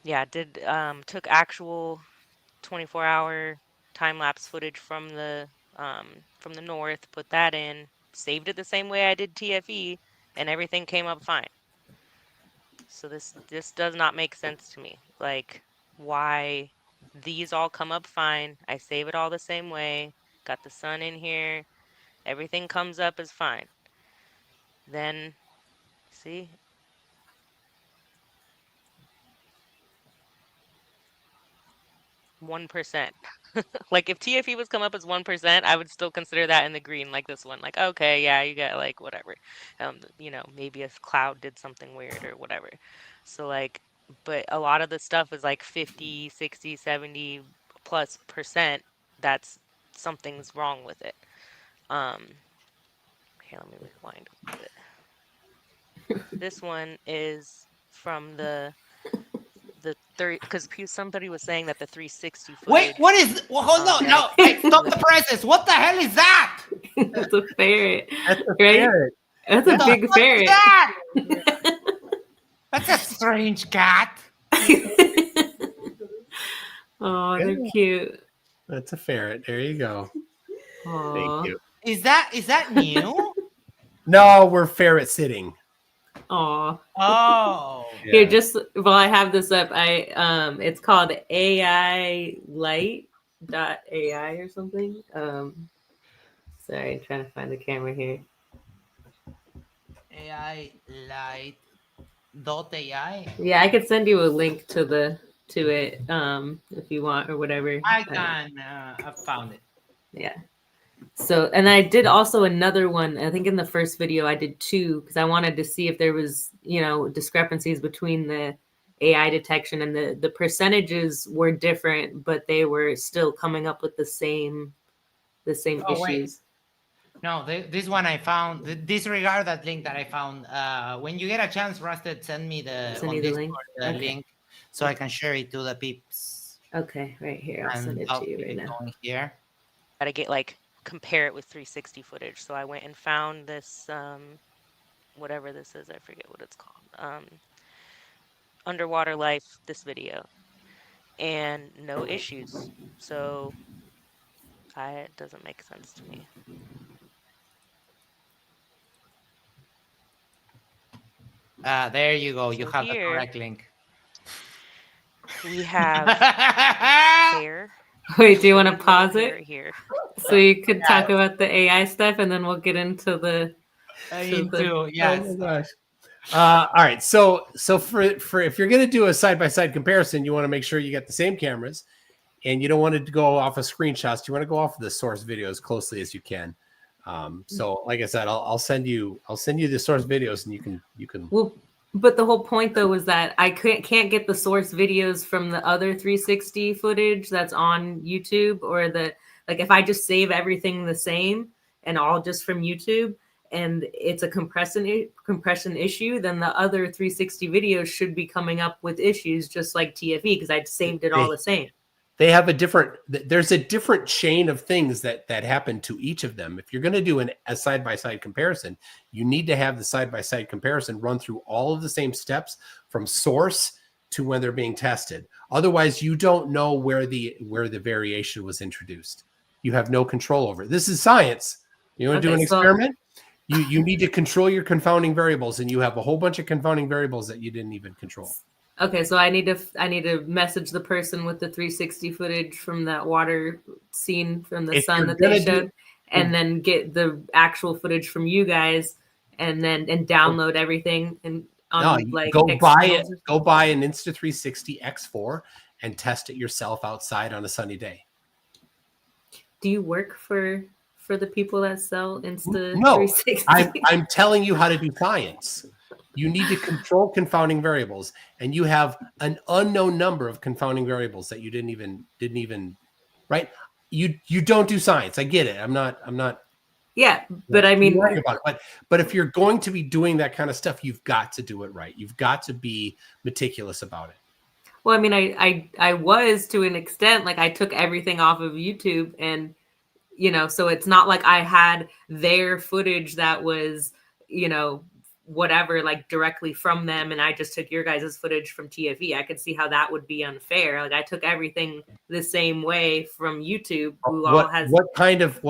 yeah, took actual 24-hour time-lapse footage from the north, put that in, saved it the same way I did TFE, and everything came up fine. So this does not make sense to me. Like, why these all come up fine, I save it all the same way, got the sun in here, everything comes up as fine. Then, see? %. Like if TFE was come up as 1%, I would still consider that in the green, like this one. Like, okay, yeah, you got like whatever. You know, maybe a cloud did something weird or whatever. So like, but a lot of the stuff is like 50, 60, 70 plus %. That's something's wrong with it. Here, let me rewind a little bit. This one is from the because somebody was saying that the 360 footage. Wait, what is? Well, hold on, no, wait, stop the presses. What the hell is that? That's a ferret. That's a right? ferret. That's a big What is ferret. that? That's a strange cat. Oh, they're cute. That's a ferret. There you go. Aw. Thank you. Is that new? No, we're ferret sitting. Aw. Oh. Here, just while I have this up, it's called AI Light.ai or something. Sorry, I'm trying to find the camera here. AI Light.ai. Yeah, I could send you a link to it if you want or whatever. I can. I found it. Yeah. So, and I did also another one. I think in the first video I did 2 because I wanted to see if there was, you know, discrepancies between the AI detection, and the percentages were different, but they were still coming up with the same issues. No, this one I found. Disregard that link that I found. When you get a chance, Rusted, send me the Send on you the Discord link? the Okay. link so I can share it to the peeps. Okay, right here. I'll send And it I'll to you keep right it now. going here. Gotta get like compare it with 360 footage. So I went and found this whatever this is, I forget what it's called. Underwater life, this video. And no issues. So it doesn't make sense to me. There you go. You So have the here correct link. we have hair. Wait, do you Really want to little pause hair it? here. So you could Yeah. talk about the AI stuff, and then we'll get into the. Yes. Oh my gosh. All right. So for if you're going to do a side-by-side comparison, you want to make sure you get the same cameras, and you don't want it to go off of screenshots. You want to go off of the source video as closely as you can. So like I said, I'll send you the source videos, and you can. Well, but the whole point though was that I can't get the source videos from the other 360 footage that's on YouTube, or like if I just save everything the same and all just from YouTube, and it's a compression issue, then the other 360 videos should be coming up with issues just like TFE because I saved it all the same. They have there's a different chain of things that happen to each of them. If you're going to do a side-by-side comparison, you need to have the side-by-side comparison run through all of the same steps from source to when they're being tested. Otherwise, you don't know where the variation was introduced. You have no control over it. This is science. You want to do an experiment? You need to control your confounding variables, and you have a whole bunch of confounding variables that you didn't even control. Okay, so I need to message the person with the 360 footage from that water scene from the sun that they showed, and then get the actual footage from you guys, and download everything and go buy an Insta360 X4 and test it yourself outside on a sunny day. Do you work for the people that sell Insta360? No, I'm telling you how to do science. You need to control confounding variables, and you have an unknown number of confounding variables that you didn't even right. You don't do science. I get it. I'm not. Yeah, but I mean, worrying about it. But if you're going to be doing that kind of stuff, you've got to do it right. You've got to be meticulous about it. Well, I mean, I was to an extent. Like I took everything off of YouTube, and so it's not like I had their footage that was whatever, like directly from them, and I just took your guys' footage from TFE. I could see how that would be unfair. Like I took everything the same way from YouTube. What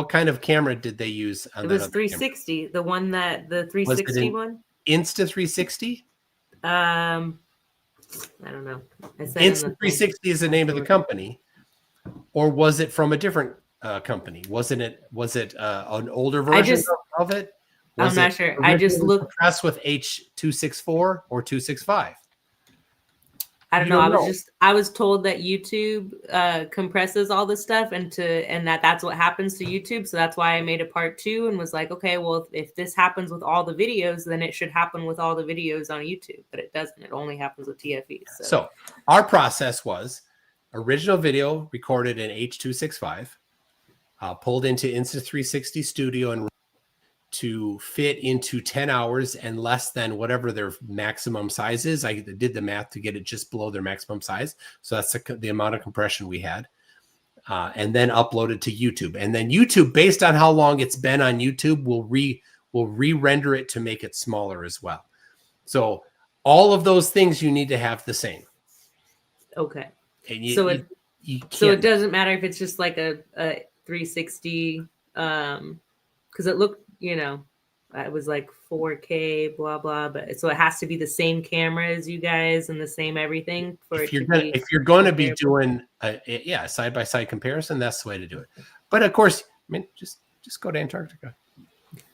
kind of camera did they use? It was 360. The one that the 360 one. Insta360. I don't know. Insta360 is the name of the company, or was it from a different company? Was it an older version of it? I'm not sure. I just looked press with H264 or 265. I don't know. I was told that YouTube compresses all this stuff and that's what happens to YouTube. So that's why I made a part 2 and was like, okay, well, if this happens with all the videos, then it should happen with all the videos on YouTube. But it doesn't. It only happens with TFE. So our process was original video recorded in H265, pulled into Insta360 Studio and to fit into 10 hours and less than whatever their maximum size is. I did the math to get it just below their maximum size. So that's the amount of compression we had. And then uploaded to YouTube. And then YouTube, based on how long it's been on YouTube, will re-render it to make it smaller as well. So all of those things you need to have the same. Okay. And so it doesn't matter if it's just like a 360, because it looked, it was like 4K, blah blah. But so it has to be the same camera as you guys and the same everything for if you're going to be doing a side by side comparison, that's the way to do it. But of course, I mean, just go to Antarctica.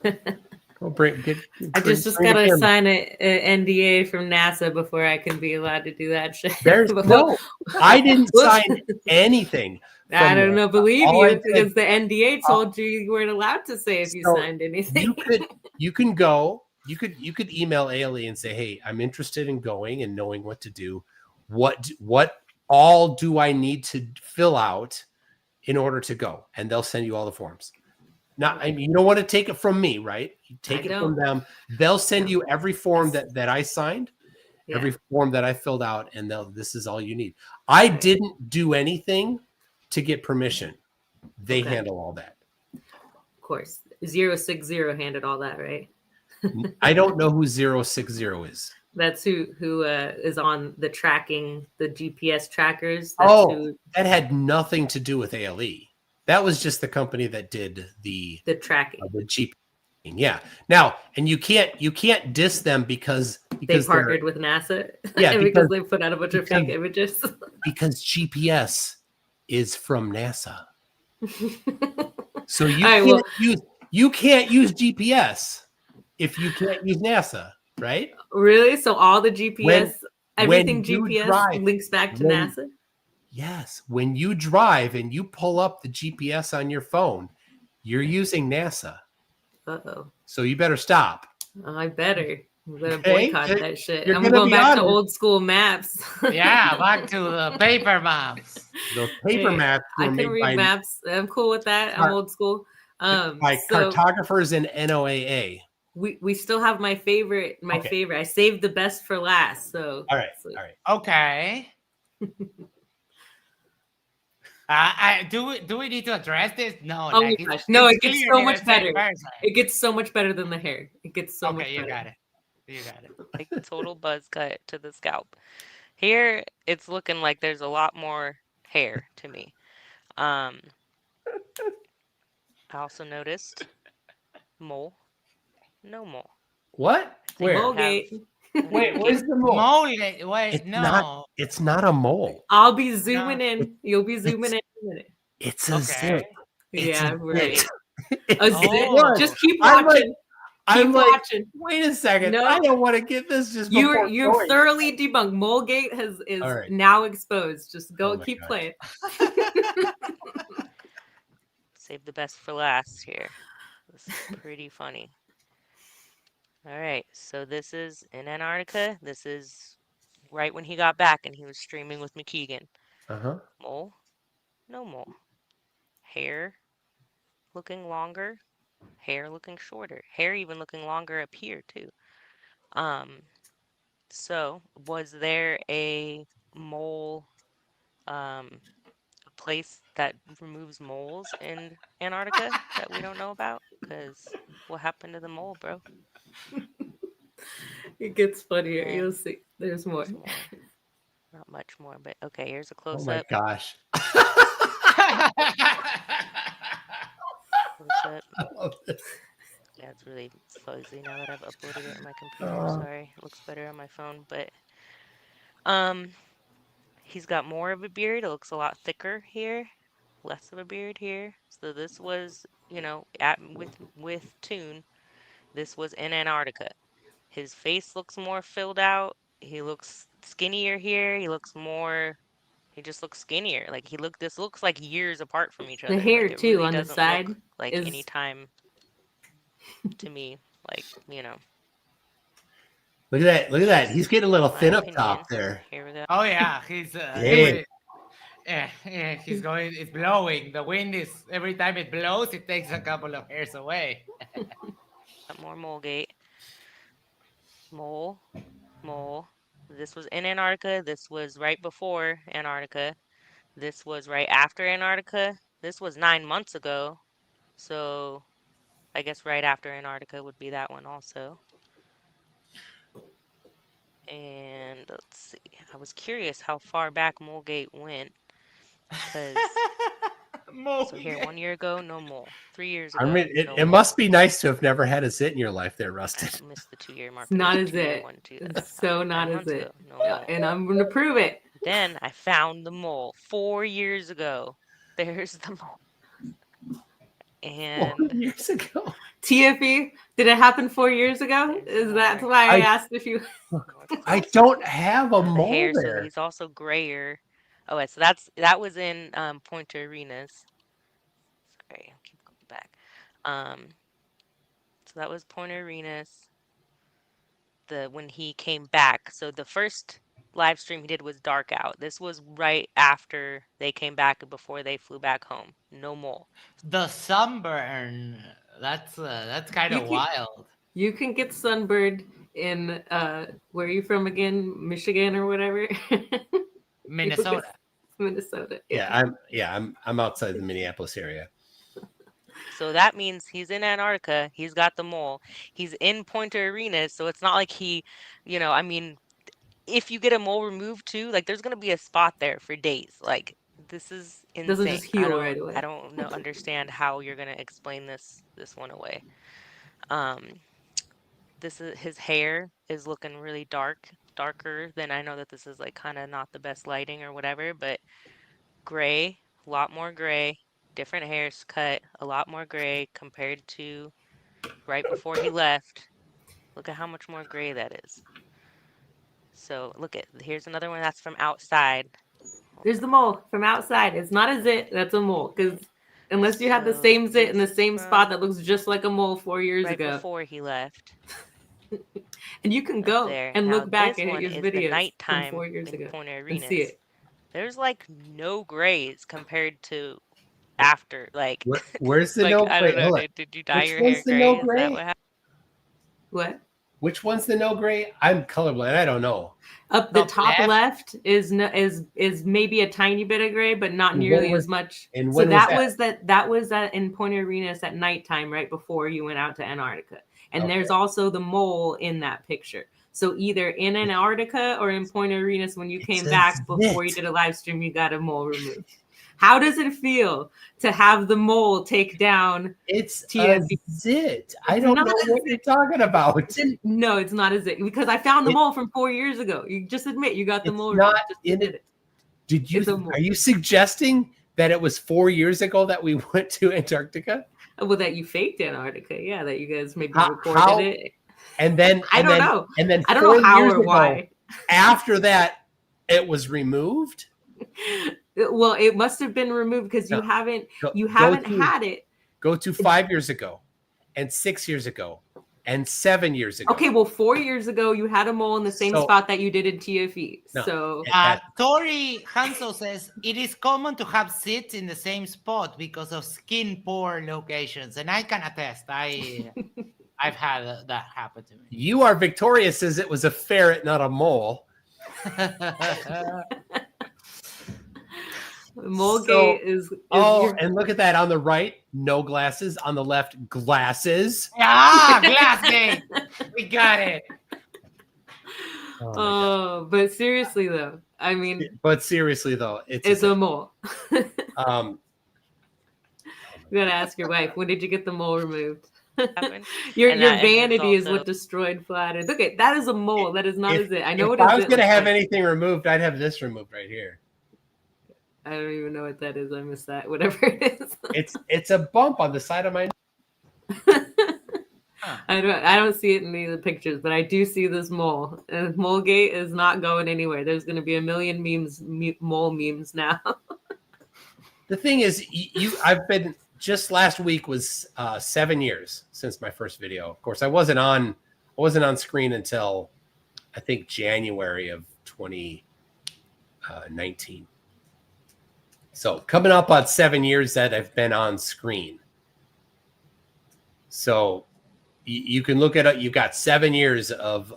I just gotta sign an NDA from NASA before I can be allowed to do that shit. I didn't sign anything. I don't know, believe you, because the NDA told you weren't allowed to say if you signed anything. You could email ALE and say, hey, I'm interested in going and knowing what to do. What all do I need to fill out in order to go? And they'll send you all the forms. Not, I mean, you don't want to take it from me, right? You take it from them. They'll send you every form that I signed, every form that I filled out, and this is all you need. I didn't do anything to get permission. They handle all that. Of course. 060 handed all that, right? I don't know who 060 is. That's who is on the tracking, the GPS trackers. That's that had nothing to do with ALE. That was just the company that did the tracking, the GPS. Yeah. Now, and you can't diss them because they partnered with NASA. Yeah, and because they put out a bunch of fake images. Because GPS is from NASA. So you can't use GPS if you can't use NASA, right? Really? So all the GPS, everything GPS links back to NASA? Yes. When you drive and you pull up the GPS on your phone, you're using NASA. Uh-oh. So you better stop. I better. I'm gonna boycott that shit. You're I'm gonna going be back to honest. old school maps. Yeah, back to the paper maps. The paper Hey, maps I were can made read by maps. I'm cool with that. I'm old school. by So cartographers in NOAA. we still have my favorite. I saved the best for last. So all right. Okay. Do we need to address this? No. Oh like, my gosh. No, it gets clearly so the much same better. person. It gets so much better than the hair. It gets so much better. You got it. You got it. Like total buzz cut to the scalp. Here, it's looking like there's a lot more hair to me. I also noticed mole, no mole. What? Where? Molegate. Wait, where's the mole? Mole. Wait, It's no. It's not a mole. I'll be zooming in. You'll be zooming in a minute. It's a zit. It's Yeah, a right. zit. A zit. was. Just keep I'm watching. I'm keep like, watching. wait a second. No. I don't want to get this just before You're going. thoroughly debunked. Molegate is All right. now exposed. Just go Oh my keep gosh. playing. Save the best for last here. This is pretty funny. All right, so this is in Antarctica. This is right when he got back and he was streaming with McKeegan. Uh-huh. Mole, no mole. Hair looking longer, hair looking shorter. Hair even looking longer up here too. So was there a mole place that removes moles in Antarctica that we don't know about? Because what happened to the mole, bro? It gets funnier. Yeah. You'll see. There's more. Not much more, but okay, here's a Oh close my up. gosh. Close up. I love this. Yeah, it's really fuzzy now that I've uploaded it on my computer. Sorry, it looks better on my phone, but he's got more of a beard. It looks a lot thicker here, less of a beard here. So this was, with Toon, this was in Antarctica. His face looks more filled out. He looks skinnier here. He just looks skinnier. Like this looks like years apart from each other. The hair like, it too really on the doesn't side look like is any time to me. Like, Look at that. Look at that. He's getting a little my thin up opinion. top there. Here we go. Oh yeah, he's he's going. It's blowing. The wind is every time it blows, it takes a couple of hairs away. Got more molegate. Mole. This was in Antarctica. This was right before Antarctica. This was right after Antarctica. This was 9 months ago. So I guess right after Antarctica would be that one also. And let's see. I was curious how far back Molegate went. Because so here, 1 year ago, no mole. 3 years ago, I mean, no it mole. must be nice to have never had a zit in your life there, Rusted. I missed the 2 year mark. It's not There's as 2 year it. one, too. It's That's so 9 not as months it. ago. No mole. And I'm gonna prove it. Then I found the mole 4 years ago. There's the mole. 4 And years ago. TFE, did it happen 4 years ago? Is that why I asked if you? I don't have a the mole hair, so there. he's also grayer. Oh, wait, so that was in Punta Arenas. Sorry, I'll keep going back. So that was Punta Arenas. When he came back. So the first live stream he did was dark out. This was right after they came back and before they flew back home. No mole. The sunburn. That's kind of wild. You can get sunburned in where are you from again? Michigan or whatever? Minnesota. Minnesota. I'm outside the Minneapolis area. So that means he's in Antarctica. He's got the mole. He's in Punta Arenas. So it's not like he, I mean, if you get a mole removed too, like there's going to be a spot there for days. Like this is insane. Doesn't just heal right away. I don't understand how you're going to explain this one away. His hair is looking really darker than, I know that this is like kind of not the best lighting or whatever, but gray, a lot more gray, different hairs cut, a lot more gray compared to right before he left. Look at how much more gray that is. So here's another one that's from outside. There's the mole from outside. It's not a zit, that's a mole. Because unless you have the same zit in the same spot that looks just like a mole 4 years ago. Before he left. And you can go and look back at his videos nighttime from 4 years ago and see it. There's like no grays compared to after. Like, where's the like, no I gray? don't know, Hold on. did you dye Which your one's hair the gray? no Is gray? that what happened? What? Which one's the no gray? I'm colorblind. I don't know. Up the top left is maybe a tiny bit of gray, but not nearly as much. And So when that was in Punta Arenas at nighttime, right before you went out to Antarctica. And there's also the mole in that picture. So either in Antarctica or in Punta Arenas when you came back before you did a live stream, you got a mole removed. How does it feel to have the mole take down? It's TFE? a zit. I don't know what you're talking about. No, it's not a zit because I found the mole from 4 years ago. You just admit you got the mole. Not just in did it. Did you? Are you suggesting that it was 4 years ago that we went to Antarctica? Well, that you faked Antarctica. Yeah, that you guys maybe recorded it. And then I don't know. And then I don't know 4 how years or ago, why. After that, it was removed. Well, it must have been removed because you haven't had it. Go to 5 years ago, and 6 years ago, and 7 years ago. Okay, well, 4 years ago you had a mole in the same spot that you did in TFE. No. So Tori Hansel says it is common to have zits in the same spot because of skin pore locations, and I can attest. I've had that happen to me. You are Victoria says it was a ferret, not a mole. Molegate is and look at that on the right, no glasses. On the left, glasses. Glassgate. We got it. But seriously though, I mean, it's a mole. You gotta ask your wife, when did you get the mole removed? Your vanity is what destroyed Flatter. Look at that is a mole. That is not a zit. I know if what I was gonna have anything removed, I'd have this removed right here. I don't even know what that is. I missed that. Whatever it is. It's a bump on the side of my. I don't see it in any of the pictures, but I do see this mole. And Molegate is not going anywhere. There's going to be a million mole memes now. The thing is, I've been just last week was 7 years since my first video. Of course, I wasn't on screen until I think January of 2019. So coming up on 7 years that I've been on screen. So you can look at it. You've got 7 years of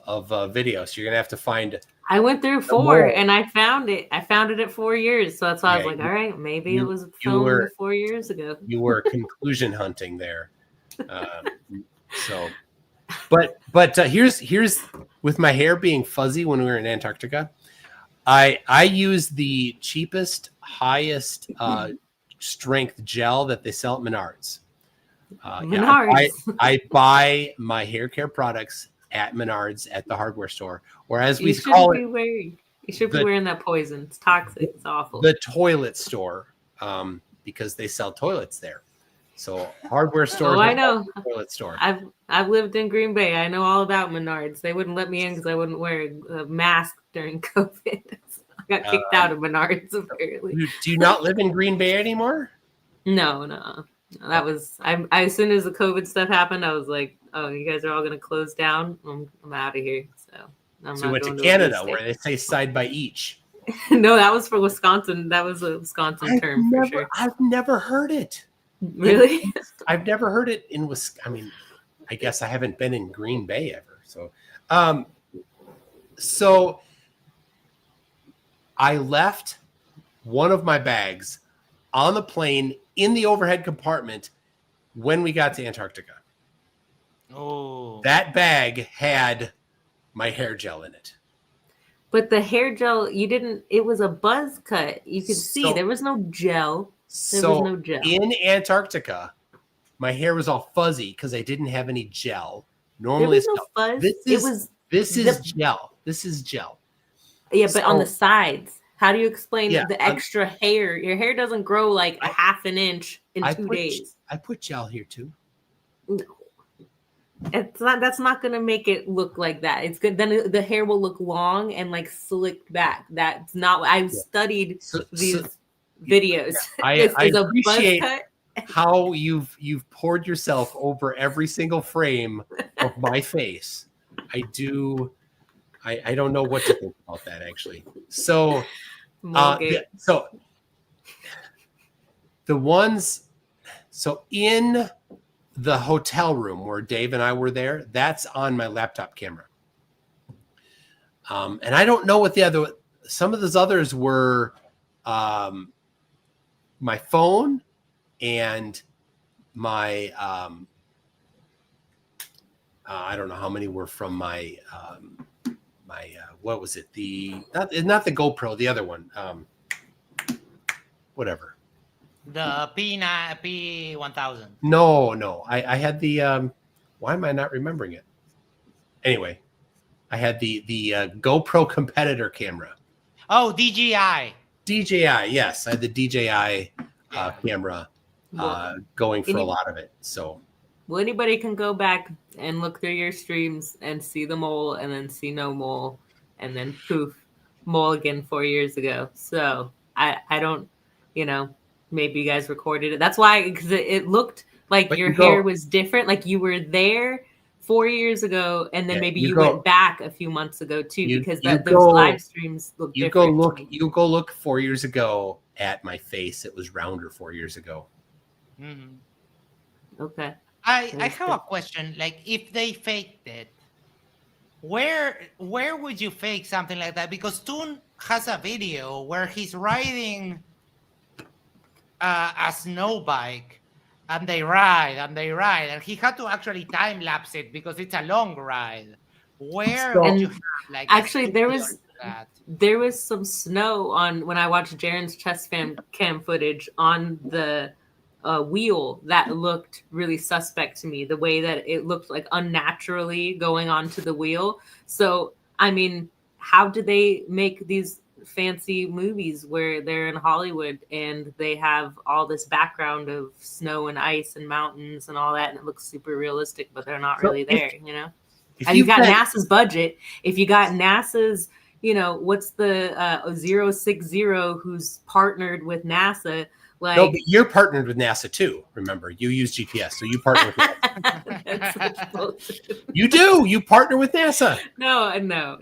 videos. So you're gonna have to find. I went through 4 and I found it. I found it at 4 years. So that's why I was like, all right, maybe it was filmed 4 years ago. You were conclusion hunting there. But here's with my hair being fuzzy when we were in Antarctica. I use the cheapest, highest strength gel that they sell at Menards. I buy my hair care products at Menards at the hardware store, or as we call it, you should be wearing that poison. It's toxic. It's awful. The toilet store, because they sell toilets there. So hardware store. Oh, I know. Toilet store. I've lived in Green Bay. I know all about Menards. They wouldn't let me in because I wouldn't wear a mask during COVID. I got kicked out of Menards apparently. Do you not live in Green Bay anymore? No. That was as soon as the COVID stuff happened, I was like, "Oh, you guys are all going to close down. I'm out of here." So I'm So we not went to going a Canada blue where they say side by each. state. No, that was for Wisconsin. That was a Wisconsin term for sure. I've never heard it. Really? I've never heard it in Wisconsin. I mean, I guess I haven't been in Green Bay ever. So I left one of my bags on the plane in the overhead compartment when we got to Antarctica. Oh. That bag had my hair gel in it. But the hair gel, you didn't. It was a buzz cut. You could see there was no gel. There was no gel. In Antarctica, my hair was all fuzzy because I didn't have any gel. Normally, there was no fuzz. This is gel. This is gel. Yeah, but on the sides. How do you explain Yeah, the extra hair? Your hair doesn't grow like a half an inch in 2 days. I put gel here too. No. It's not. That's not gonna make it look like that. It's good. Then the hair will look long and like slicked back. That's not. I've studied these videos. I It's a appreciate buzz cut. how you've poured yourself over every single frame of my face. I do. I don't know what to think about that actually. So, so the ones. So in the hotel room where Dave and I were there, that's on my laptop camera. And I don't know what some of those others were, my phone and my, I don't know how many were from my, what was it? Not the GoPro, the other one, whatever. The P1000. No. I had the why am I not remembering it? Anyway, I had the GoPro competitor camera. Oh, DJI. DJI, yes. I had the DJI camera going for a lot of it. So Well, anybody can go back and look through your streams and see the mole and then see no mole and then poof, mole again 4 years ago. So I don't, maybe you guys recorded it. That's why, because it looked like your hair was different. Like you were there 4 years ago, and then maybe you went back a few months ago too, because those live streams look different. You go look 4 years ago at my face. It was rounder 4 years ago. Mm-hmm. Okay. I have a question. Like, if they faked it, where would you fake something like that? Because Toon has a video where he's riding a snow bike, and they ride, and he had to actually time lapse it because it's a long ride. Where would you have like? Actually, there was some snow on when I watched Jaren's chest cam footage on the wheel that looked really suspect to me. The way that it looked like unnaturally going onto the wheel. So I mean, how do they make these fancy movies where they're in Hollywood and they have all this background of snow and ice and mountains and all that, and it looks super realistic, but they're not really there, And you got NASA's budget. If you got NASA's, what's the 060 who's partnered with NASA? Like, no, but you're partnered with NASA too. Remember, you use GPS, so you partner with NASA. You do. You partner with NASA. No.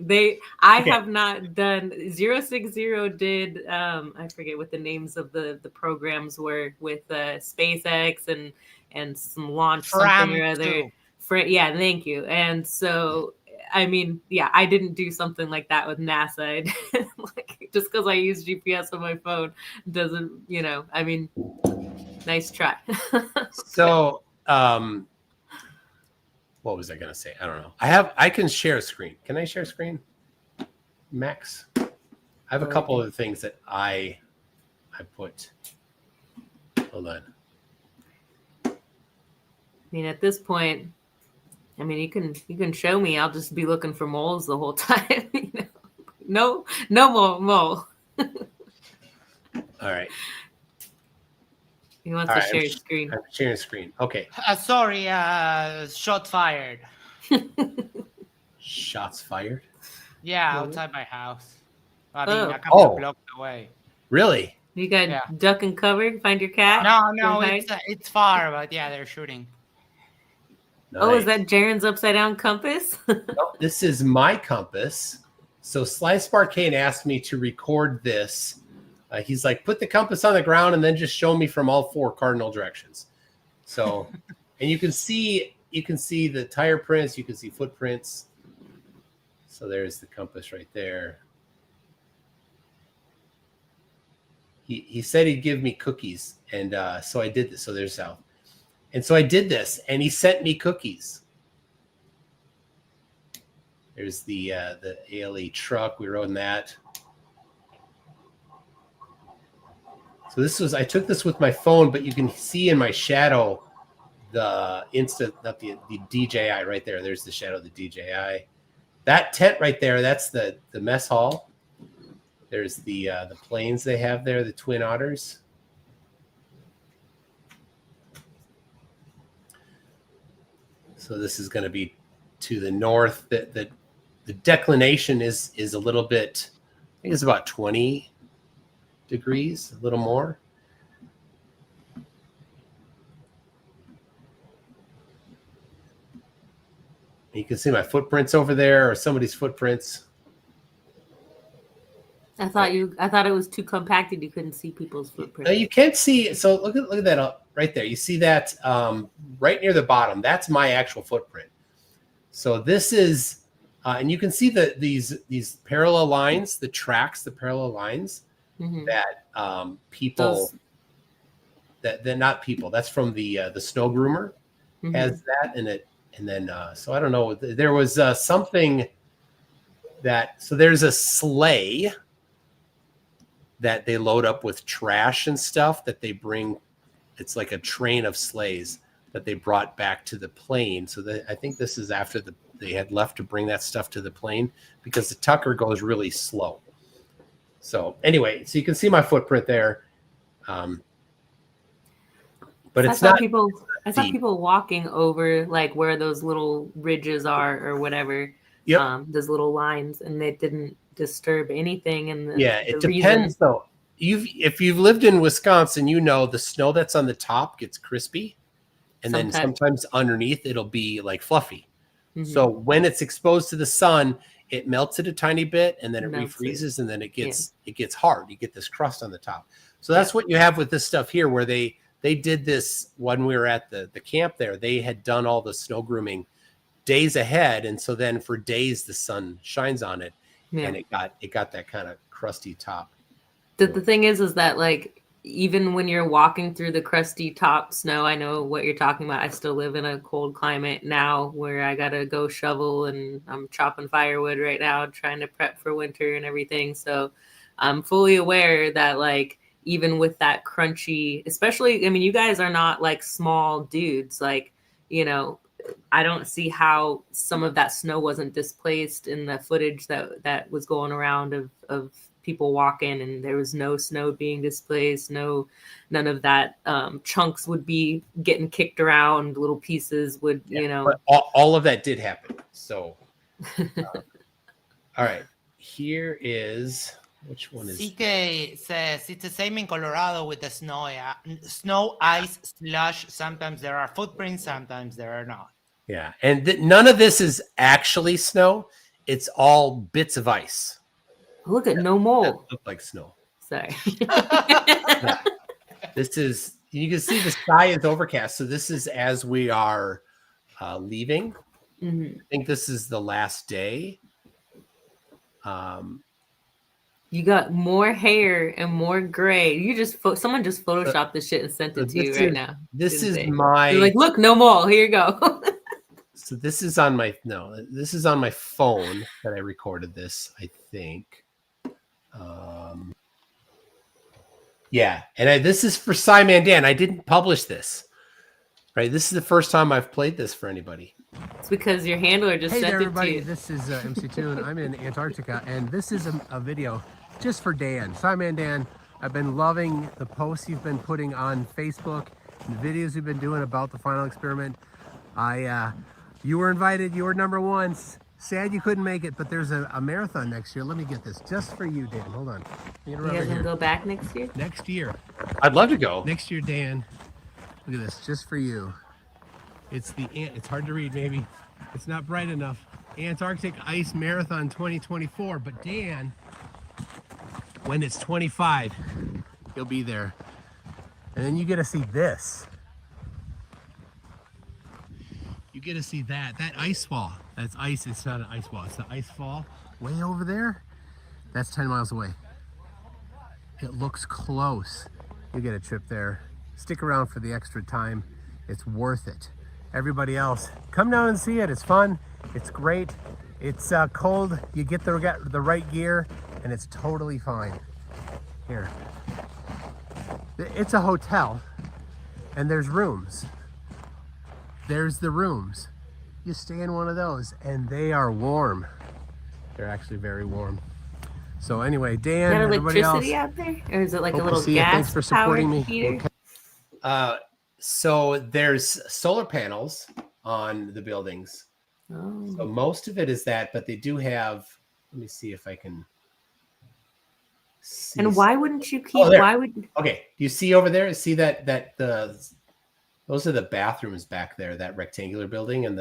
I have not done 060 did. I forget what the names of the programs were with SpaceX and some launch something or other. Yeah, thank you. And so, I mean, yeah, I didn't do something like that with NASA. Just because I use GPS on my phone doesn't, I mean, nice try. So, what was I going to say? I don't know. I can share a screen. Can I share a screen? Max? I have a couple of things that I put. Hold on. I mean, at this point, I mean, you can show me. I'll just be looking for moles the whole time. No mole. All right. He wants to share his screen. I'm sharing a screen. Okay. Sorry. Shots fired. Shots fired? Yeah, outside my house. I mean, a couple of blocks away. Really? You got duck and cover? Find your cat? No, it's far, but yeah, they're shooting. Oh, is that Jaren's upside down compass? No, this is my compass. So Slice Barcane asked me to record this. He's like, put the compass on the ground and then just show me from all 4 cardinal directions. So, and you can see the tire prints, you can see footprints. So there's the compass right there. He said he'd give me cookies, and so I did this. So there's south. And so I did this, and he sent me cookies. There's the ALE truck. We rode in that. So I took this with my phone, but you can see in my shadow the DJI right there. There's the shadow of the DJI. That tent right there, that's the mess hall. There's the planes they have there, the Twin Otters. So this is going to be to the north. The declination is a little bit, I think it's about 20 degrees, a little more. You can see my footprints over there, or somebody's footprints. I thought it was too compacted. You couldn't see people's footprints. No, you can't see. So look at that right there. You see that right near the bottom. That's my actual footprint. So this is, and you can see these parallel lines, the tracks, the parallel lines that people that not people. That's from the snow groomer has that in it. And then so I don't know. There was something that there's a sleigh that they load up with trash and stuff that they bring. It's like a train of sleighs that they brought back to the plane. So I think this is after they had left to bring that stuff to the plane, because the Tucker goes really slow. So anyway, so you can see my footprint there. But it's not. I saw people walking over like where those little ridges are or whatever. Yep. Those little lines, and they didn't disturb anything. And It depends though. If you've lived in Wisconsin, you know the snow that's on the top gets crispy, and then sometimes underneath it'll be like fluffy. So when it's exposed to the sun, it melts it a tiny bit, and then it refreezes, and then it gets hard. You get this crust on the top. So that's what you have with this stuff here, where they did this when we were at the camp there. They had done all the snow grooming days ahead, and so then for days the sun shines on it, and it got that kind of crusty top. The thing is that like even when you're walking through the crusty top snow, I know what you're talking about. I still live in a cold climate now where I gotta go shovel, and I'm chopping firewood right now, trying to prep for winter and everything. So I'm fully aware that like even with that crunchy, especially, I mean, you guys are not like small dudes, like, you know, I don't see how some of that snow wasn't displaced in the footage that was going around of people walking, and there was no snow being displaced, none of that. Chunks would be getting kicked around, little pieces would, you know. But all of that did happen. So, all right, here is, which one is? CK says it's the same in Colorado with the snow, ice, slush. Sometimes there are footprints, sometimes there are not. Yeah, and none of this is actually snow. It's all bits of ice. Look at no mold. Look like snow. Sorry. This is, you can see the sky is overcast. So this is as we are leaving. I think this is the last day. You got more hair and more gray. You just someone just photoshopped this shit and sent it to you right now. This is You're my. like, look, no mole. Here you go. So this is on my this is on my phone that I recorded this, I think. Yeah, and this is for Simon Dan. I didn't publish this. Right, this is the first time I've played this for anybody. It's because your handler just sent it to you. This is MC Toon. I'm in Antarctica, and this is a video just for Dan. Simon Dan, I've been loving the posts you've been putting on Facebook, and the videos you've been doing about the final experiment. You were invited. You were number one. Sad you couldn't make it, but there's a marathon next year. Let me get this just for you, Dan. Hold on. You guys gonna go back next year? Next year. I'd love to go. Next year, Dan. Look at this, just for you. It's it's hard to read, maybe. It's not bright enough. Antarctic Ice Marathon 2024. But Dan, when it's 25, he'll be there. And then you get to see this. You get to see that ice fall. That's ice. It's not an ice fall. It's the ice fall way over there. That's 10 miles away. It looks close. You get a trip there. Stick around for the extra time. It's worth it. Everybody else, come down and see it. It's fun. It's great. It's cold. You get the right gear, and it's totally fine. Here. It's a hotel, and there's rooms. There's the rooms. You stay in one of those, and they are warm. They're actually very warm. So anyway, Dan, Is that everybody electricity else, out there, or is it like hope a to little see you. Thanks for supporting me. gas-powered heater? So there's solar panels on the buildings. Oh. So most of it is that, but they do have. Let me see if I can. See. And why wouldn't you keep? There. Why would? Okay, do you see over there? See that those are the bathrooms back there. That rectangular building, and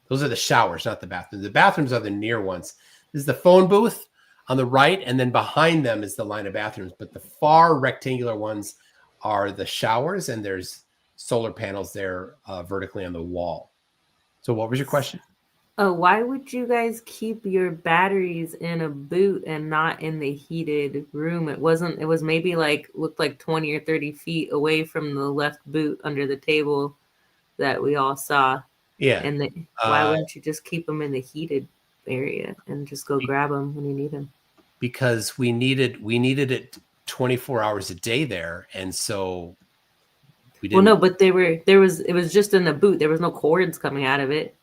those are the showers, not the bathrooms. The bathrooms are the near ones. This is the phone booth on the right, and then behind them is the line of bathrooms. But the far rectangular ones are the showers, and there's solar panels there vertically on the wall. So what was your question? Oh, why would you guys keep your batteries in a boot and not in the heated room? It was maybe looked like 20 or 30 feet away from the left boot under the table that we all saw. Yeah. And why wouldn't you just keep them in the heated area and just go grab them when you need them? Because we needed it 24 hours a day there, and so we didn't. Well, no, but it was just in the boot. There was no cords coming out of it.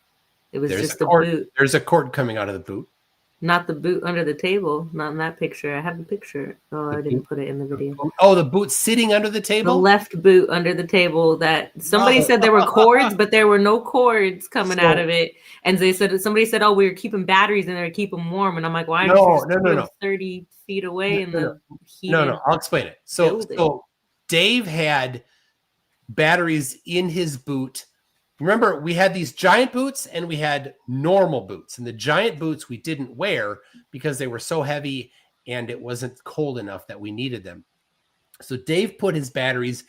It was just the boot. There's a cord coming out of the boot. Not the boot under the table. Not in that picture. I have the picture. Oh, I didn't put it in the video. Oh, the boot sitting under the table? The left boot under the table that somebody said there were cords, but there were no cords coming out of it. And somebody said, oh, we were keeping batteries in there to keep them warm. And I'm like, why aren't you 30 feet away in the heat? No, I'll explain it. So Dave had batteries in his boot. Remember, we had these giant boots and we had normal boots. And the giant boots we didn't wear because they were so heavy and it wasn't cold enough that we needed them. So Dave put his batteries,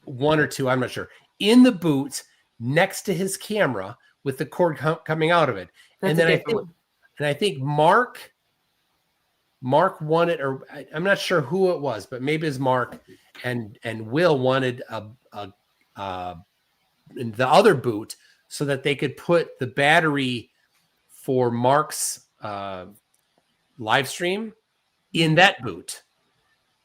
one or two, I'm not sure, in the boot next to his camera with the cord coming out of it. And then I think Mark wanted, or I'm not sure who it was, but maybe it's Mark and Will wanted the other boot so that they could put the battery for Mark's live stream in that boot.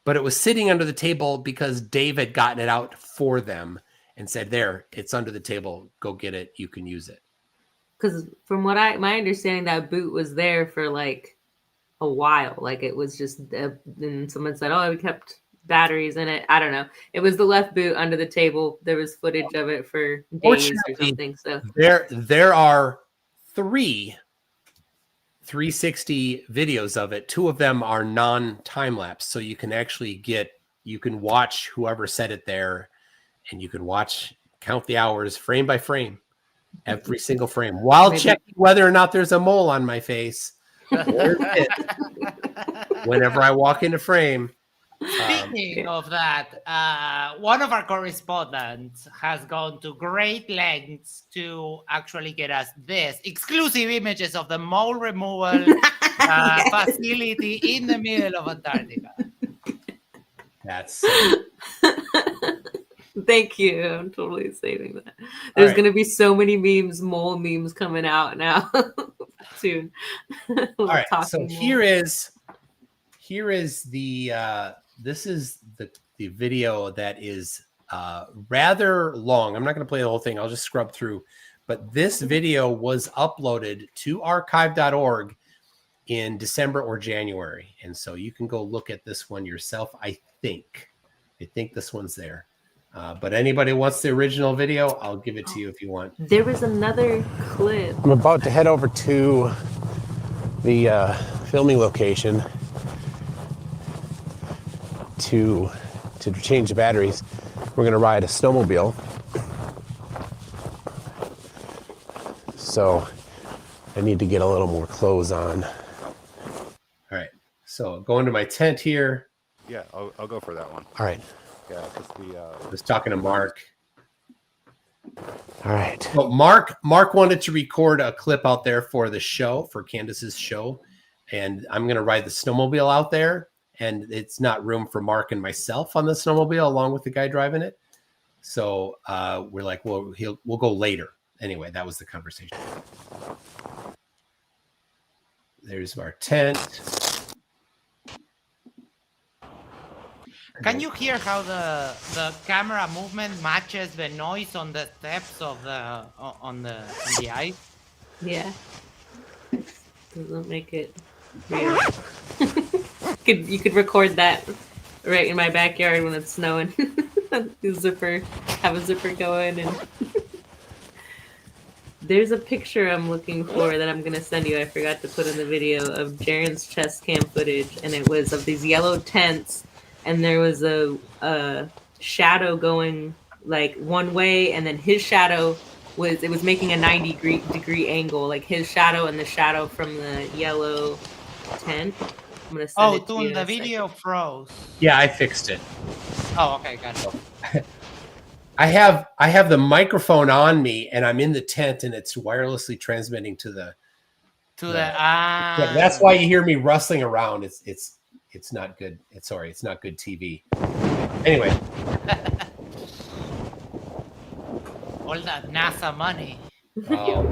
But it was sitting under the table because Dave had gotten it out for them and said, there, it's under the table. Go get it. You can use it. Because from my understanding, that boot was there for like a while. Like it was just, and someone said, oh, we kept batteries in it. I don't know. It was the left boot under the table. There was footage of it for days or something. So there are 3 360 videos of it. 2 of them are non-time lapse, so you can actually watch whoever said it there, and you can count the hours frame by frame, every single frame, while checking whether or not there's a mole on my face. Whenever I walk into frame. Speaking of that, one of our correspondents has gone to great lengths to actually get us this exclusive images of the mole removal facility in the middle of Antarctica. That's Thank you. I'm totally saving that. There's going to be so many mole memes coming out now soon. All right. So here is the this is the video that is rather long. I'm not going to play the whole thing. I'll just scrub through. But this video was uploaded to archive.org in December or January. And so you can go look at this one yourself, I think. I think this one's there. But anybody wants the original video, I'll give it to you if you want. There was another clip. I'm about to head over to the filming location to change the batteries. We're going to ride a snowmobile. So I need to get a little more clothes on. All right. So go into my tent here. Yeah, I'll go for that one. All right. Yeah, just the. I was talking to Mark. All right. Well, Mark wanted to record a clip out there for the show, for Candace's show. And I'm going to ride the snowmobile out there. And it's not room for Mark and myself on the snowmobile along with the guy driving it. So we're like, well, we'll go later. Anyway, that was the conversation. There's our tent. Can you hear how the camera movement matches the noise on the steps of the on the ice? Yeah. Doesn't make it real. You could record that right in my backyard when it's snowing. Have a zipper going, and there's a picture I'm looking for that I'm gonna send you. I forgot to put in the video of Jaren's chest cam footage, and it was of these yellow tents, and there was a shadow going like one way, and then his shadow was making a 90-degree angle, like his shadow and the shadow from the yellow tent. I'm gonna send it to you. Toon, the video froze. Yeah, I fixed it. Oh, okay, got it. I have the microphone on me, and I'm in the tent, and it's wirelessly transmitting to the. Yeah, that's why you hear me rustling around. It's not good. It's not good TV. Anyway. All that NASA money. All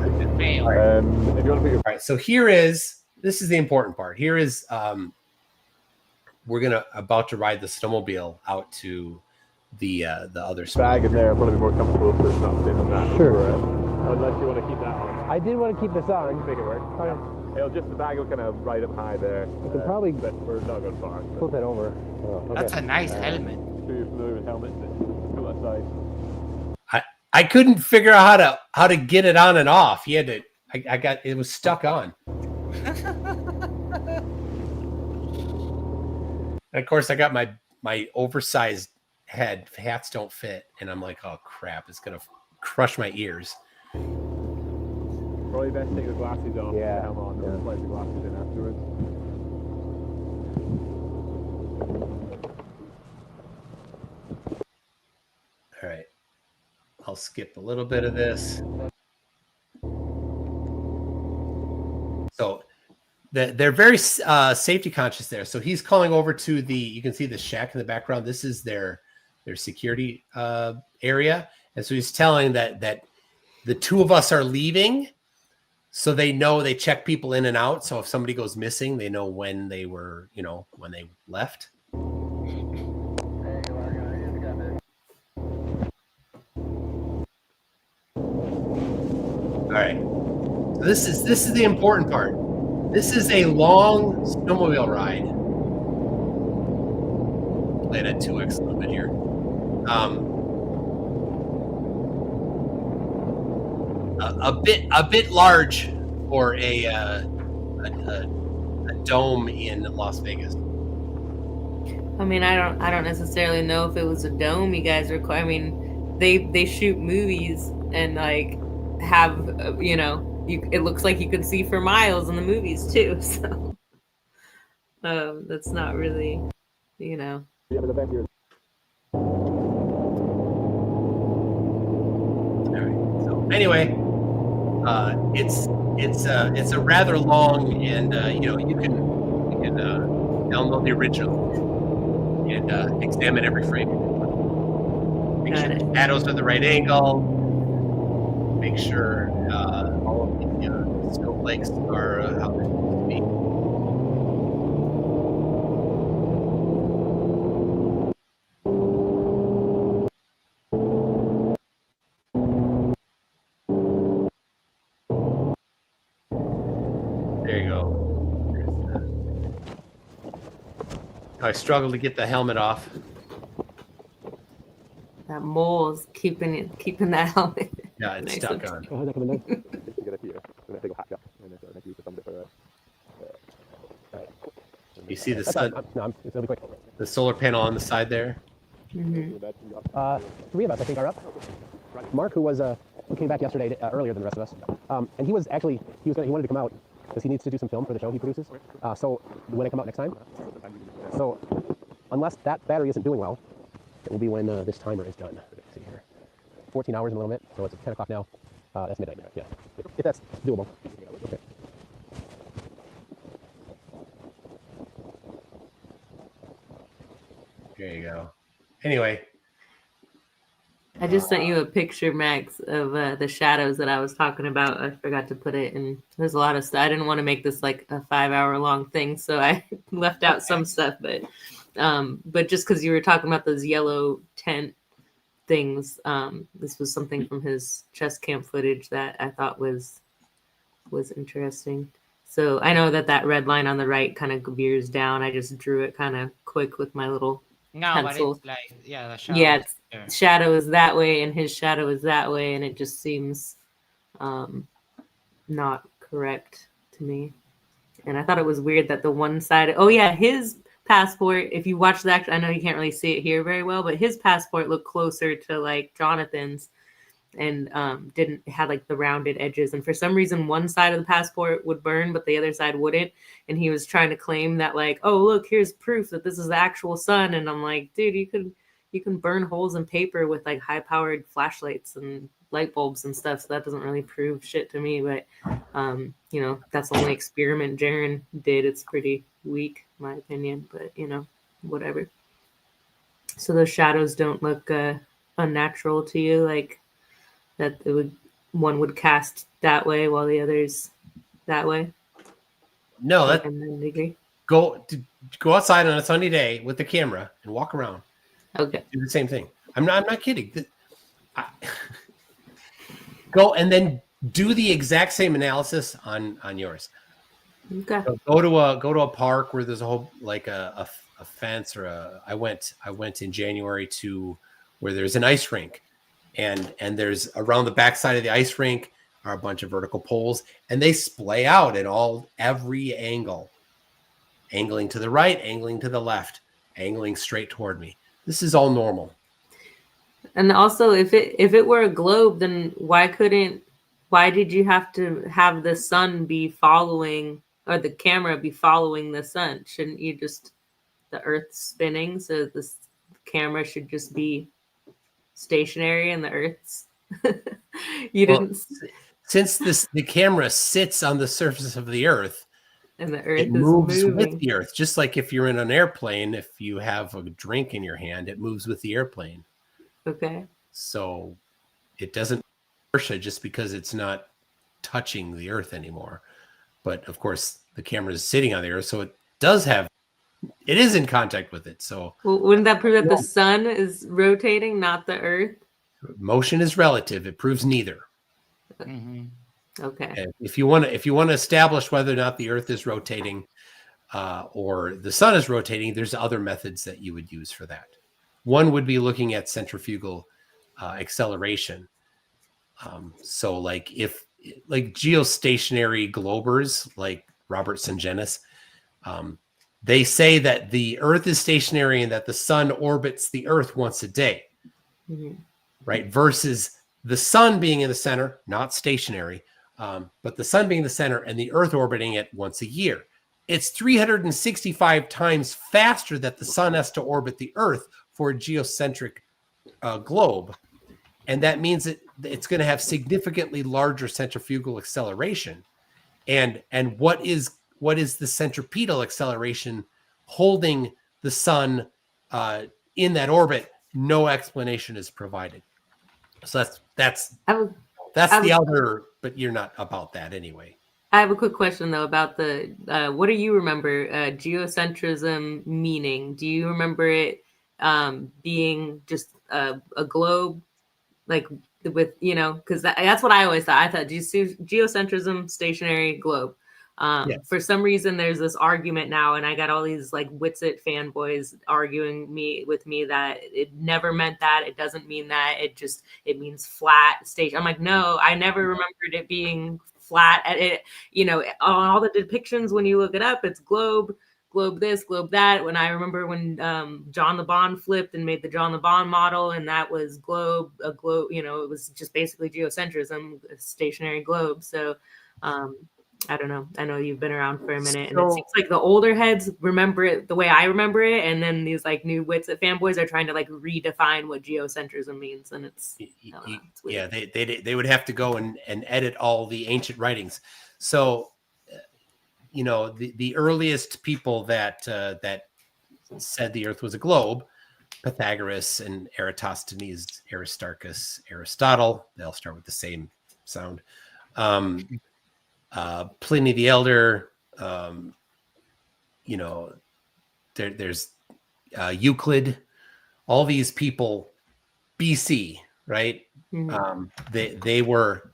right, so this is the important part. Here is we're about to ride the snowmobile out to the other bag in there. Probably more comfortable if it's not thin than that. Sure. Unless you want to keep that on. I did want to keep this on. Make it work. The bag will kind of right up high there. You can probably but we're not going far. flip it over. Oh, That's a nice helmet. Sure you're familiar with helmets that pull that size. I couldn't figure out how to get it on and off. You had to. It was stuck on. And of course, I got my oversized head. Hats don't fit, and I'm like, oh crap! It's gonna crush my ears. Probably best take the glasses off. Yeah. The helmet on. Yeah. Slide the glasses in afterwards. All right. I'll skip a little bit of this. So they're very safety conscious there. So he's calling over to you can see the shack in the background. This is their security area. And so he's telling that the two of us are leaving. So they know, they check people in and out. So if somebody goes missing, they know when they were, when they left. All right. So this is the important part. This is a long snowmobile ride. Play it at 2x a little bit here. A bit large for a dome in Las Vegas. I mean, I don't necessarily know if it was a dome you guys require. I mean, they shoot movies and like have it looks like you could see for miles in the movies too. So that's not really, Yeah, but the back here. So anyway, it's a rather long, and you can download the original and examine every frame. Make sure the shadows are the right angle. Make sure all of the snowflakes are how they're supposed to be. There you go. I struggle to get the helmet off. that mole is keeping that helmet. Yeah, it's nice stuck and- on. You see the sun, the solar panel on the side there? Mhm. 3 of us, I think, are up. Mark, who was came back yesterday earlier than the rest of us, and he wanted to come out because he needs to do some film for the show he produces. So when I come out next time, so unless that battery isn't doing well, it will be when this timer is done. Let's see here, 14 hours in a little bit. So it's 10 o'clock now. That's midnight. Yeah, if that's doable. Okay. There you go. Anyway. I just sent you a picture, Max, of the shadows that I was talking about. I forgot to put it in. There's a lot of stuff. I didn't want to make this like a 5-hour long thing, so I left out some stuff. But just because you were talking about those yellow tent things, this was something from his chest camp footage that I thought was interesting. So I know that red line on the right kind of veers down. I just drew it kind of quick with my little pencil. But it's like, yeah, the shadow. Yeah, shadow is that way and his shadow is that way, and it just seems not correct to me. And I thought it was weird that the one side, his passport, if you watch that, I know you can't really see it here very well, but his passport looked closer to like Jonathan's, and didn't have like the rounded edges, and for some reason one side of the passport would burn but the other side wouldn't, and he was trying to claim that like, oh look, here's proof that this is the actual sun. And I'm like, dude, you can burn holes in paper with like high powered flashlights and light bulbs and stuff, so that doesn't really prove shit to me. But that's the only experiment Jaren did. It's pretty weak in my opinion, but whatever. So those shadows don't look unnatural to you, like that one would cast that way while the other's that way? No, go outside on a sunny day with the camera and walk around. Okay. Do the same thing. I'm not kidding. Go and then do the exact same analysis on yours. Okay. So go to a park where there's a whole like a fence or I went in January to where there's an ice rink. And there's around the backside of the ice rink are a bunch of vertical poles, and they splay out at every angle, angling to the right, angling to the left, angling straight toward me. This is all normal. And also, if it were a globe, then why did you have to have the sun be following, or the camera be following the sun? Shouldn't you just, the Earth spinning, so the camera should just be stationary and the Earth's since the camera sits on the surface of the Earth and the Earth it moves with the Earth, just like if you're in an airplane, if you have a drink in your hand, it moves with the airplane. Okay. So it doesn't inertia just because it's not touching the Earth anymore. But of course the camera is sitting on the Earth, so it is in contact with it. So wouldn't that prove that the sun is rotating, not the Earth? Motion is relative. It proves neither. Mm-hmm. Okay. And if you want to establish whether or not the Earth is rotating or the sun is rotating, there's other methods that you would use for that. One would be looking at centrifugal acceleration. So like geostationary globers like Robert Sungenis, they say that the Earth is stationary and that the sun orbits the Earth once a day, right? Versus the sun being in the center, not stationary, but the sun being the center and the Earth orbiting it once a year. It's 365 times faster that the sun has to orbit the Earth for a geocentric globe. And that means it's going to have significantly larger centrifugal acceleration. And what is the centripetal acceleration holding the sun in that orbit? No explanation is provided. So that's the other, but you're not about that anyway. I have a quick question though about the what do you remember geocentrism meaning? Do you remember it being just a globe, like with because that's what I always thought. I thought geocentrism, stationary globe. Yes. For some reason, there's this argument now, and I got all these like Witsit fanboys arguing with me that it never meant that. It doesn't mean that. It means flat station. I'm like, no, I never remembered it being flat. On all the depictions when you look it up, it's globe, globe this, globe that. When I remember when John the Bond flipped and made the John the Bond model, and that was a globe, it was just basically geocentrism, a stationary globe. So I don't know. I know you've been around for a minute, and it seems like the older heads remember it the way I remember it, and then these like new wits at fanboys are trying to like redefine what geocentrism means, and it's weird. They would have to go and edit all the ancient writings. So, the earliest people that said the Earth was a globe, Pythagoras and Eratosthenes, Aristarchus, Aristotle, they all start with the same sound. Pliny the Elder, there's Euclid, all these people, BC, right? Mm-hmm. They were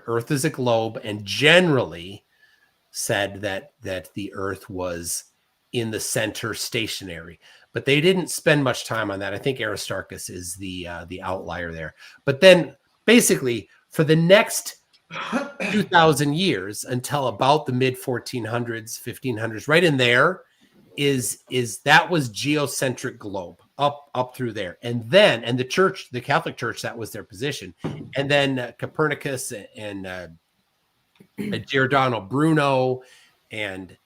Earth is a globe, and generally said that the Earth was in the center, stationary, but they didn't spend much time on that. I think Aristarchus is the outlier there. But then basically for the next 2,000 years until about the mid 1400s, 1500s, right in there is that was geocentric globe up through there. And the Catholic Church, that was their position. And then Copernicus and Giordano Bruno and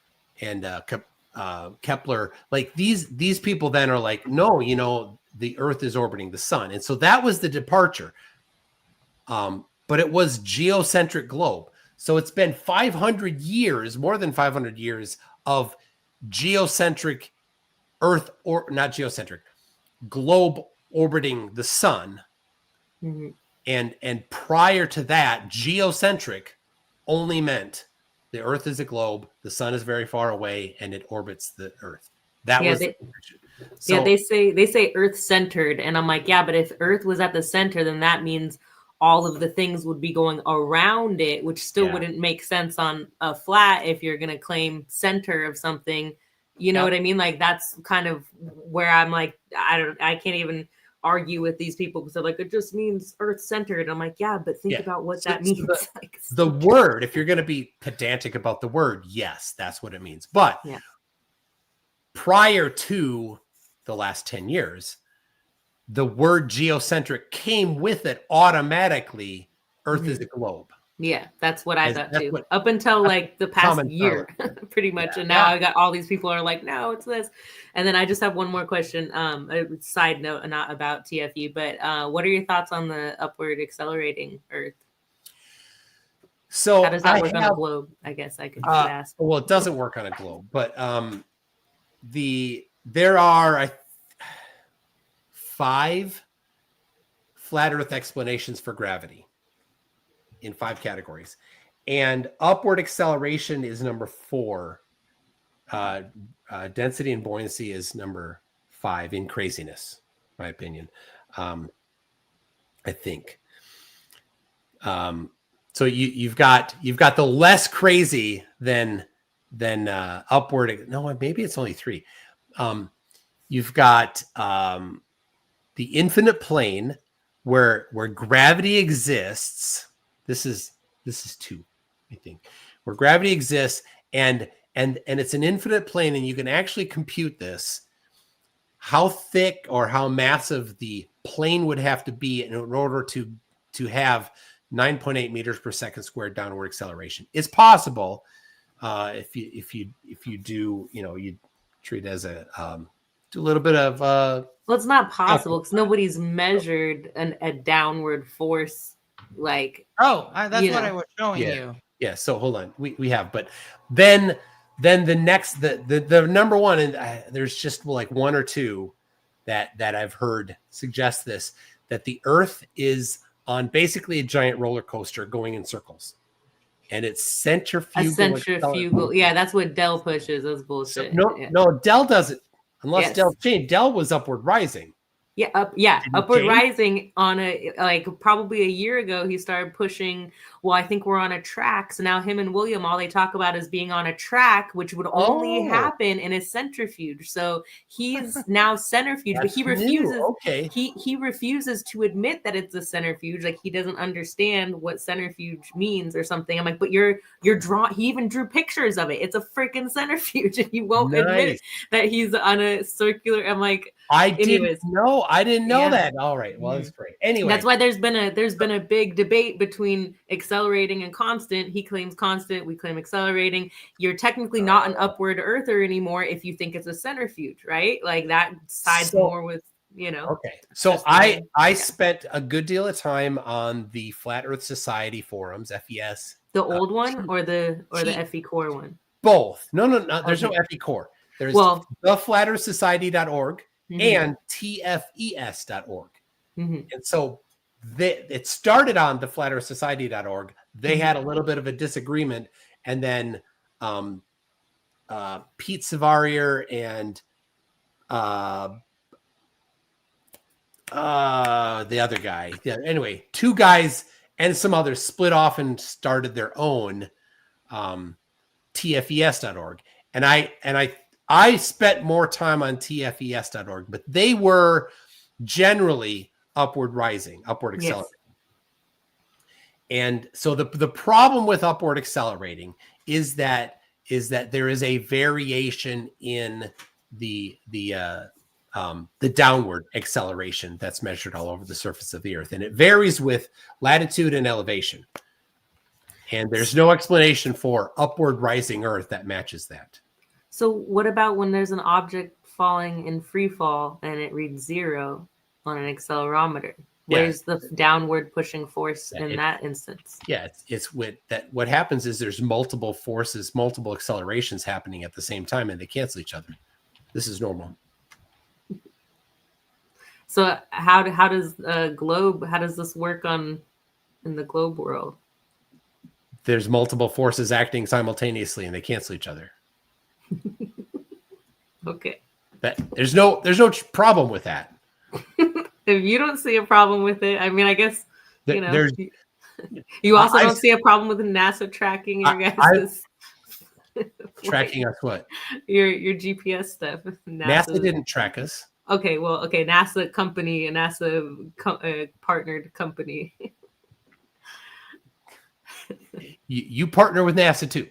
Kepler, like these people then are like, no, the Earth is orbiting the sun. And so that was the departure. But it was geocentric globe. So it's been 500 years, more than 500 years of geocentric Earth, or not geocentric, globe orbiting the sun. Mm-hmm. And prior to that, geocentric only meant the Earth is a globe, the sun is very far away, and it orbits the Earth. That was they say Earth centered, and I'm like, yeah, but if Earth was at the center, then that means all of the things would be going around it, which still wouldn't make sense on a flat if you're going to claim center of something. You know what I mean? Like, that's kind of where I'm like, I can't even argue with these people because they're like, it just means Earth centered. I'm like, yeah, but think about what that means. The word, if you're going to be pedantic about the word, yes, that's what it means. But prior to the last 10 years, the word geocentric came with it automatically. Earth is a globe. Yeah, that's what I thought too. Up until like the past year, pretty much. And now I got all these people are like, no, it's this. And then I just have one more question. A side note, not about TFE, but what are your thoughts on the upward accelerating Earth? So how does that work on a globe? I guess I could ask. Well, it doesn't work on a globe, but there are 5 flat Earth explanations for gravity in 5 categories, and upward acceleration is number 4. Density and buoyancy is number 5 in craziness, my opinion. I think. So you've got the less crazy than upward. No, maybe it's only 3. You've got the infinite plane where gravity exists. This is 2, I think, where gravity exists, and it's an infinite plane, and you can actually compute this, how thick or how massive the plane would have to be in order to have 9.8 meters per second squared downward acceleration. It's possible if you do, you treat it as do a little bit of well, it's not possible because nobody's measured a downward force like. That's what I was showing you. Yeah. So hold on, we have, but then the next the number one, and there's just like 1 or 2 that I've heard suggest this, that the Earth is on basically a giant roller coaster going in circles, and it's centrifugal. Yeah, that's what Dell pushes. That's bullshit. So, no, Dell doesn't. Unless Dell changed. Dell was upward rising. Upward change? Rising on a like probably a year ago he started pushing, well, I think we're on a track. So now him and William, all they talk about is being on a track, which would only happen in a centrifuge. So he's now centrifuge, but he refuses he refuses to admit that it's a centrifuge. Like he doesn't understand what centrifuge means or something. I'm like, but you're drawing, he even drew pictures of it. It's a freaking centrifuge, and you won't admit that he's on a circular. I'm like, I didn't know that. All right. Well, that's great. Anyway, that's why there's been a big debate between accelerating and constant. He claims constant, we claim accelerating. You're technically not an upward earther anymore if you think it's a centrifuge, right? Like that sides more with, Okay. So I spent a good deal of time on the Flat Earth Society forums, FES. The old one or the FE Core one? Both. No. There's no FE Core. There's the flatearthsociety.org and tfes.org. And so it started on the flatearthsociety.org. They had a little bit of a disagreement, and then Pete Savarier and the other guy. Yeah, anyway, two guys and some others split off and started their own tfes.org. And I spent more time on tfes.org, but they were generally upward accelerating. Yes. And so the problem with upward accelerating is that there is a variation in the downward acceleration that's measured all over the surface of the Earth, and it varies with latitude and elevation. And there's no explanation for upward rising Earth that matches that. So what about when there's an object falling in free fall and it reads 0 on an accelerometer? Where's the downward pushing force in that instance? Yeah, it's with that. What happens is there's multiple forces, multiple accelerations happening at the same time, and they cancel each other. This is normal. So how does this work in the globe world? There's multiple forces acting simultaneously, and they cancel each other. Okay. There's no problem with that. If you don't see a problem with it, I mean, I guess you also don't see a problem with NASA tracking your guys' tracking us what? Your GPS stuff. NASA didn't track us. Okay, well, NASA company, a NASA partnered company. You partner with NASA too.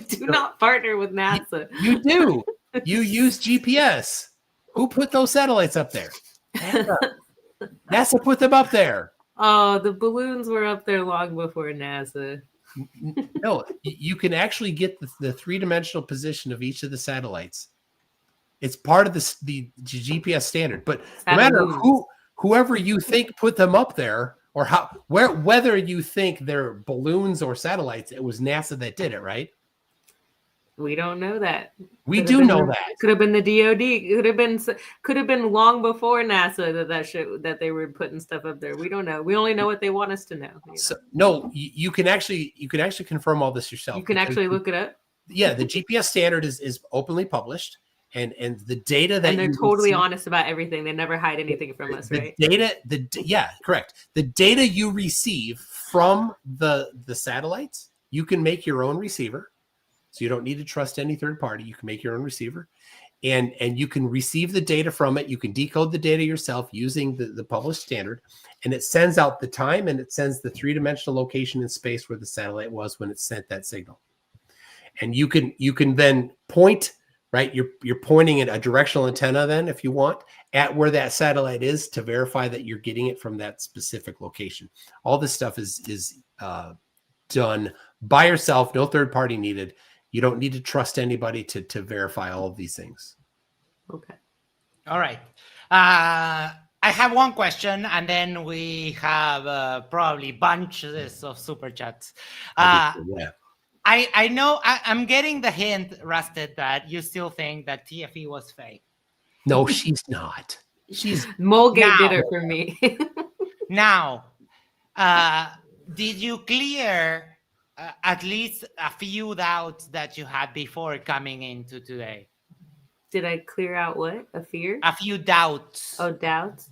Do not partner with NASA. You do. You use GPS. Who put those satellites up there? NASA put them up there. Oh, the balloons were up there long before NASA. No, you can actually get the three-dimensional position of each of the satellites. It's part of the GPS standard. But no matter whoever you think put them up there, or whether you think they're balloons or satellites, it was NASA that did it, right? We don't know that. We do know that. Could have been the DoD. Could have been long before NASA that they were putting stuff up there. We don't know. We only know what they want us to know. So, no, you can actually confirm all this yourself. You can actually look it up. Yeah, the GPS standard is openly published, and the data that they're totally honest about everything. They never hide anything from us, right? Correct. The data you receive from the satellites, you can make your own receiver. So you don't need to trust any third party. You can make your own receiver, and you can receive the data from it. You can decode the data yourself using the published standard, and it sends out the time, and it sends the three-dimensional location in space where the satellite was when it sent that signal. And you can then point, right? You're pointing at a directional antenna then, if you want, at where that satellite is to verify that you're getting it from that specific location. All this stuff is done by yourself, no third party needed. You don't need to trust anybody to verify all of these things. Okay. All right. I have one question, and then we have probably bunches of super chats. I know I'm getting the hint, Rusted, that you still think that TFE was fake. No, she's not. She's Mulgate did it for me. Now, did you clear at least a few doubts that you had before coming into today? Did I clear out what? A fear? A few doubts. Oh, doubts.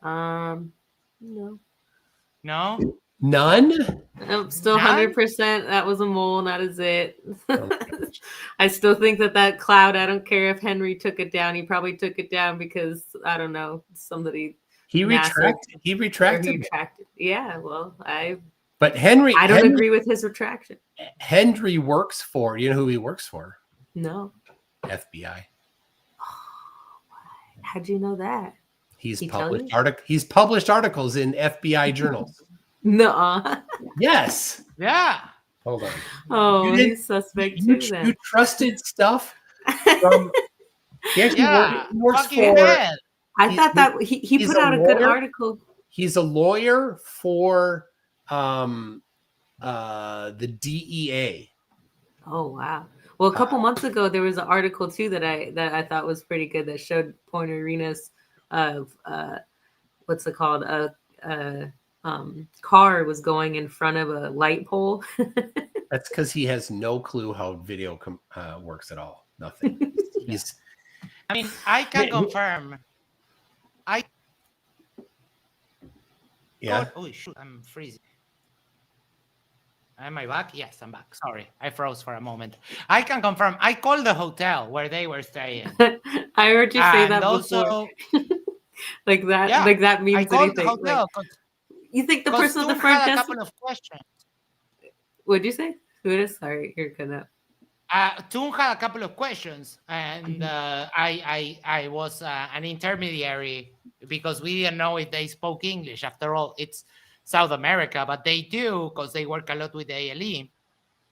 No. No. None. Nope, still 100%. That was a mole, not a zit. I still think that cloud. I don't care if Henry took it down. He probably took it down because I don't know, somebody. He retracted. He retracted. Yeah. Well, But Henry. I don't agree with his retraction. Henry works for. You know who he works for? No. FBI. How'd you know that? He's published articles in FBI journals. No. Yes. Yeah. Hold on. Oh, he's suspect too. Then you trusted stuff from. He actually works for. I thought that he put out a good article. He's a lawyer for the DEA. Oh wow. Well, a couple months ago, there was an article too that I thought was pretty good that showed Point Arenas of what's it called? A car was going in front of a light pole. That's because he has no clue how video works at all. Nothing. I mean, I can confirm. Yeah. Oh shoot! I'm freezing. Am I back? Yes, I'm back. Sorry, I froze for a moment. I can confirm. I called the hotel where they were staying. I heard you say that also, before. like that. Yeah, like that means I called anything. The hotel like, you think the person at the front had desk? a couple of questions. What'd you say? Who it is? Sorry, you're gonna. Toon had a couple of questions, and I was an intermediary because we didn't know if they spoke English. After all, it's South America, but they do because they work a lot with ALE.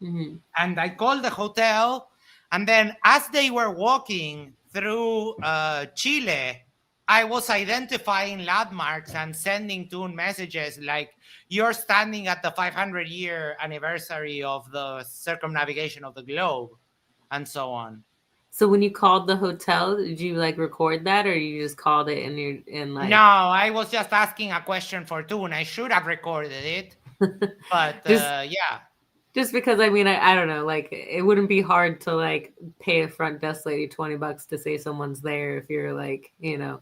Mm-hmm. And I called the hotel, and then as they were walking through Chile, I was identifying landmarks and sending Toon messages like, you're standing at the 500-year anniversary of the circumnavigation of the globe, and so on. So when you called the hotel, did you like record that, or you just called it and like? No, I was just asking a question for Toon. I should have recorded it, but yeah. Just because I mean I don't know, like it wouldn't be hard to like pay a front desk lady $20 to say someone's there if you're like, you know,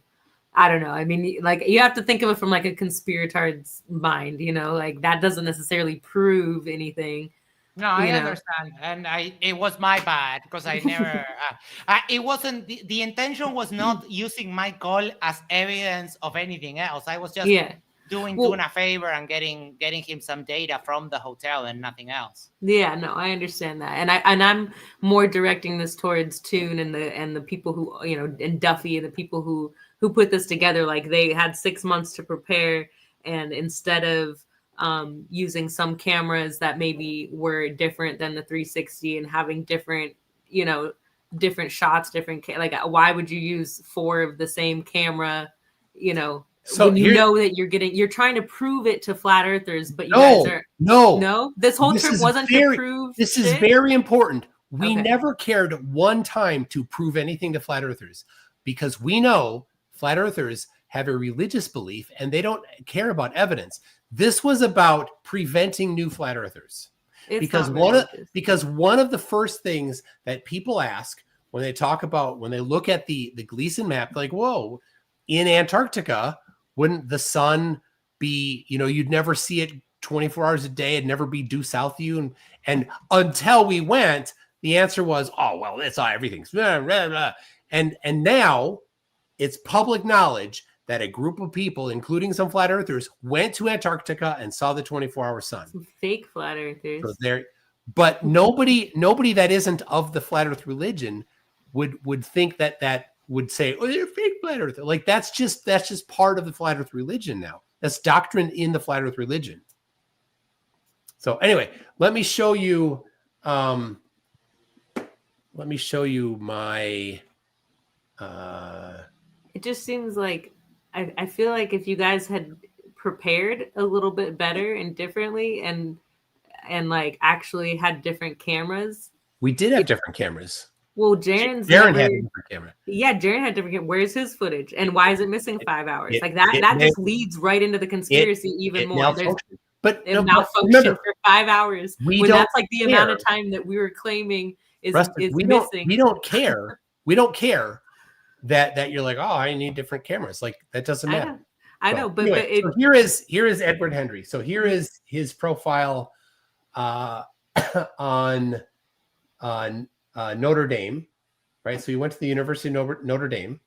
I don't know. I mean, like you have to think of it from like a conspiratord's mind, you know, like that doesn't necessarily prove anything. No, I understand, and it was my bad because I never. It wasn't the intention was not using my call as evidence of anything else. I was just doing Toon a favor and getting him some data from the hotel and nothing else. Yeah, no, I understand that, and I'm more directing this towards Toon and the people who, you know, and Duffy and the people who put this together. Like they had 6 months to prepare, and instead of using some cameras that maybe were different than the 360 and having different, you know, different shots, like why would you use 4 of the same camera, you know, so when you know that you're trying to prove it to flat earthers, but you guys are this whole trip wasn't to prove this is very important. We never cared one time to prove anything to flat earthers because we know flat earthers have a religious belief and they don't care about evidence. This was about preventing new flat earthers. Because one of the first things that people ask when they look at the Gleason map, like, whoa, in Antarctica, wouldn't the sun be, you know, you'd never see it 24 hours a day, it'd never be due south of you. And until we went, the answer was, oh, well, it's everything's blah, blah, blah. And now it's public knowledge that a group of people, including some flat earthers, went to Antarctica and saw the 24-hour sun. Some fake flat earthers. So but nobody that isn't of the flat earth religion would think that would say, oh, they're fake flat earth. Like that's just part of the flat earth religion now. That's doctrine in the flat earth religion. So anyway, let me show you my it just seems like I feel like if you guys had prepared a little bit better and differently and like actually had different cameras. We did have different cameras. Well, Jaren had a different camera. Yeah, Jaren had different camera. Where's his footage? And why is it missing 5 hours? That just leads right into the conspiracy even more. But it malfunctioned for 5 hours. That's like the amount of time that we were claiming is missing. We don't care. We don't care that you're like, oh, I need different cameras. Like that doesn't matter. I know, but anyway, it, so here is Edward Hendry. So here is his profile on Notre Dame, right? So he went to the University of Notre Dame.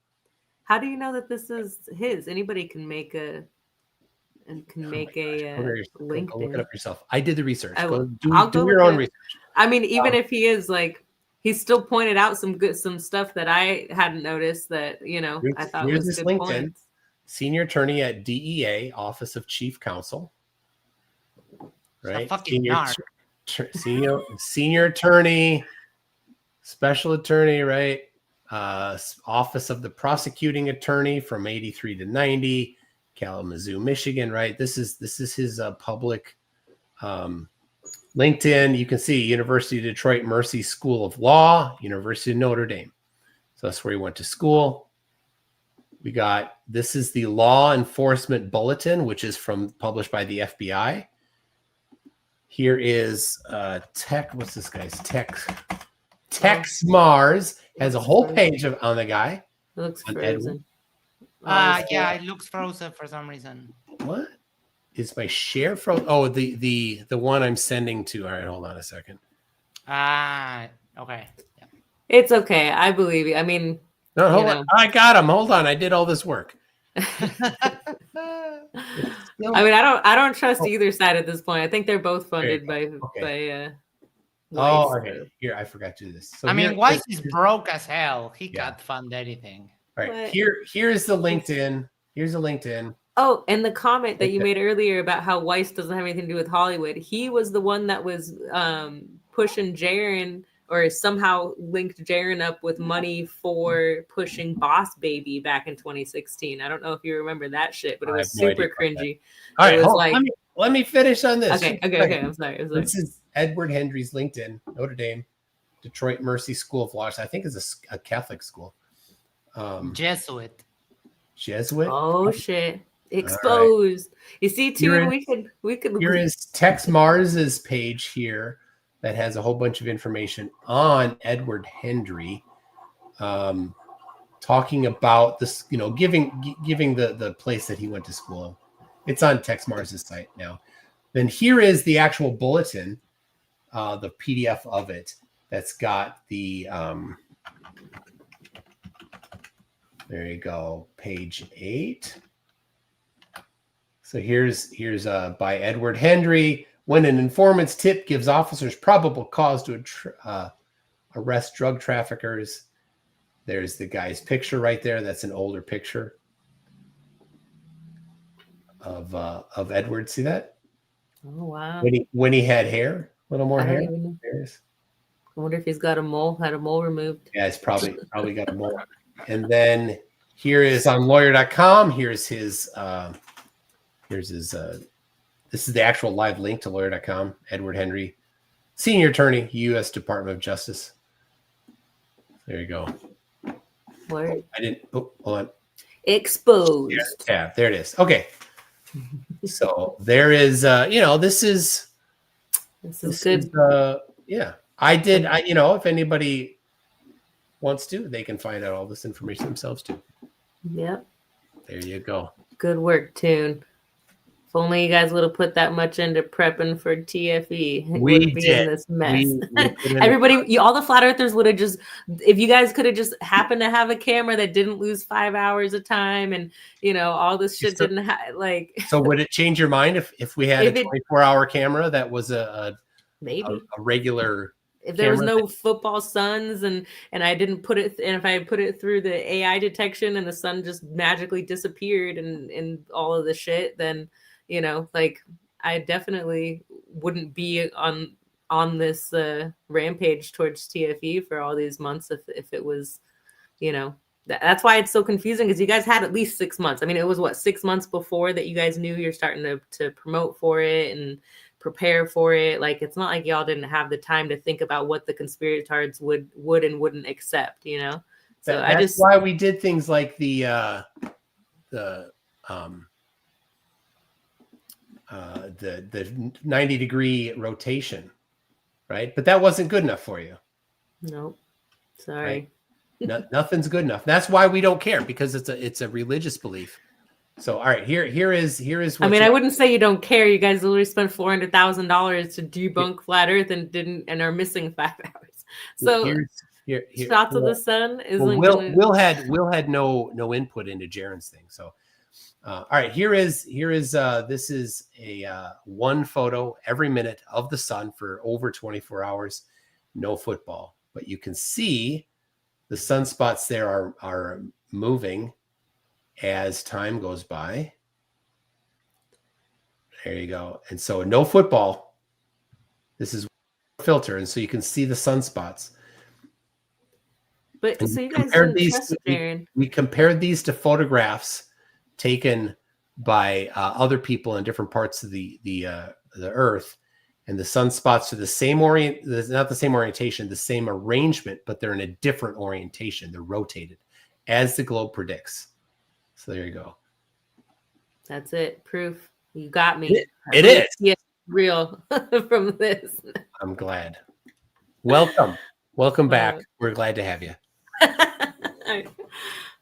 how do you know that this is his? Anybody can make a LinkedIn. Go look it up yourself. I did the research. I'll Do your own research. I mean, even if he is like, he still pointed out some stuff that I hadn't noticed that, I thought was his good LinkedIn. points. Senior attorney at DEA, Office of Chief Counsel. Right? Senior attorney, special attorney, right? Office of the prosecuting attorney from 83 to 90, Kalamazoo, Michigan, right? This is his public LinkedIn. You can see University of Detroit Mercy School of Law, University of Notre Dame. So that's where he went to school. This is the Law Enforcement Bulletin, which is published by the FBI. Here is what's this guy's Tex Mars has a whole page on the guy. It looks frozen. Yeah, it looks frozen for some reason. What is my share frozen? Oh, the one I'm sending to. All right, hold on a second. Okay. Yeah. It's okay. I believe you. I mean, no, hold on. I got him. Hold on. I did all this work. I mean, I don't trust either side at this point. I think they're both funded by Weiss. Okay. Here, I forgot to do this. So Weiss is broke as hell. He can't fund anything. All right. Here's the LinkedIn. Here's a LinkedIn. Oh, and the comment that you made earlier about how Weiss doesn't have anything to do with Hollywood. He was the one that was pushing Jaron, or somehow linked Jaron up with money for pushing Boss Baby back in 2016. I don't know if you remember that shit, but it was super cringy. All right, let me finish on this. Okay. I'm sorry. This is Edward Hendry's LinkedIn, Notre Dame, Detroit Mercy School of Law. I think is a Catholic school. Jesuit. Oh shit! Exposed. Right. You see, too. We could. Here is Tex Mars's page here that has a whole bunch of information on Edward Hendry, talking about this. Giving the place that he went to school. It's on Tex Mars's site now. Then here is the actual bulletin, the PDF of it that's got the. There you go, page 8. So here's by Edward Hendry. When an informant's tip gives officers probable cause to arrest drug traffickers. There's the guy's picture right there. That's an older picture of Edward. See that? Oh wow! When he had hair, a little more hair. I wonder if he's got had a mole removed. Yeah, he's probably got a mole. And then here is on lawyer.com. Here's his this is the actual live link to lawyer.com. Edward Hendry, senior attorney, U.S. Department of Justice. There you go. Word. I didn't. Oh, hold on. Exposed. Yeah, there it is. Okay. So there is. This is good. I did. If anybody wants to, they can find out all this information themselves too. Yep. There you go. Good work, Toon. If only you guys would have put that much into prepping for TFE, we wouldn't be in this mess. Everybody, all the flat earthers would have just, if you guys could have just happened to have a camera that didn't lose 5 hours of time, and all this shit didn't have So would it change your mind if we had a 24-hour camera that was maybe a regular? If there was no football suns and I didn't put it, and if I put it through the AI detection and the sun just magically disappeared and all of the shit, then, I definitely wouldn't be on this rampage towards TFE for all these months if it was, that's why it's so confusing, because you guys had at least 6 months. I mean, it was 6 months before that you guys knew you're starting to promote for it and prepare for it. Like, it's not like y'all didn't have the time to think about what the conspirators would and wouldn't accept, So that's why we did things like the 90-degree rotation, right? But that wasn't good enough for you. Nope. Sorry. Right? Nothing's good enough. That's why we don't care, because it's a religious belief. So all right, here is what I mean, I wouldn't say you don't care. You guys literally spent $400,000 to debunk flat Earth and are missing 5 hours. So shots of the sun is well, like Will had no input into Jaren's thing. So all right, here is this is a one photo every minute of the sun for over 24 hours. No football, but you can see the sunspots there are moving as time goes by. There you go. And so no football. This is filter, and so you can see the sunspots. But and so you guys didn't trust Jaren. We compared these to photographs taken by other people in different parts of the Earth, and the sunspots are the same not the same orientation, the same arrangement, but they're in a different orientation. They're rotated as the globe predicts. So there you go. That's it. Proof. You got me. It is. Yeah, real from this. I'm glad. Welcome back. We're glad to have you.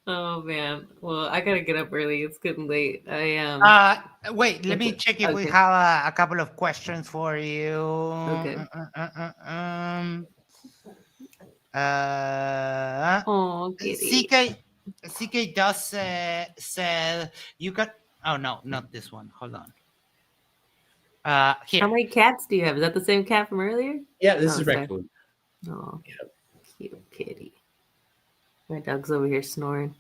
Oh man. Well, I gotta get up early. It's getting late. Wait, let me check if we have a couple of questions for you. Okay. CK does said you got. Oh no, not this one. Hold on. Here. How many cats do you have? Is that the same cat from earlier? Yeah, this is Raccoon. Oh, cute kitty. My dog's over here snoring.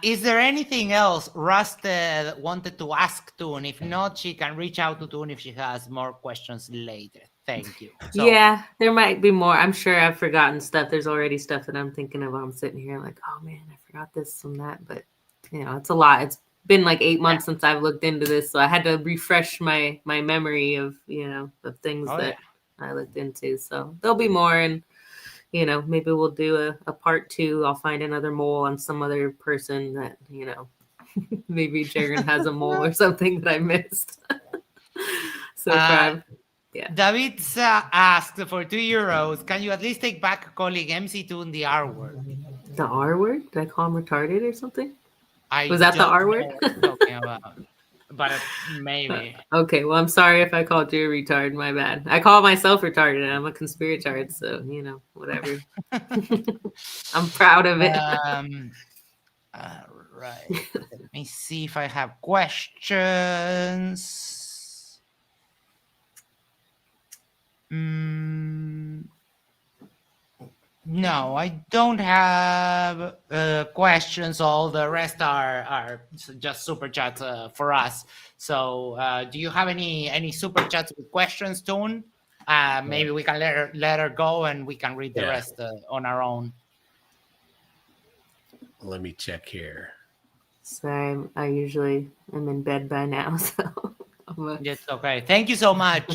Is there anything else Rusted wanted to ask Toon? If not, she can reach out to Toon if she has more questions later. Thank you. So, yeah, there might be more. I'm sure I've forgotten stuff. There's already stuff that I'm thinking of. I'm sitting here like, oh man, I forgot this and that. But it's a lot. It's been like 8 months since I've looked into this, so I had to refresh my memory of of things that I looked into. So there'll be more, and maybe we'll do a part 2. I'll find another mole on some other person that maybe Jaren has a mole or something that I missed. So yeah. David's asked for €2. Can you at least take back calling MC Toon the R word? The R word? Did I call him retarded or something? Was that the R word? Talking about, but maybe. Okay, well, I'm sorry if I called you a retard. My bad. I call myself retarded, and I'm a conspiratard, so whatever. I'm proud of it. All right. Let me see if I have questions. No, I don't have questions. All the rest are just super chats for us. So, do you have any super chats with questions, Toon? Maybe we can let her go, and we can read the rest on our own. Let me check here. Sorry, I usually am in bed by now, so. Yes, okay. Thank you so much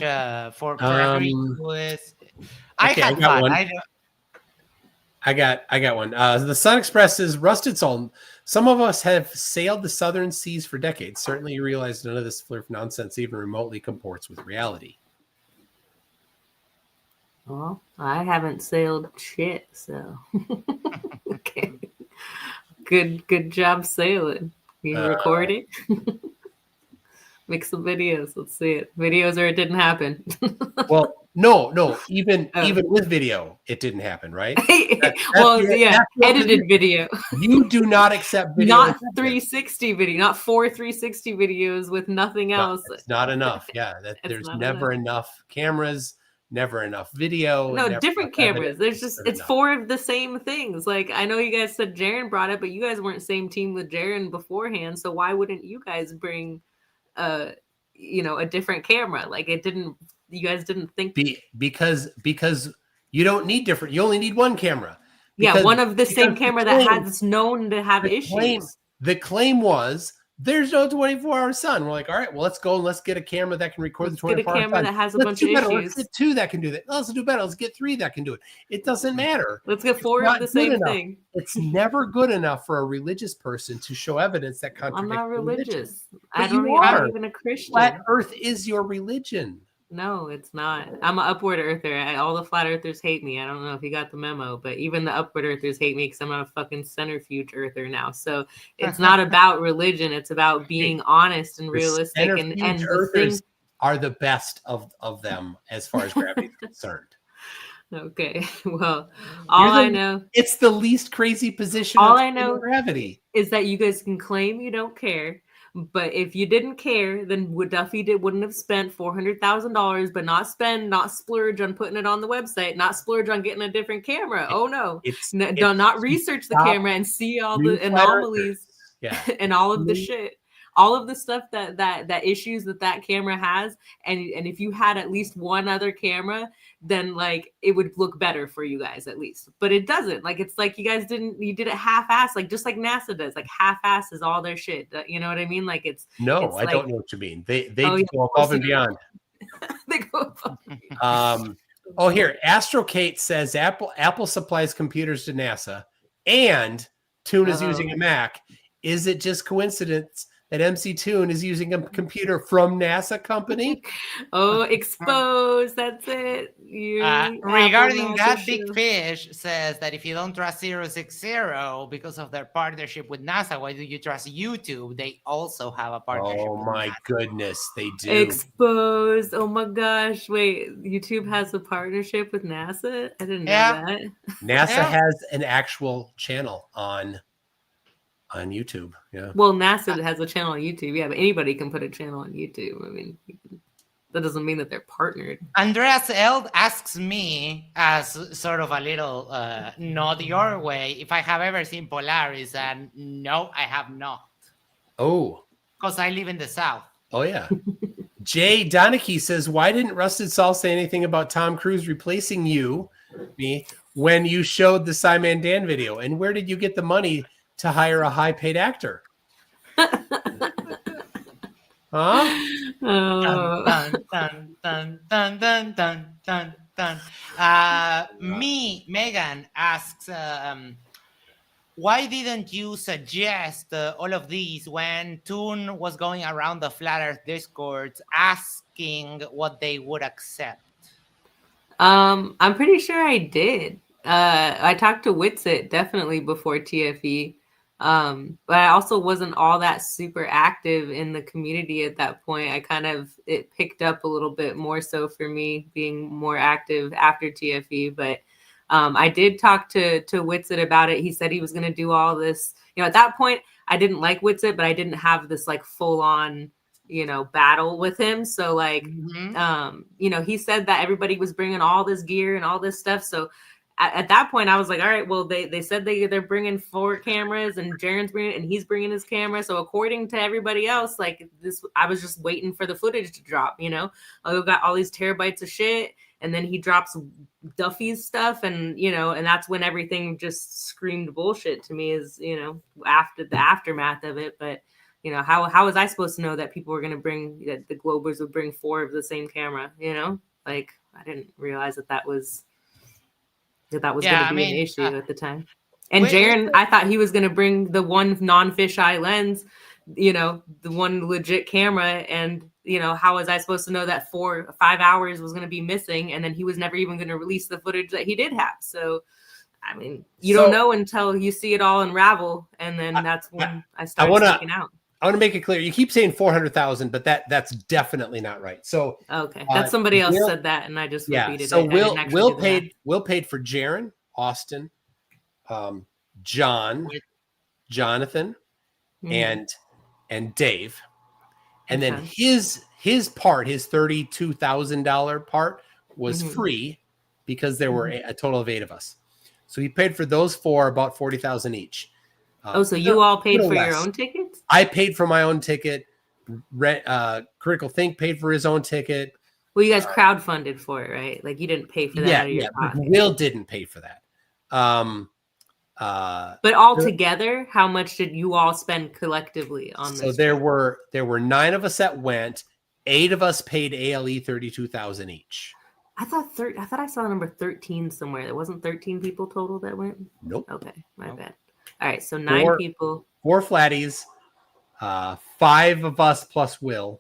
for agreeing to this. Okay, I got fun. I got one. The Sun Express is Rusted Sol. Some of us have sailed the southern seas for decades. Certainly you realize none of this flirt nonsense even remotely comports with reality. Well, I haven't sailed shit, so okay. Good job sailing. You recording? Make some videos. Let's see it. Videos or it didn't happen. Well, no. Even with video, it didn't happen, right? Edited video. You do not accept video. Not 360 video. Not 4 360 videos with nothing else. It's not enough. Yeah, there's never enough cameras. Never enough video. No, different cameras. There's just it's 4 of the same things. Like I know you guys said Jaren brought it, but you guys weren't same team with Jaren beforehand. So why wouldn't you guys bring a different camera? Like you guys didn't think because you don't need different. You only need one camera. One of the same camera that has known to have issues. The claim was there's no 24-hour sun. We're like, all right, well, let's go and let's get a camera that can record the 24-hour sun. Get a camera that has a bunch of issues. Let's get 2 that can do that. Let's do better. Let's get 3 that can do it. It doesn't matter. Let's get 4 of the same thing. It's never good enough for a religious person to show evidence that contradicts. I'm not religious. I'm not even a Christian. Flat Earth is your religion. No, it's not. I'm an upward earther. All the flat earthers hate me. I don't know if you got the memo, but even the upward earthers hate me because I'm not a fucking centrifuge earther now. So it's not about religion. It's about being honest and realistic. And Centrifuge the earthers thing. are the best of them as far as gravity is concerned. Okay. Well, all I know. It's the least crazy position All of I know gravity is that you guys can claim you don't care. But if you didn't care, then Duffy wouldn't have spent $400,000, but not splurge on putting it on the website, not splurge on getting a different camera. Oh no, not research the camera and see all the anomalies, and all of the shit, all of the stuff that issues that camera has. And if you had at least one other camera, then like it would look better for you guys at least. But it doesn't. Like it's like you did it half-ass, like just like NASA does, like half-ass is all their shit. You know what I mean? Like it's I don't know what you mean. They go above and beyond. They go above and beyond. Here, Astro Kate says Apple supplies computers to NASA and Toon is using a Mac. Is it just coincidence that MC Toon is using a computer from NASA company? Exposed. That's it. Regarding that, Big Fish says that if you don't trust 060 because of their partnership with NASA, why do you trust YouTube? They also have a partnership. Oh my goodness, they do. Exposed. Oh my gosh. Wait, YouTube has a partnership with NASA? I didn't know that. NASA has an actual channel on YouTube. Yeah. Well, NASA has a channel on YouTube. Yeah, but anybody can put a channel on YouTube. I mean, that doesn't mean that they're partnered. Andreas Eld asks me, as sort of a little nod your way, if I have ever seen Polaris, and no, I have not. Oh. Because I live in the South. Oh, yeah. Jay Donachie says, why didn't Rusted Sol say anything about Tom Cruise replacing me when you showed the Simon Dan video? And where did you get the money to hire a high-paid actor? Huh? Dun, dun, dun, dun, dun, dun, dun, dun. Megan asks, why didn't you suggest all of these when Toon was going around the Flat Earth Discords asking what they would accept? I'm pretty sure I did. I talked to Witsit definitely before TFE. But I also wasn't all that super active in the community at that point. It picked up a little bit more so for me being more active after TFE. But I did talk to Witsit about it. He said he was going to do all this. At that point, I didn't like Witsit, but I didn't have this like full on, battle with him. So like, he said that everybody was bringing all this gear and all this stuff. So at that point, I was like, all right, well, they said they're bringing 4 cameras and Jaren's bringing and he's bringing his camera. So according to everybody else, like this, I was just waiting for the footage to drop, I've got all these terabytes of shit. And then he drops Duffy's stuff. And, and that's when everything just screamed bullshit to me is, after the aftermath of it. But, how was I supposed to know that people were going to that the Globers would bring 4 of the same camera, Like, I didn't realize that was going to be an issue at the time. And Jaren, I thought he was going to bring the one non-fisheye lens, the one legit camera. And, how was I supposed to know that 4 or 5 hours was going to be missing? And then he was never even going to release the footage that he did have. So, I mean, you don't know until you see it all unravel. And then that's when I started freaking out. I want to make it clear. You keep saying 400,000, but that's definitely not right. So okay, that's somebody else said that, and I just repeated it. So Will paid for Jaren, Austin, John, Jonathan, and Dave, and then his part, his $32,000 part was free because there were a total of 8 of us. So he paid for those 4 about $40,000 each. So you all paid for your own tickets? I paid for my own ticket. Critical Think paid for his own ticket. Well, you guys crowdfunded for it, right? Like you didn't pay for that out of your pocket. Will didn't pay for that. But altogether, how much did you all spend collectively on this? So there were 9 of us that went. 8 of us paid ALE $32,000 each. I thought I saw the number 13 somewhere. There wasn't 13 people total that went. Nope. Okay, my bad. All right, so 9 people. 4 flatties, 5 of us plus Will.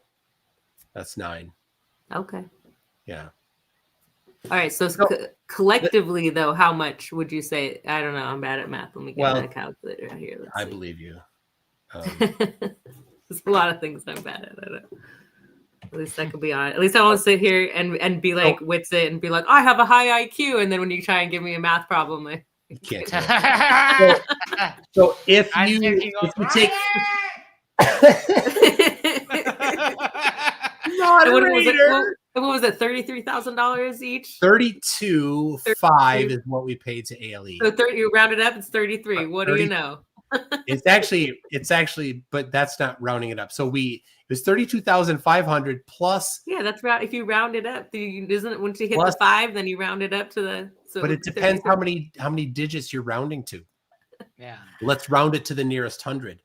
That's 9. Okay. Yeah. All right. So collectively, though, how much would you say? I don't know. I'm bad at math. Let me get my calculator out here. Let's I see. believe you. There's a lot of things I'm bad at. I don't. At least I could be on. At least I won't sit here and be like wits it and be like, I have a high IQ, and then when you try and give me a math problem, like you can't. So if you take what was it? $33,000 each. 32.5 is what we paid to ALE. So 30. You round it up. It's 33. What do you know? It's actually, but that's not rounding it up. So it was 32,500 plus. Yeah, that's right. If you round it up, isn't it once you hit the 5, then you round it up to the. So but it depends how many digits you're rounding to. Yeah. Let's round it to the nearest 100.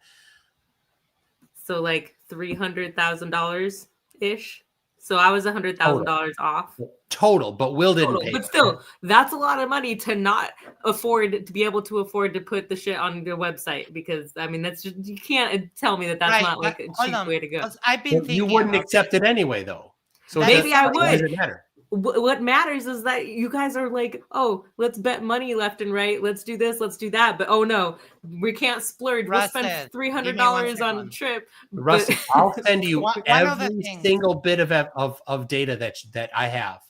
So like $300,000 ish. So I was $100,000 off total, but Will didn't pay. But still, that's a lot of money to not afford to be able to afford to put the shit on your website, because I mean that's just, you can't tell me that that's not like a cheap way to go. I've been thinking you wouldn't accept it anyway, though. So maybe I would. Does it matter? What matters is that you guys are like, oh, let's bet money left and right. Let's do this. Let's do that. But oh no, we can't splurge. We'll spend $300 on a trip. Rusty, I'll send you every single bit of data that I have.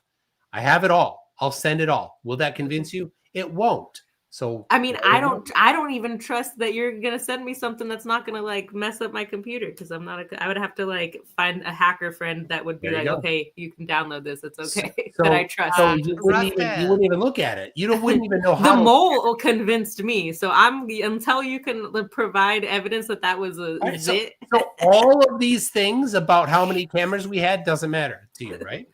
I have it all. I'll send it all. Will that convince you? It won't. So I mean, I don't even trust that you're gonna send me something that's not gonna like mess up my computer, because I'm not I would have to like find a hacker friend that would be like, okay, you can download this. It's okay. That I trust. So you wouldn't even look at it. You wouldn't even know how. The mole convinced me. So until you can provide evidence that was a zit. So all of these things about how many cameras we had doesn't matter to you, right?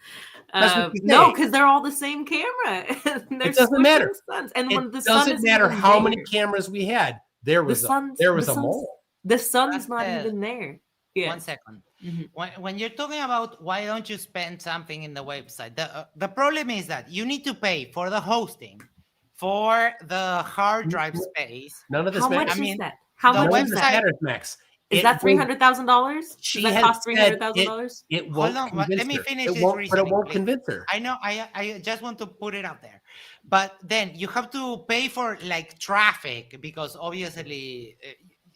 No, because they're all the same camera. It doesn't matter. And when it doesn't matter how many cameras we had. There was a mole. The sun's not even there. Yeah. 1 second. Mm-hmm. When you're talking about why don't you spend something in the website, the problem is that you need to pay for the hosting, for the hard drive space. None of this matters. How much is that? How much is that? Max. Is that $300,000? Does that cost $300,000? It won't. Hold on, let me finish this but reasoning, it won't please. convince her. I know. I just want to put it out there, but then you have to pay for like traffic, because obviously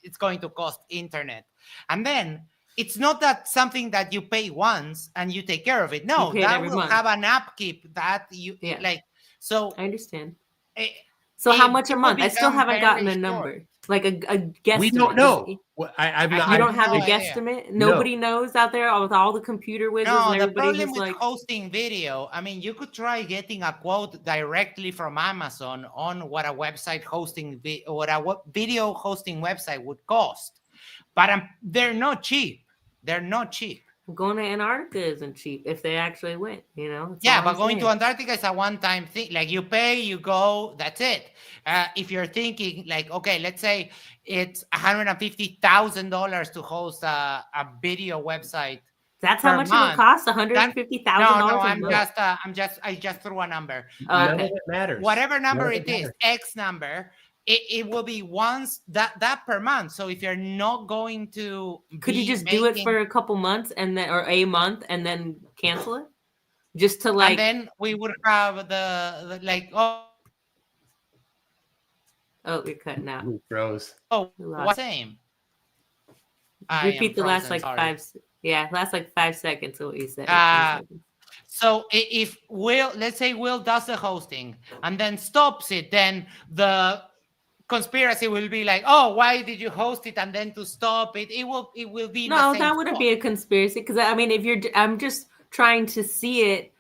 it's going to cost internet, and then it's not that something that you pay once and you take care of it. No, that will have an upkeep that you like. So I understand. So how much a month? I still haven't gotten a number, like a guesstimate. We don't know. You don't have a guesstimate. Nobody knows out there with all the computer wizards. No, and the everybody problem who's with like hosting video, I mean, you could try getting a quote directly from Amazon on what a website hosting, video hosting website would cost, but they're not cheap. They're not cheap. Going to Antarctica isn't cheap if they actually went, Yeah, but going to Antarctica is a one-time thing. Like you pay, you go, that's it. If you're thinking like, okay, let's say it's $150,000 to host a video website. That's how much it would cost? $150,000? No, I just threw a number. None of it matters. Whatever number it is, X number. It will be once that per month. So if you're not going to, could you just do it for a couple months and then, or a month, and then cancel it, just to like? And then we would have the like. Oh, you're cutting out. Froze. Oh, same. Repeat the last like 5. Yeah, last like 5 seconds of what you said. So if let's say Will does the hosting and then stops it, then the conspiracy will be like, oh, why did you host it? And then to stop it, it will be no, that wouldn't be a conspiracy, because I mean, I'm just trying to see it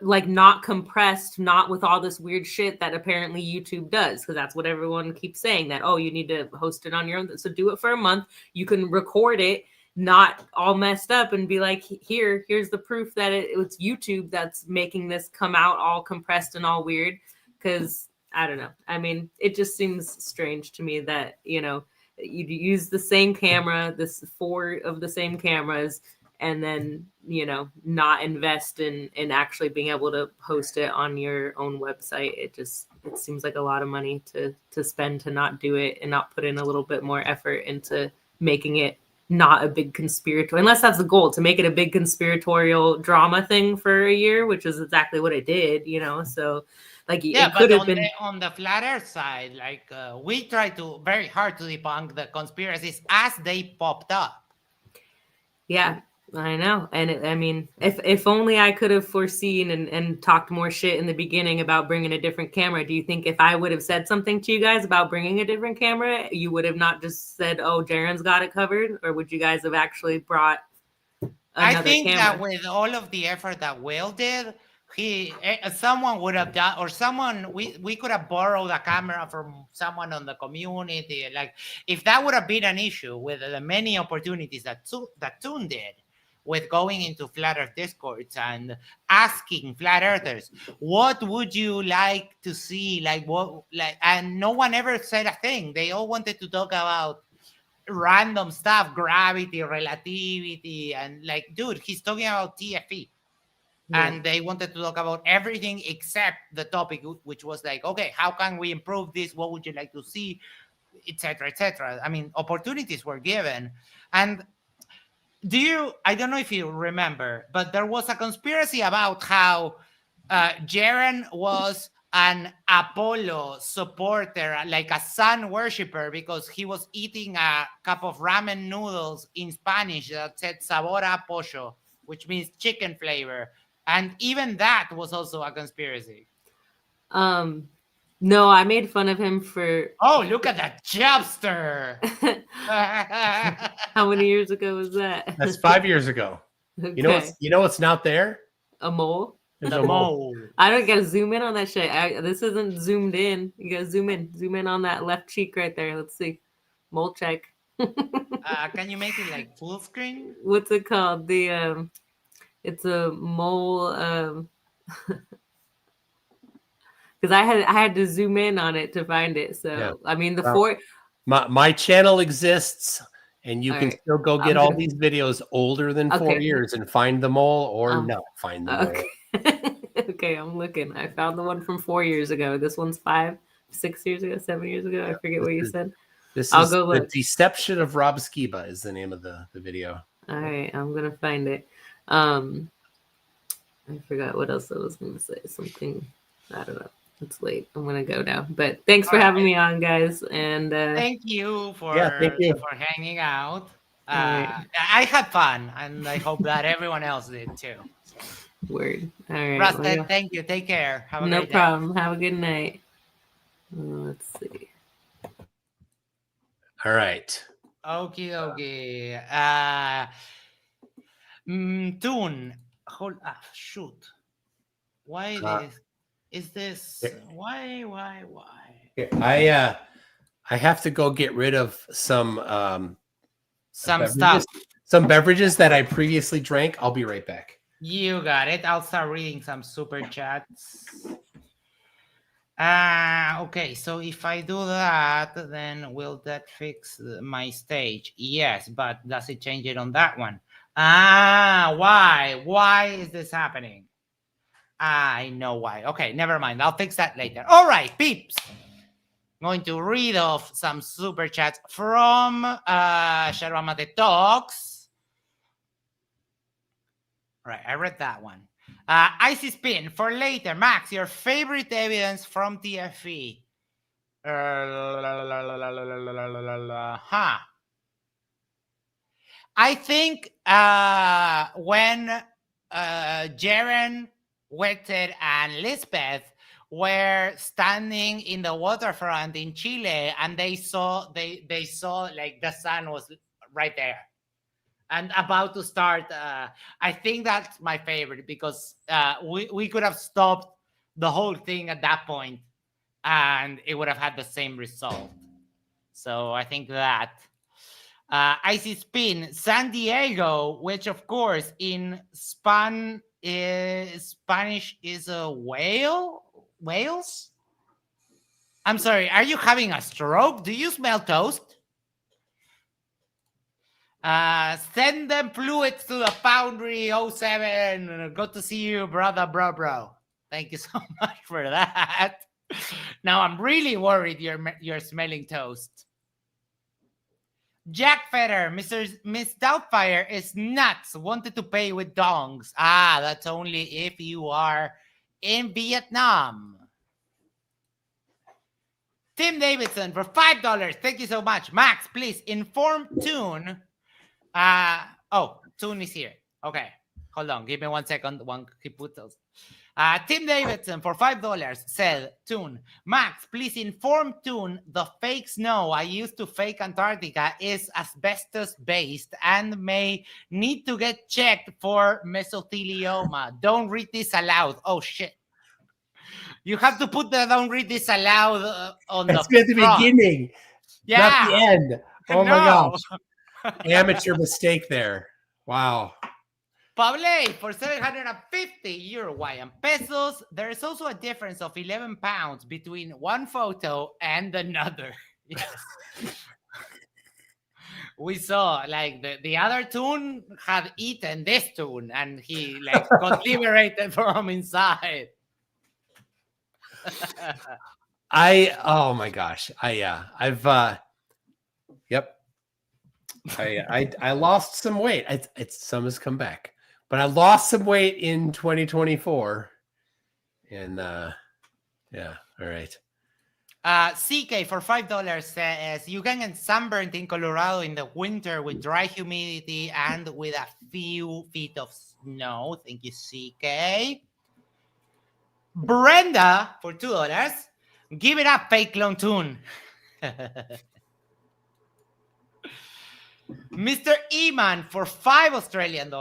like not compressed, not with all this weird shit that apparently YouTube does, because that's what everyone keeps saying, that you need to host it on your own. So do it for a month. You can record it not all messed up and be like, here's the proof that it's YouTube that's making this come out all compressed and all weird. Because I don't know. I mean, it just seems strange to me that, you use the same camera, 4 of the same cameras, and then, not invest in actually being able to host it on your own website. It seems like a lot of money to spend to not do it and not put in a little bit more effort into making it not a big conspiratorial, unless that's the goal, to make it a big conspiratorial drama thing for a year, which is exactly what it did, you know. So like it could have been on the flat earth side, like we try to very hard to debunk the conspiracies as they popped up. Yeah, I know. And I mean, if only I could have foreseen and talked more shit in the beginning about bringing a different camera. Do you think if I would have said something to you guys about bringing a different camera, you would have not just said, oh, Jaren's got it covered? Or would you guys have actually brought another I think camera? that with all of the effort that Will did, someone would have done, or someone, we could have borrowed a camera from someone on the community. Like, if that would have been an issue with the many opportunities that Toon did, with going into flat earth discords and asking flat earthers, what would you like to see? Like, what, like, and no one ever said a thing. They all wanted to talk about random stuff, gravity, relativity, and like, dude, he's talking about TFE. Yeah. And they wanted to talk about everything except the topic, which was like, okay, how can we improve this? What would you like to see? Etc. Etc. I mean, opportunities were given. And I don't know if you remember, but there was a conspiracy about how Jaren was an Apollo supporter, like a sun worshiper, because he was eating a cup of ramen noodles in Spanish that said sabor a pollo, which means chicken flavor. And even that was also a conspiracy. No, I made fun of him for... Oh, look at that jobster. How many years ago was that? That's 5 years ago. Okay. You know what's not there? A mole? There's a mole. I don't gotta zoom in on that shit. This isn't zoomed in. You gotta zoom in on that left cheek right there. Let's see. Mole check. Can you make it like full screen? What's it called? It's a mole. Because I had to zoom in on it to find it. So yeah. I mean, my channel exists, and you can still go get all these videos older than 4 years and find the mole or not find the mole. Okay, I'm looking. I found the one from 4 years ago. This one's 5, 6 years ago, 7 years ago. I forget what you said. I'll go look. The Deception of Rob Skiba is the name of the video. All right, I'm gonna find it. I forgot what else I was gonna say. Something, I don't know. It's late. I'm gonna go now. But thanks for having me on, guys. And thank you for hanging out. I had fun, and I hope that everyone else did too. Word. All right. Rusted, thank you. Take care. Have a no great problem. day. Have a good night. Let's see. All right. Okay. Toon. Hold. Shoot. Why is this? Why? I have to go get rid of some beverages that I previously drank. I'll be right back. You got it. I'll start reading some super chats. Okay, so if I do that, then will that fix my stage? Yes, but does it change it on that one? Why? Why is this happening? I know why. Okay, never mind. I'll fix that later. All right, peeps. I'm going to read off some super chats from Yerba Mate Talks. All right, I read that one. Icy Spin for later. Max, your favorite evidence from TFE? I think when Jaren, Wetted, and Lisbeth were standing in the waterfront in Chile, and they saw like the sun was right there and about to start. I think that's my favorite because we could have stopped the whole thing at that point and it would have had the same result. So I think that. Icy Spin, San Diego, which of course in Spanish is a Wales? I'm sorry, are you having a stroke? Do you smell toast? Send them fluids to the Foundry 07. Good to see you, brother, bro. Thank you so much for that. Now I'm really worried you're smelling toast. Jack Fetter, Miss Doubtfire is nuts. Wanted to pay with dongs. Ah, that's only if you are in Vietnam. Tim Davidson for $5. Thank you so much. Max, please inform Toon. Toon is here. Okay. Hold on. Give me 1 second. He put those. Tim Davidson for $5 said, Toon, Max, please inform Toon the fake snow I used to fake Antarctica is asbestos based and may need to get checked for mesothelioma. Don't read this aloud. Oh, shit. You have to put the don't read this aloud on That's the at the front. beginning, not the end. Oh my No. gosh. Amateur mistake there. Wow. Pablo for 750 Uruguayan pesos. There is also a difference of 11 pounds between one photo and another. Yes. We saw like the other Toon had eaten this Toon and he like got liberated from inside. Oh my gosh. I've I lost some weight. Some has come back, but I lost some weight in 2024. And yeah, all right. CK for $5 says you can get sunburned in Colorado in the winter with dry humidity and with a few feet of snow. Thank you, CK. Brenda for $2. Give it up, fake clone Toon. Mr. Eman for $5 Australian.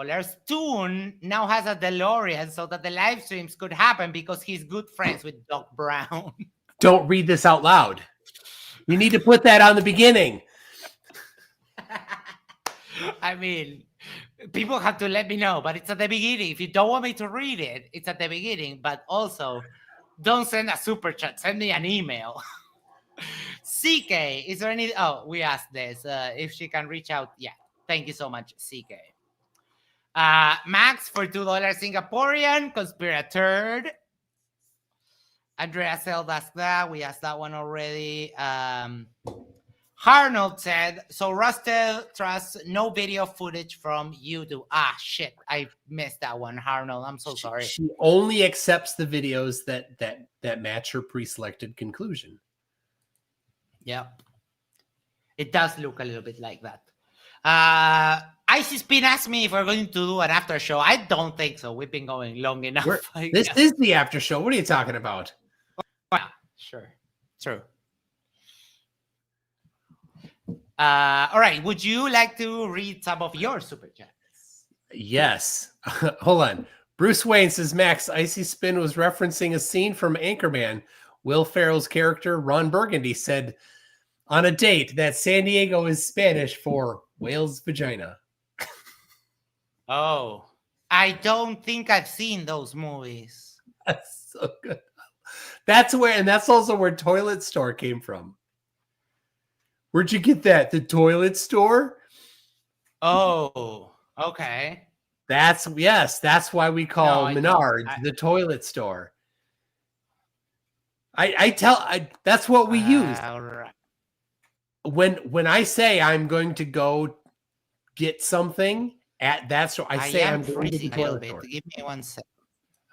Toon now has a DeLorean so that the live streams could happen because he's good friends with Doc Brown. Don't read this out loud. You need to put that on the beginning. I mean, people have to let me know, but it's at the beginning. If you don't want me to read it, it's at the beginning. But also, don't send a super chat. Send me an email. CK, is there any... Oh, we asked this. If she can reach out. Yeah. Thank you so much, CK. Max for $2 Singaporean. Conspirator. Andrea Seld asked that. We asked that one already. Arnold said, so Rusted trusts no video footage from YouTube. Ah, shit. I missed that one, Arnold. I'm so sorry. She only accepts the videos that match her pre-selected conclusion. Yeah. It does look a little bit like that. Icy Spin asked me if we're going to do an after show. I don't think so. We've been going long enough. This is the after show. What are you talking about? Yeah, sure. True. All right. Would you like to read some of your super chats? Yes. Hold on. Bruce Wayne says, Max, Icy Spin was referencing a scene from Anchorman. Will Ferrell's character, Ron Burgundy, said on a date that San Diego is Spanish for whale's vagina. Oh, I don't think I've seen those movies. That's so good. That's also where Toilet Store came from. Where'd you get that? The Toilet Store? Oh, okay. That's why we call Menards the Toilet Store. That's what we use. All right. When I say I'm going to go get something at that store, I say I'm going to the toilet store. Give me 1 second.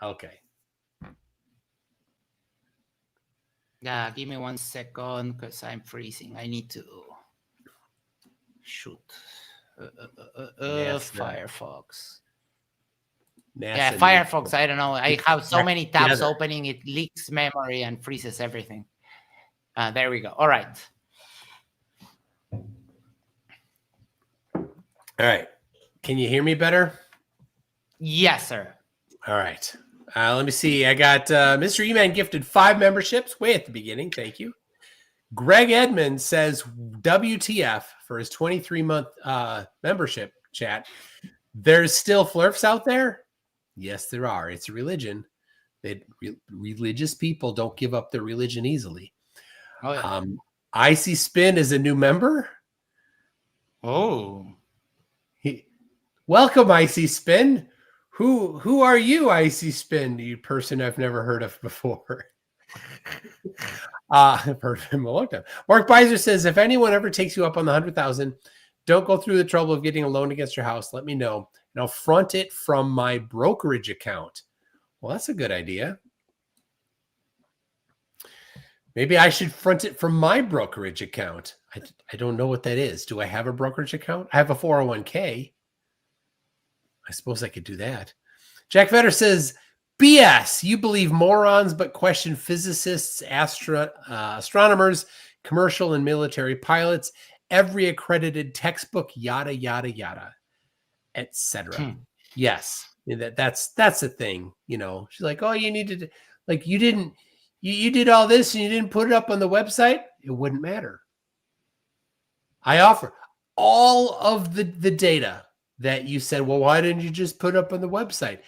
Okay. Yeah, give me 1 second because I'm freezing. I need to shoot. Firefox. Yeah, Firefox. I don't know. I have so many tabs opening, it leaks memory and freezes everything. There we go. All right. All right. Can you hear me better? Yes, sir. All right. Let me see. I got Mr. E-Man gifted 5 memberships way at the beginning. Thank you. Greg Edmond says WTF for his 23-month membership chat. There's still flirfs out there? Yes, there are. It's a religion. Religious people don't give up their religion easily. Oh, yeah. Icy Spin is a new member. Oh. Welcome, Icy Spin. Who are you, Icy Spin? You person I've never heard of before. I've heard of him a long time. Mark Beiser says, if anyone ever takes you up on the 100,000, Don't go through the trouble of getting a loan against your house. Let me know, and I'll front it from my brokerage account. Well, that's a good idea. Maybe I should front it from my brokerage account. I don't know what that is. Do I have a brokerage account? I have a 401k. I suppose I could do that. Jack Vetter says, BS. You believe morons, but question physicists, astronomers, commercial and military pilots, every accredited textbook, yada, yada, yada, etc. Yes. That's the thing. You know, she's like, oh, you needed, like, you did all this and you didn't put it up on the website. It wouldn't matter. I offer all of the data that you said, well, why didn't you just put it up on the website?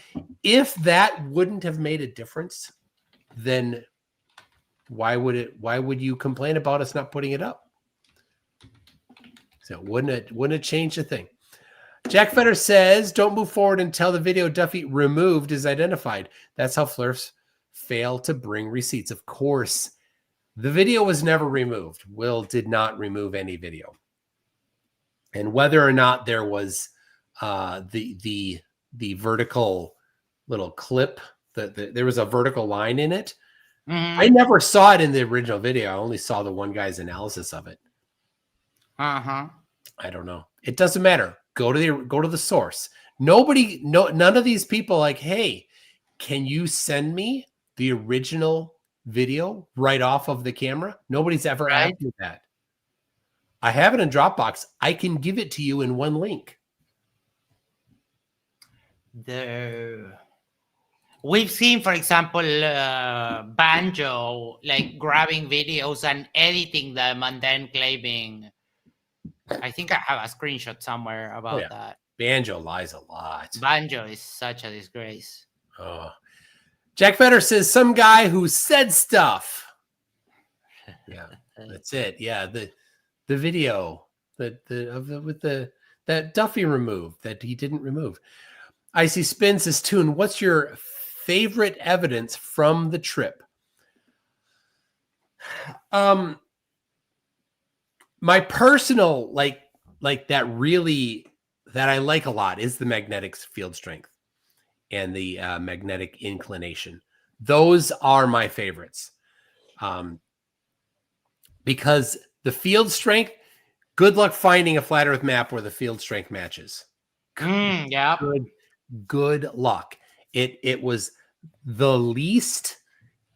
If that wouldn't have made a difference, then why would you complain about us not putting it up? So wouldn't it change the thing? Jack Fetter says, don't move forward until the video Duffy removed is identified. That's how Flurfs fail to bring receipts. Of course, the video was never removed. Will did not remove any video. And whether or not there was the vertical little clip, there was a vertical line in it. I never saw it in the original video. I only saw the one guy's analysis of it. I don't know. It doesn't matter. Go to the source. None of these people like, hey, can you send me the original video right off of the camera? Nobody's ever asked me that. I have it in Dropbox. I can give it to you in one link. We've seen, for example, Banjo like grabbing videos and editing them and then claiming. I think I have a screenshot somewhere about that. Banjo lies a lot. Banjo is such a disgrace. Oh, Jack Fetter says some guy who said stuff. Yeah, that's it. Yeah, the video that Duffy removed that he didn't remove. Icy Spin says, Toon, what's your favorite evidence from the trip? My personal like that I like a lot is the magnetic field strength and the magnetic inclination. Those are my favorites. Because the field strength, good luck finding a flat earth map where the field strength matches. Good luck. It was the least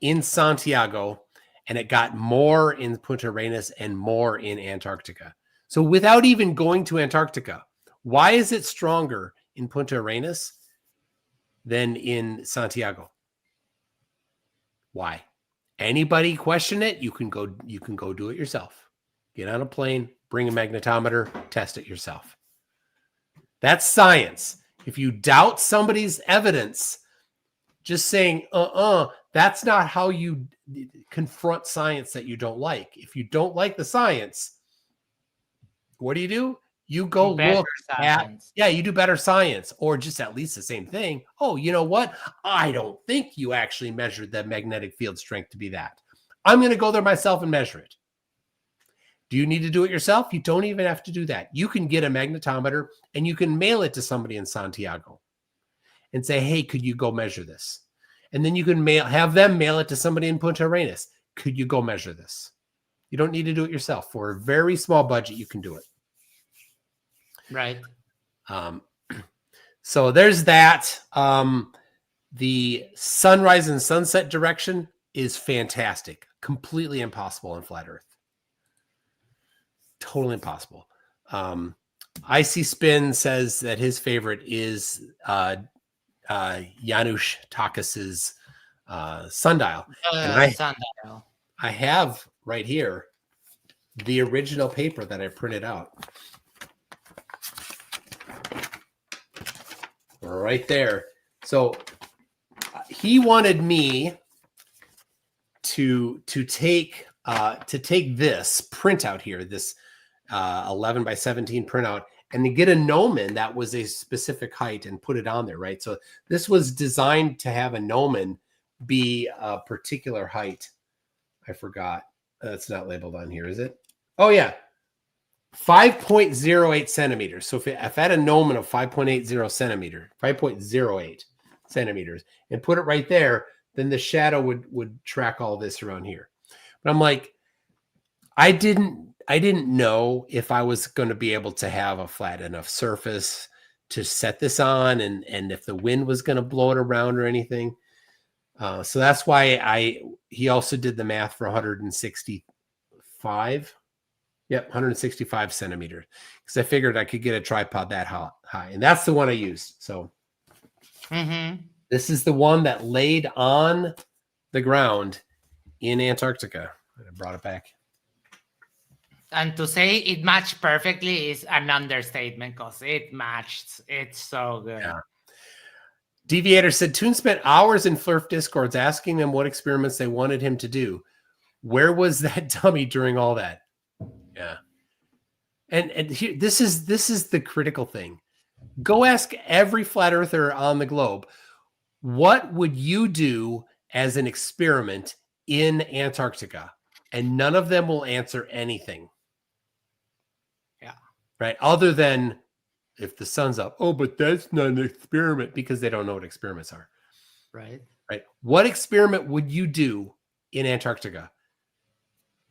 in Santiago, and it got more in Punta Arenas and more in Antarctica. So without even going to Antarctica, why is it stronger in Punta Arenas than in Santiago? Why? Anybody question it? You can go do it yourself. Get on a plane, bring a magnetometer, test it yourself. That's science. If you doubt somebody's evidence, just saying, that's not how you confront science that you don't like. If you don't like the science, what do? You go look at, you do better science, or just at least the same thing. Oh, you know what? I don't think you actually measured the magnetic field strength to be that. I'm going to go there myself and measure it. Do you need to do it yourself? You don't even have to do that. You can get a magnetometer and you can mail it to somebody in Santiago and say, hey, could you go measure this? And then you can have them mail it to somebody in Punta Arenas. Could you go measure this? You don't need to do it yourself. For a very small budget, you can do it. Right. So there's that. The sunrise and sunset direction is fantastic. Completely impossible in flat Earth. Totally impossible. Icy Spin says that his favorite is Janusz Takas's sundial. And sundial. I have right here the original paper that I printed out. Right there. So he wanted me to take this printout here, this 11 by 17 printout, and to get a gnomon that was a specific height and put it on there, right? So this was designed to have a gnomon be a particular height. I forgot. That's not labeled on here, is it? Oh, yeah. 5.08 centimeters. So if I had a gnomon of 5.08 centimeters, and put it right there, then the shadow would track all this around here. But I'm like, I didn't know if I was going to be able to have a flat enough surface to set this on, and if the wind was going to blow it around or anything. So that's why he also did the math for 165. Yep, 165 centimeters. Because I figured I could get a tripod that high. And that's the one I used. So this is the one that laid on the ground in Antarctica. I brought it back. And to say it matched perfectly is an understatement because it matched. It's so good. Yeah. Deviator said, Toon spent hours in Flurf Discords asking them what experiments they wanted him to do. Where was that dummy during all that? Yeah. And here, this is the critical thing. Go ask every flat earther on the globe, what would you do as an experiment in Antarctica? And none of them will answer anything. Yeah. Right. Other than if the sun's up. Oh, but that's not an experiment, because they don't know what experiments are. Right. Right. What experiment would you do in Antarctica?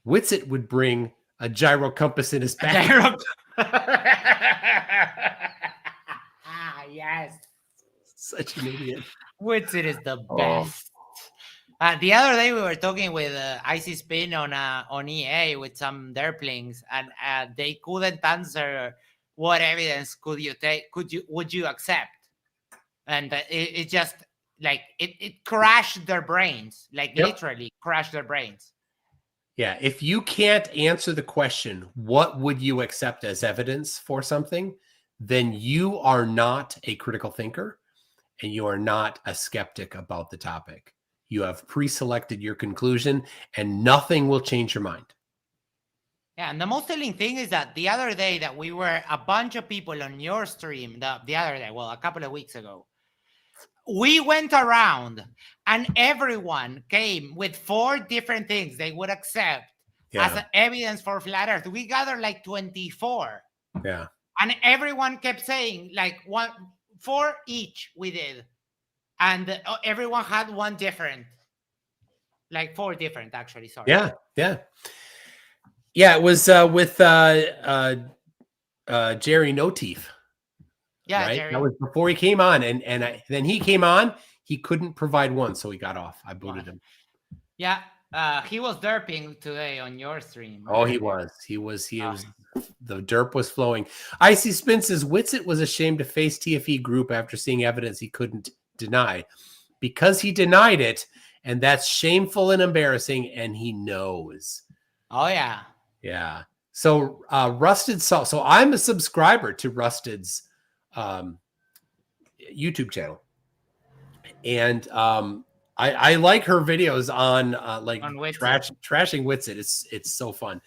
Whitsitt would bring a gyro compass in his back. Yes. Such an idiot. Whitsitt is the best. The other day we were talking with Icy Spin on EA with some derplings, and they couldn't answer what evidence would you accept, and it just like it crashed their brains, like literally crashed their brains. Yeah, if you can't answer the question, what would you accept as evidence for something, then you are not a critical thinker and you are not a skeptic about the topic. You have pre-selected your conclusion and nothing will change your mind. Yeah, and the most telling thing is that the other day that we were a bunch of people on your stream, the other day, well, a couple of weeks ago, we went around and everyone came with 4 different things they would accept as evidence for flat Earth. We gathered like 24. Yeah. And everyone kept saying like 4 each we did. And everyone had one different. Like 4 different, actually. Sorry. Yeah. Yeah. Yeah. It was with Jerry No Teeth. Yeah, right? Jerry. That was before he came on, and then he came on. He couldn't provide one, so he got off. I booted him. Yeah, he was derping today on your stream. Oh, he was. He was. The derp was flowing. Icy Spin says Whitsitt was ashamed to face TFE group after seeing evidence he couldn't deny, because he denied it, and that's shameful and embarrassing, and he knows. Oh yeah. Yeah. So Rusted Sol. So I'm a subscriber to Rusted's YouTube channel, and I like her videos on trashing Whitsitt. It's so fun,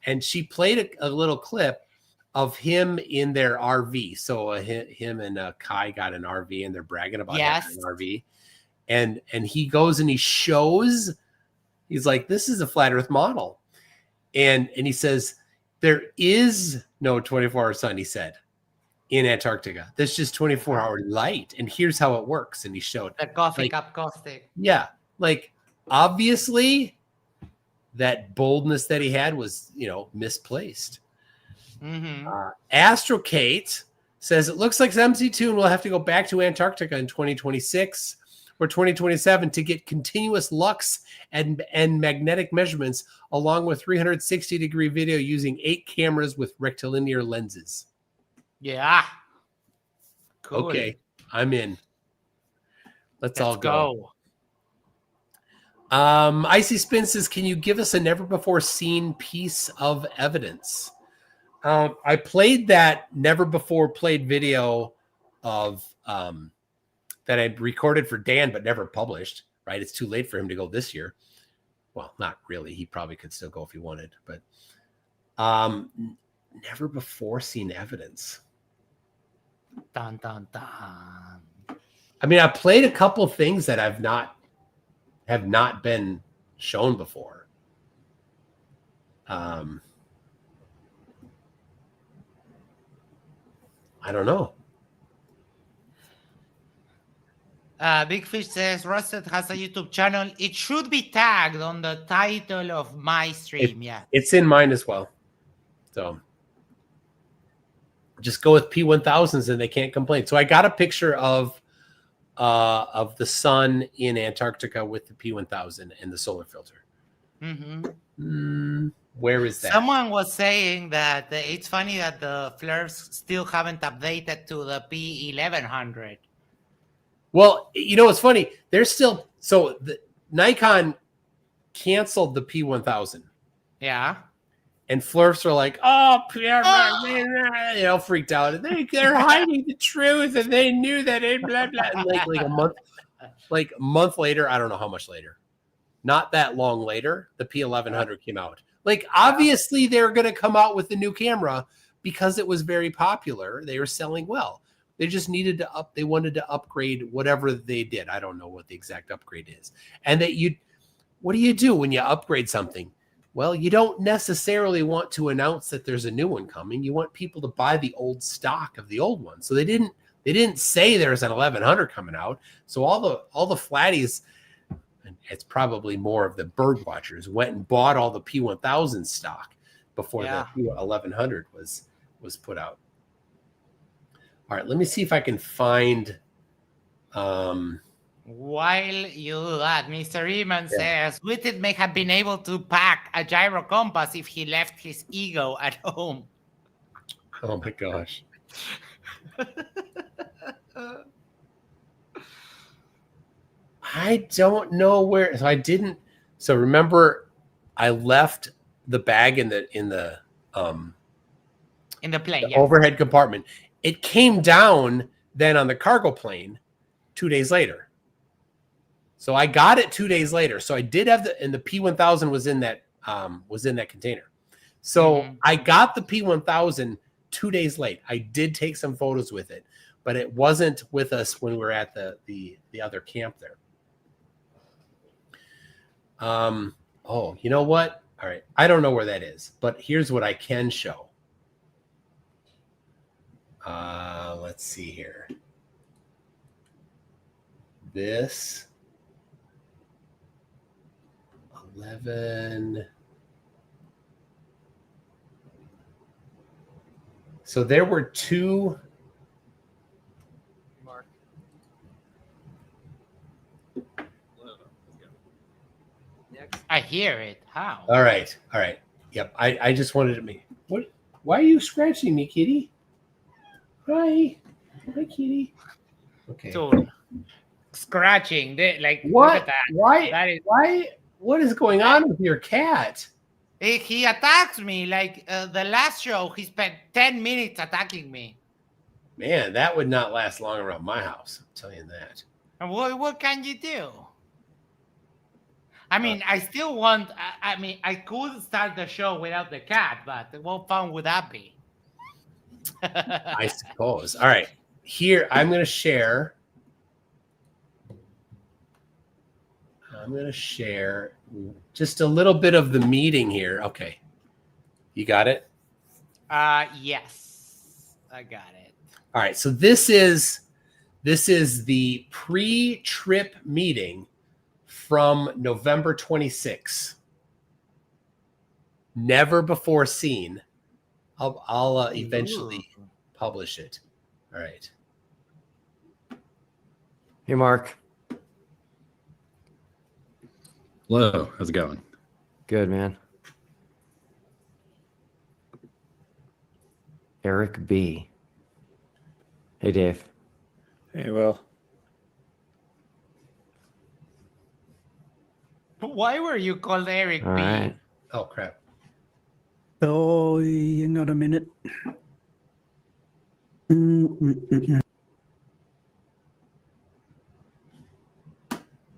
and she played a little clip of him in their RV. So him and Kai got an RV, and they're bragging about having an RV, and he goes and he shows. He's like, "This is a flat Earth model," and he says, "There is no 24-hour sun." He said. In Antarctica, there's just 24-hour light, and here's how it works. And he showed the coffee cup caustic. Yeah, like obviously, that boldness that he had was, misplaced. Astrokate says it looks like MC Toon will have to go back to Antarctica in 2026 or 2027 to get continuous lux and magnetic measurements, along with 360-degree video using 8 cameras with rectilinear lenses. Yeah. Cool. Okay, I'm in. Let's all go. Icy Spin says, can you give us a never before seen piece of evidence? I played that never before played video of that I recorded for Dan, but never published, right? It's too late for him to go this year. Well, not really. He probably could still go if he wanted, but never before seen evidence. Dun, dun, dun. I mean, I played a couple of things that have not been shown before. I don't know. Big Fish says Rusted has a YouTube channel. It should be tagged on the title of my stream. It's in mine as well. So just go with P1000s and they can't complain. So I got a picture of the sun in Antarctica with the P1000 and the solar filter. Where is that? Someone was saying that it's funny that the flirts still haven't updated to the P1100. Well, you know what's funny? They're still the Nikon canceled the P1000. Yeah. And flirts are like, oh, freaked out. They're hiding the truth, and they knew that it blah blah. And like a month later, I don't know how much later, not that long later, the P1100 came out. Like obviously they're going to come out with the new camera because it was very popular. They were selling well. They just needed to they wanted to upgrade whatever they did. I don't know what the exact upgrade is. And what do you do when you upgrade something? Well, you don't necessarily want to announce that there's a new one coming. You want people to buy the old stock of the old one. So they didn't say there's an 1100 coming out. So all the flatties, and it's probably more of the bird watchers, went and bought all the P1000 stock before the P1100 was put out. All right, let me see if I can find. While you do that, Mr. Eman says, Witted may have been able to pack a gyro compass if he left his ego at home. Oh my gosh. I don't know where. So remember, I left the bag in the plane, overhead compartment. It came down then on the cargo plane 2 days later. So I got it 2 days later. So I did have and the P1000 was in that container. So I got the P1000 2 days late. I did take some photos with it, but it wasn't with us when we were at the other camp there. Oh, you know what? All right. I don't know where that is, but here's what I can show. Let's see here. This 11. So there were two. I hear it. How? All right. Yep. I just wanted to make. What? Why are you scratching me, kitty? Hi, kitty. Okay. So, scratching. Like what? Look at that. Why? What is going on with your cat? He attacks me. Like the last show, he spent 10 minutes attacking me. Man, that would not last long around my house. I'm telling you that. And what can you do? I mean, I still want. I mean, I could start the show without the cat, but what fun would that be? I suppose. All right, here I'm going to share. Just a little bit of the meeting here. Okay, you got it. Yes, I got it. All right, so this is the pre-trip meeting from November 26. Never before seen. I'll eventually publish it. All right. Hey, Mark. Hello. How's it going? Good, man. Eric B. Hey, Dave. Hey, Will. Why were you called Eric B? All right. Oh, crap. Oh, hang on a minute.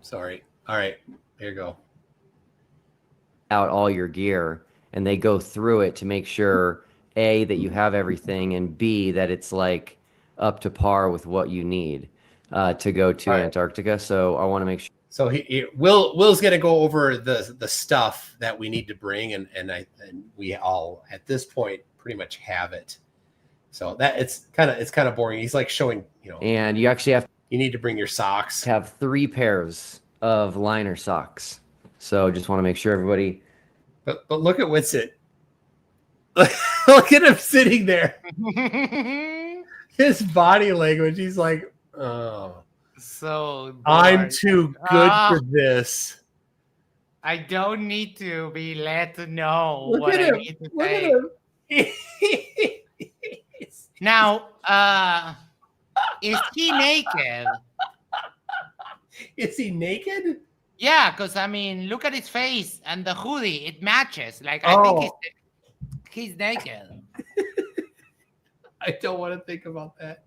Sorry. All right. There you go. Out all your gear, and they go through it to make sure, A, that you have everything, and B, that it's like up to par with what you need to go to Antarctica. So I want to make sure. So Will's going to go over the stuff that we need to bring, and we all at this point pretty much have it. So that it's kind of boring. He's like showing, And you actually you need to bring your socks. Have 3 pairs of liner socks. So just want to make sure everybody. But look at Whitsitt. Look at him sitting there. His body language. He's like, oh, so bored. I'm too good for this. I don't need to be let to know Look what at I him. need to Look say. at him. Now, is he naked? Is he naked? Yeah, because I mean, look at his face and the hoodie. It matches. Like I think he's naked. I don't want to think about that.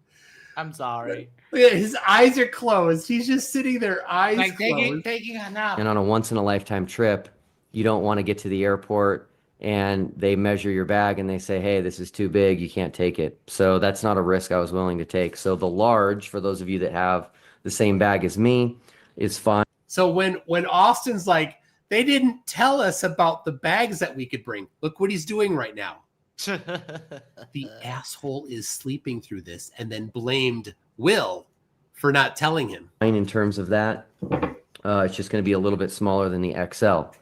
I'm sorry. Look at his eyes are closed. He's just sitting there, eyes Like closed. taking a nap. And on a once in a lifetime trip, you don't want to get to the airport and they measure your bag and they say, hey, this is too big. You can't take it. So that's not a risk I was willing to take. So the large, for those of you that have the same bag as me, is fine. So when Austin's like, they didn't tell us about the bags that we could bring. Look what he's doing right now. The asshole is sleeping through this and then blamed Will for not telling him. In terms of that, it's just going to be a little bit smaller than the XL.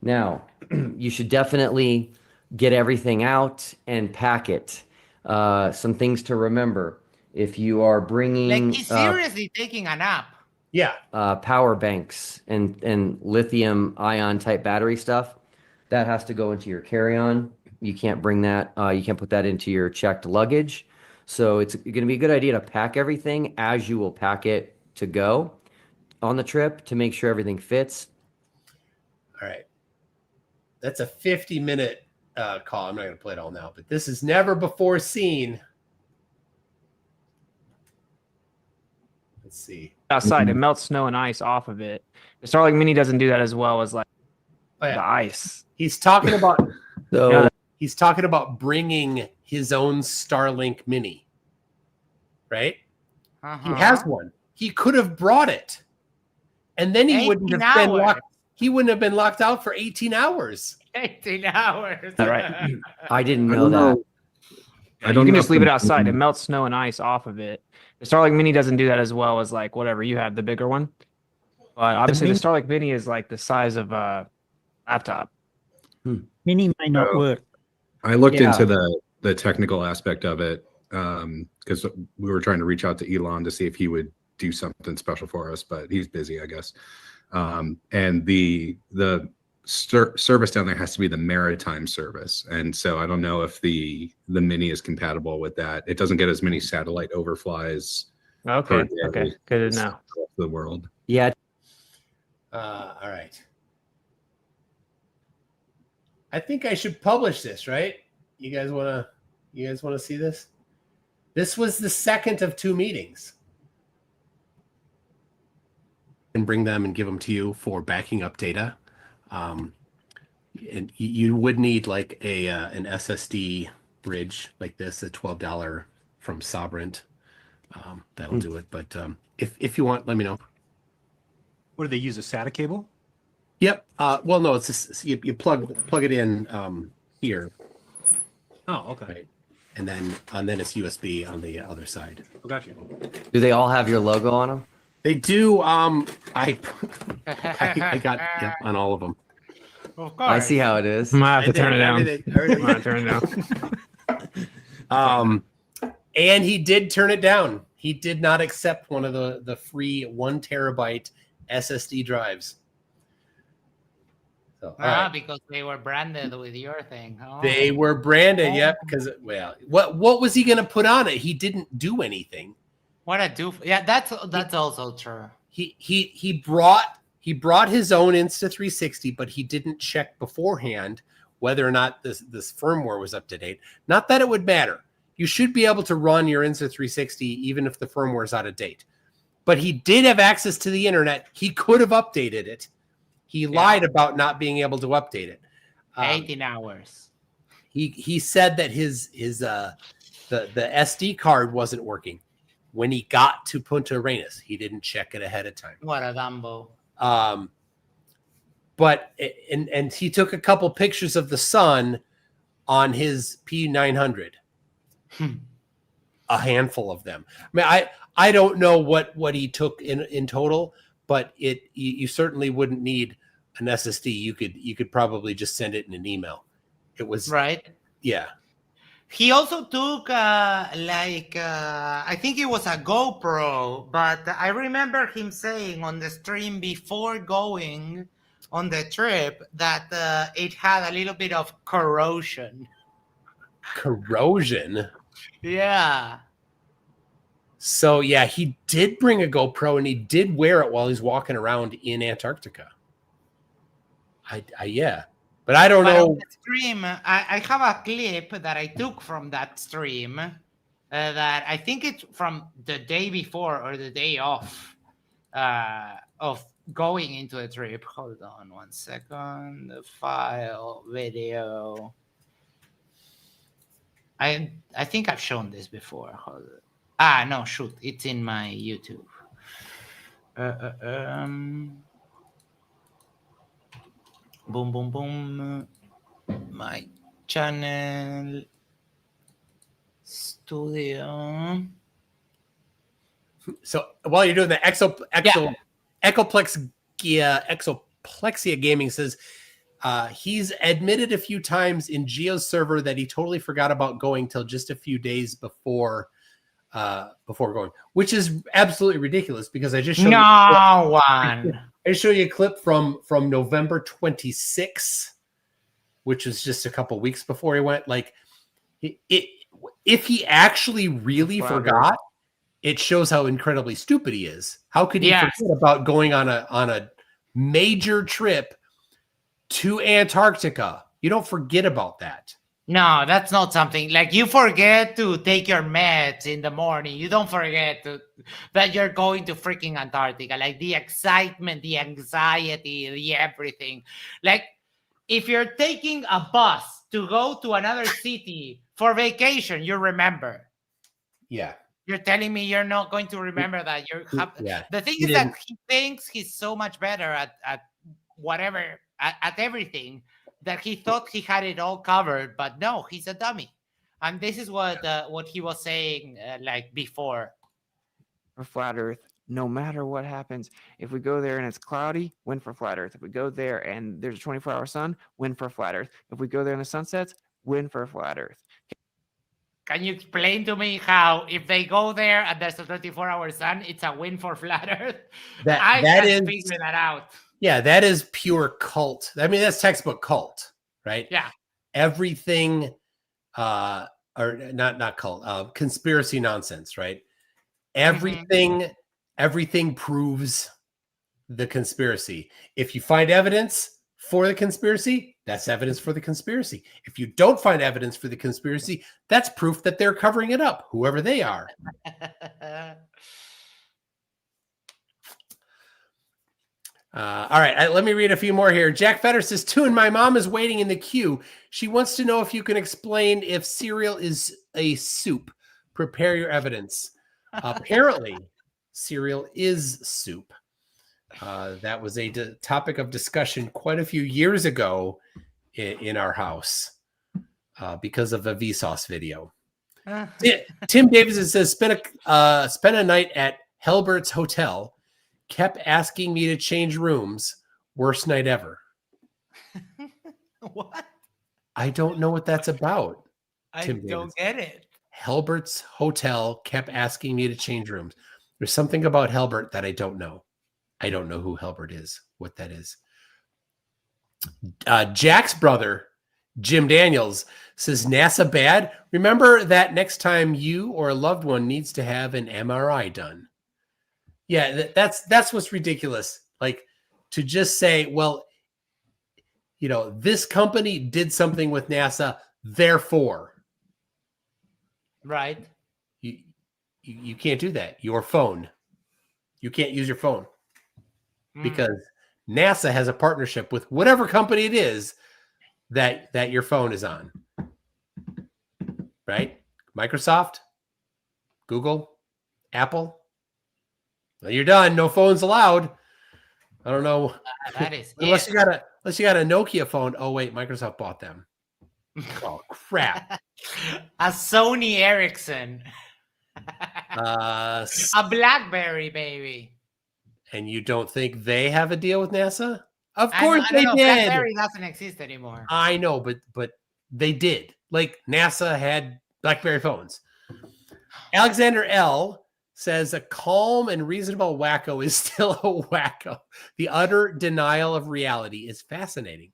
Now, you should definitely get everything out and pack it. Some things to remember. If you are bringing... Like he's seriously taking a nap. Yeah. Power banks and lithium ion type battery stuff, that has to go into your carry-on. You can't bring that. You can't put that into your checked luggage. So it's going to be a good idea to pack everything as you will pack it to go on the trip to make sure everything fits. All right. That's a 50-minute call. I'm not going to play it all now, but this is never before seen. Let's see. Outside, it melts snow and ice off of it. The Starlink Mini doesn't do that as well as like the ice. He's talking about So he's talking about bringing his own Starlink Mini, right? He has one. He could have brought it, and then he wouldn't have been locked. He wouldn't have been locked out for 18 hours. 18 hours. All right. I didn't know that. You can just leave it outside. It melts snow and ice off of it. The Starlink Mini doesn't do that as well as like whatever you have, the bigger one. But obviously, the Starlink Mini is like the size of a laptop. Mini might not work. I looked into the technical aspect of it because we were trying to reach out to Elon to see if he would do something special for us, but he's busy, I guess. And the service down there has to be the maritime service, and so I don't know if the Mini is compatible with that. It doesn't get as many satellite overflies. Okay, good to know. The world. Yeah. All right. I think I should publish this, right? You guys want to see this? This was the second of 2 meetings. And bring them and give them to you for backing up data. And you would need like an SSD bridge like this, a $12 from Sovereign. That'll do it. But if you want, let me know. What do they use? A SATA cable? Yep. Well, no, it's just, you plug it in here. Oh, okay. Right. And then it's USB on the other side. Oh, gotcha. Do they all have your logo on them? They do. I got on all of them. Of course. I see how it is. I might have to turn it down. I might turn it down. And he did turn it down. He did not accept one of the free 1 terabyte SSD drives. So, because they were branded with your thing. Oh. They were branded, yep. Because what was he going to put on it? He didn't do anything. What a doof! Yeah, that's also true. He brought his own Insta360, but he didn't check beforehand whether or not this firmware was up to date. Not that it would matter. You should be able to run your Insta360 even if the firmware is out of date. But he did have access to the internet. He could have updated it. He lied about not being able to update it. 18 hours. He said that the SD card wasn't working. When he got to Punta Arenas, he didn't check it ahead of time. What a Dumbo. But he took a couple pictures of the sun on his P900. a handful of them. I mean, I don't know what he took in total, but you certainly wouldn't need an SSD. You could probably just send it in an email. It was right. Yeah. He also took I think it was a GoPro, but I remember him saying on the stream before going on the trip that it had a little bit of corrosion. Corrosion? Yeah. So yeah, he did bring a GoPro and he did wear it while he's walking around in Antarctica. Yeah. But I don't know. On the stream, I have a clip that I took from that stream that I think it's from the day before or the day off of going into the trip. Hold on 1 second. The file, video. I think I've shown this before. Hold on. No, shoot. It's in my YouTube. Boom, boom, boom. My channel. Studio. So while you're doing the Exoplexia Gaming says he's admitted a few times in Geo's server that he totally forgot about going till just a few days before going, which is absolutely ridiculous because I just showed I show you a clip from November 26th, which was just a couple weeks before he went. Like if he actually really forgot, it shows how incredibly stupid he is. How could he forget about going on a major trip to Antarctica? You don't forget about that. No, that's not something like you forget to take your meds in the morning. You don't forget that you're going to freaking Antarctica. Like the excitement, the anxiety, the everything. Like if you're taking a bus to go to another city for vacation, you remember. Yeah. You're telling me you're not going to remember that. The thing is that he thinks he's so much better at whatever, at everything, that he thought he had it all covered, but no, he's a dummy. And this is what he was saying like before. For Flat Earth, no matter what happens, if we go there and it's cloudy, win for Flat Earth. If we go there and there's a 24-hour sun, win for Flat Earth. If we go there and the sun sets, win for Flat Earth. Can you explain to me how if they go there and there's a 24-hour sun, it's a win for Flat Earth? I can't figure that out. Yeah, that is pure cult. I mean, that's textbook cult, right? Yeah. Everything, or not cult, conspiracy nonsense, right? Everything proves the conspiracy. If you find evidence for the conspiracy, that's evidence for the conspiracy. If you don't find evidence for the conspiracy, that's proof that they're covering it up, whoever they are. All right, let me read a few more here. Jack Fetter says, Toon, my mom is waiting in the queue. She wants to know if you can explain if cereal is a soup. Prepare your evidence. Apparently, cereal is soup. That was a topic of discussion quite a few years ago in our house because of a Vsauce video. Tim Davidson says, spent a night at Helbert's Hotel. Kept asking me to change rooms. Worst night ever. What? I don't know what that's about. I don't get it. Helbert's Hotel kept asking me to change rooms. There's something about Helbert that I don't know. I don't know who Helbert is, what that is. Jack's brother, Jim Daniels, says, NASA bad? Remember that next time you or a loved one needs to have an MRI done. Yeah, that's what's ridiculous. Like to just say, well, you know, this company did something with NASA, therefore. Right. You can't do that. Your phone. You can't use your phone because NASA has a partnership with whatever company it is that your phone is on. Right? Microsoft, Google, Apple. Well, you're done. No phones allowed. I don't know. That is unless you got a Nokia phone. Oh wait, Microsoft bought them. Oh crap. A Sony Ericsson. A BlackBerry, baby. And you don't think they have a deal with NASA? Of I course don't they know. did. BlackBerry doesn't exist anymore. I know, but they did. Like NASA had BlackBerry phones. Alexander L says a calm and reasonable wacko is still a wacko. The utter denial of reality is fascinating.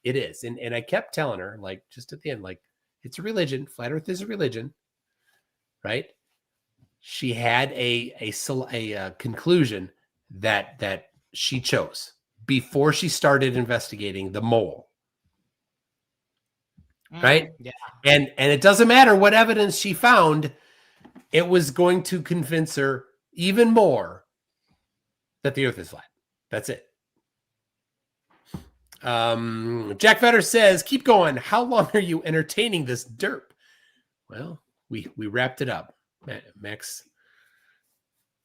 It is. And I kept telling her, like, just at the end, like, it's a religion. Flat Earth is a religion, right? She had a conclusion that she chose before she started investigating the mole. Right? Yeah. And it doesn't matter what evidence she found, it was going to convince her even more that the earth is flat. That's it. Jack Vetter says, keep going. How long are you entertaining this derp? Well, we wrapped it up. Max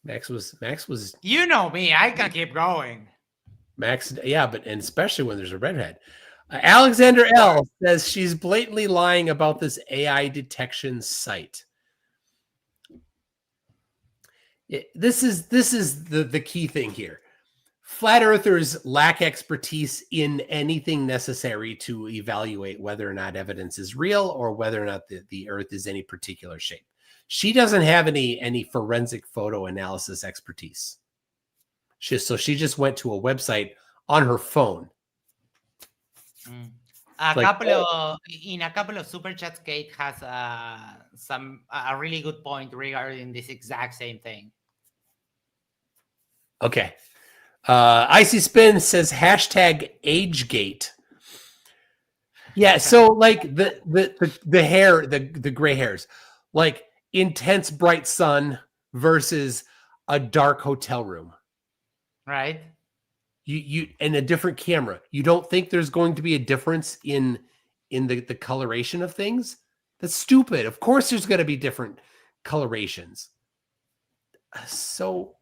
was You know me, I can keep going. Max, yeah, and especially when there's a redhead. Alexander L says she's blatantly lying about this AI detection site. This is the key thing here. Flat earthers lack expertise in anything necessary to evaluate whether or not evidence is real or whether or not the earth is any particular shape. She doesn't have any forensic photo analysis expertise. So she just went to a website on her phone. In a couple of super chats, Kate has a really good point regarding this exact same thing. Okay. Icy Spin says #AgeGate. Yeah, so like the hair, the gray hairs, like intense bright sun versus a dark hotel room. Right. You and a different camera. You don't think there's going to be a difference in the coloration of things? That's stupid. Of course there's going to be different colorations. So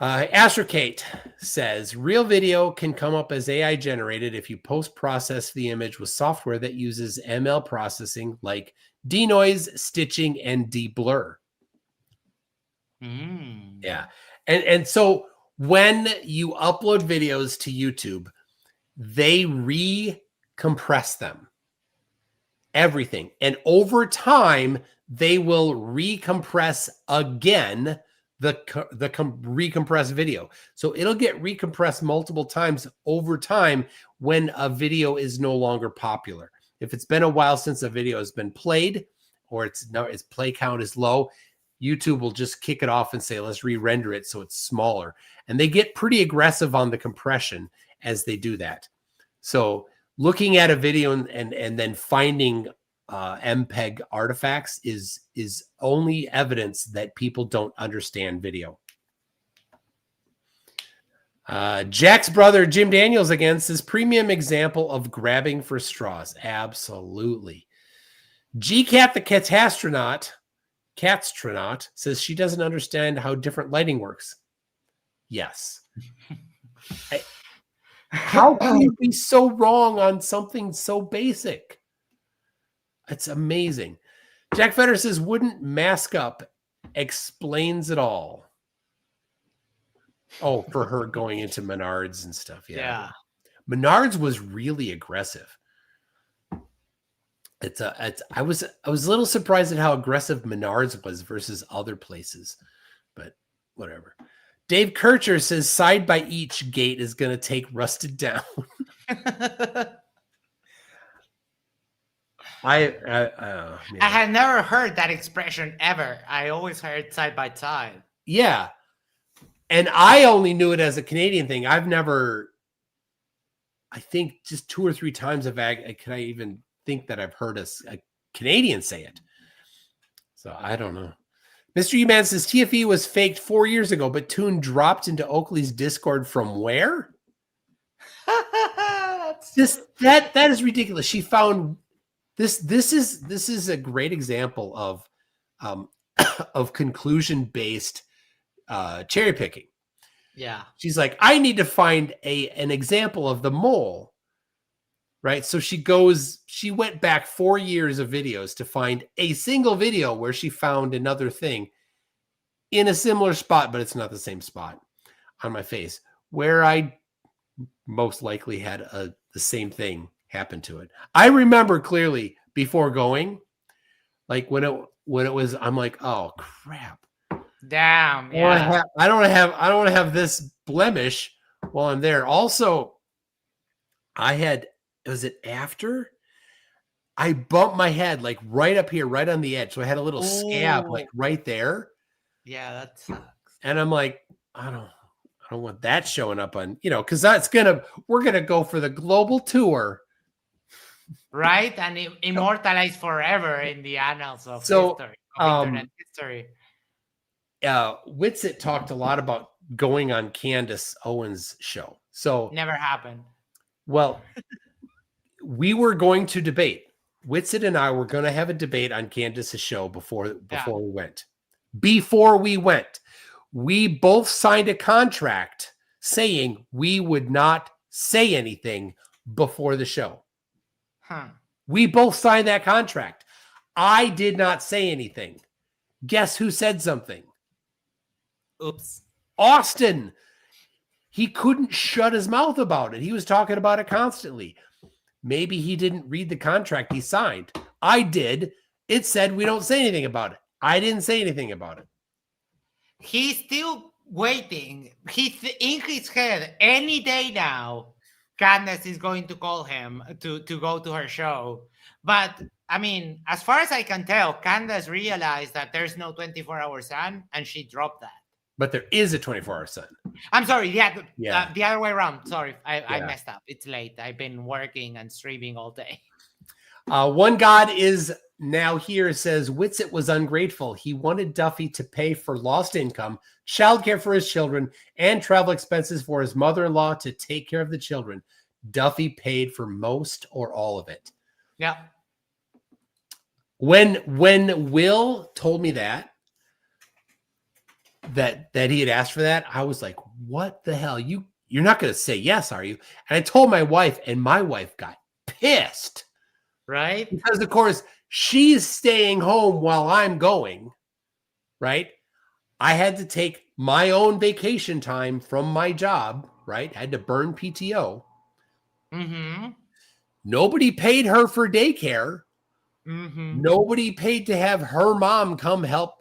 Astrocate says real video can come up as AI generated if you post-process the image with software that uses ML processing like denoise, stitching, and deblur. Yeah. And so when you upload videos to YouTube, they recompress them. Everything. And over time, they will recompress again the recompressed video. So it'll get recompressed multiple times over time when a video is no longer popular. If it's been a while since a video has been played or its play count is low, YouTube will just kick it off and say, let's re-render it so it's smaller. And they get pretty aggressive on the compression as they do that. So looking at a video and then finding MPEG artifacts is only evidence that people don't understand video. Jack's brother, Jim Daniels, again says premium example of grabbing for straws. Absolutely. GCat the Catastronaut says she doesn't understand how different lighting works. Yes. How can you be so wrong on something so basic? It's amazing. Jack Fetter says, wouldn't mask up explains it all. Oh, for her going into Menards and stuff. Yeah. Menards was really aggressive. I was a little surprised at how aggressive Menards was versus other places, but whatever. Dave Kircher says side by each gate is going to take Rusted down. I had never heard that expression ever. I always heard side by side. Yeah. And I only knew it as a Canadian thing. I've never, I think just 2 or 3 times can I even think that I've heard a Canadian say it. So I don't know. Mr. E-Man says TFE was faked 4 years ago, but Toon dropped into Oakley's Discord from where? That is ridiculous. She found this is a great example of conclusion based cherry picking. Yeah. She's like, I need to find an example of the mole. right? So she went back 4 years of videos to find a single video where she found another thing in a similar spot, but it's not the same spot on my face, where I most likely had the same thing happen to it. I remember clearly before going, like when it was, I'm like, oh crap. Damn. I don't want to have this blemish while I'm there. Also, was it after? I bumped my head like right up here, right on the edge. So I had a little scab like right there. Yeah, that sucks. And I'm like, I don't want that showing up on, because we're gonna go for the global tour. Right? And immortalized forever in the annals of history, of internet history. Witsit talked a lot about going on Candace Owens' show. So never happened. Well, we were going to debate. Witsit and I were going to have a debate on Candace's show before we went. Before we went, we both signed a contract saying we would not say anything before the show. Huh. We both signed that contract. I did not say anything. Guess who said something? Oops. Austin. He couldn't shut his mouth about it. He was talking about it constantly. Maybe he didn't read the contract he signed. I did. It said we don't say anything about it. I didn't say anything about it. He's still waiting. He's in his head. Any day now, Candace is going to call him to go to her show. But, I mean, as far as I can tell, Candace realized that there's no 24-hour sun, and she dropped that. But there is a 24-hour sun. I'm sorry. Yeah. The other way around. Sorry. I messed up. It's late. I've been working and streaming all day. One God is now here, says Witsit was ungrateful. He wanted Duffy to pay for lost income, childcare for his children, and travel expenses for his mother-in-law to take care of the children. Duffy paid for most or all of it. Yeah. When Will told me that he had asked for that, I was like, what the hell? You're not going to say yes, are you? And I told my wife, and my wife got pissed. Right? Because, of course, she's staying home while I'm going, right? I had to take my own vacation time from my job, right? I had to burn PTO. Mm-hmm. Nobody paid her for daycare. Mm-hmm. Nobody paid to have her mom come help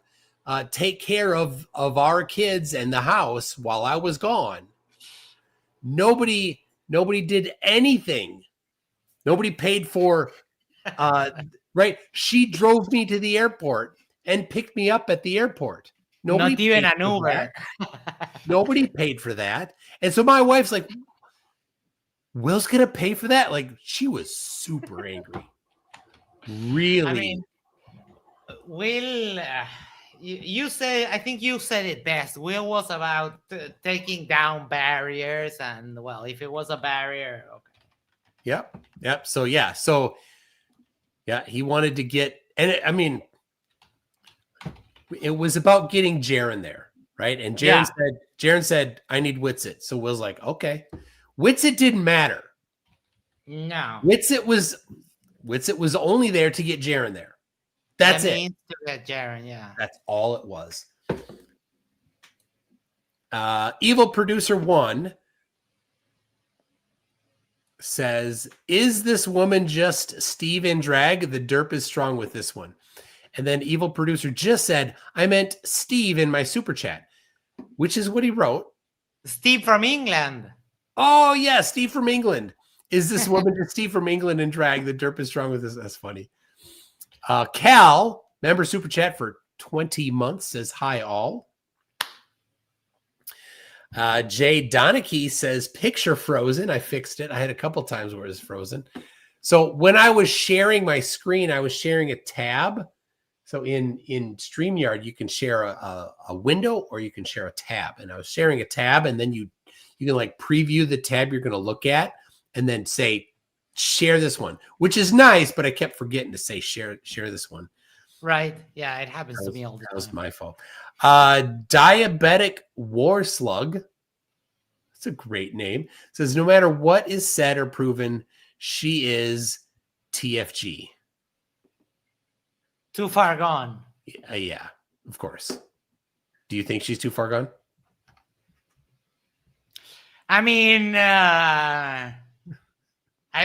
take care of our kids and the house while I was gone. Nobody did anything. Nobody paid for, right? She drove me to the airport and picked me up at the airport. Nobody Not even paid an for Uber. that. Nobody paid for that. And so my wife's like, Will's going to pay for that? Like, she was super angry. Really? I mean, Will, you say, I think you said it best. Will was about taking down barriers, and well, if it was a barrier, okay. Yep. So he wanted to get, and I mean, it was about getting Jaron there, right? And Jaron said, I need Witsit. So Will's like, okay. Witsit didn't matter. No. Witsit was only there to get Jaron there. That's it. To get Jaron, yeah. That's all it was. Evil Producer 1 says, is this woman just Steve in drag? The derp is strong with this one. And then Evil Producer just said, I meant Steve in my super chat, which is what he wrote. Steve from England. Oh, yeah, Steve from England. Is this woman just Steve from England in drag? The derp is strong with this. That's funny. Cal, member super chat for 20 months, says, hi, all. Jay Donachie says, picture frozen. I fixed it. I had a couple times where it was frozen. So when I was sharing my screen, I was sharing a tab. So in StreamYard, you can share a window or you can share a tab. And I was sharing a tab, and then you can like preview the tab you're going to look at and then say, share this one, which is nice, but I kept forgetting to say share this one. Right. Yeah, it happens to me all the time. That was my fault. Diabetic War Slug. That's a great name. Says, no matter what is said or proven, she is TFG. Too far gone. Yeah, of course. Do you think she's too far gone? I mean, I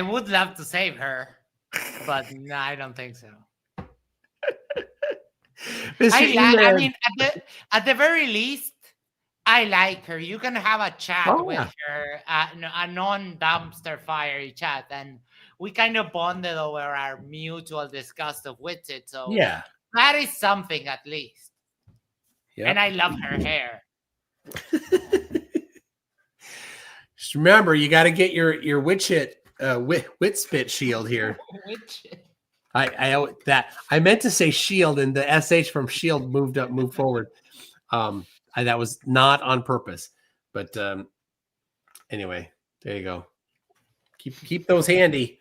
would love to save her, but no, I don't think so. I mean, at the very least, I like her. You can have a chat with her, a non-dumpster fire chat, and we kind of bonded over our mutual disgust of Witsit. So yeah, that is something at least. Yep. And I love her hair. Just remember, you got to get your wit spit shield here. I meant to say shield, and the sh from shield moved forward. That was not on purpose, but anyway, there you go. Keep those handy.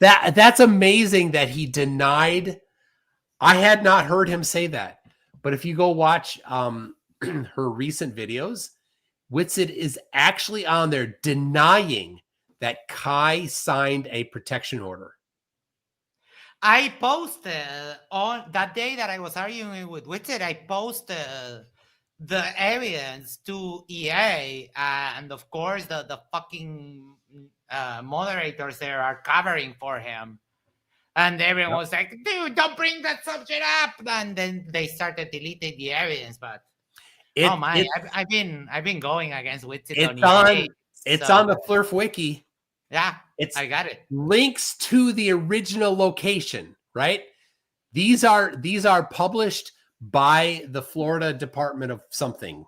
That's amazing that he denied. I had not heard him say that, but if you go watch her recent videos, Witsit is actually on there denying that Kai signed a protection order. I posted on that day that I was arguing with Witsit, I posted the evidence to EA, and of course the fucking moderators there are covering for him. And everyone was like, dude, don't bring that subject up. And then they started deleting the evidence, but I've been going against Witsit on EA. It's on the Flurf wiki. Yeah, I got it. Links to the original location, right? These are published by the Florida Department of something.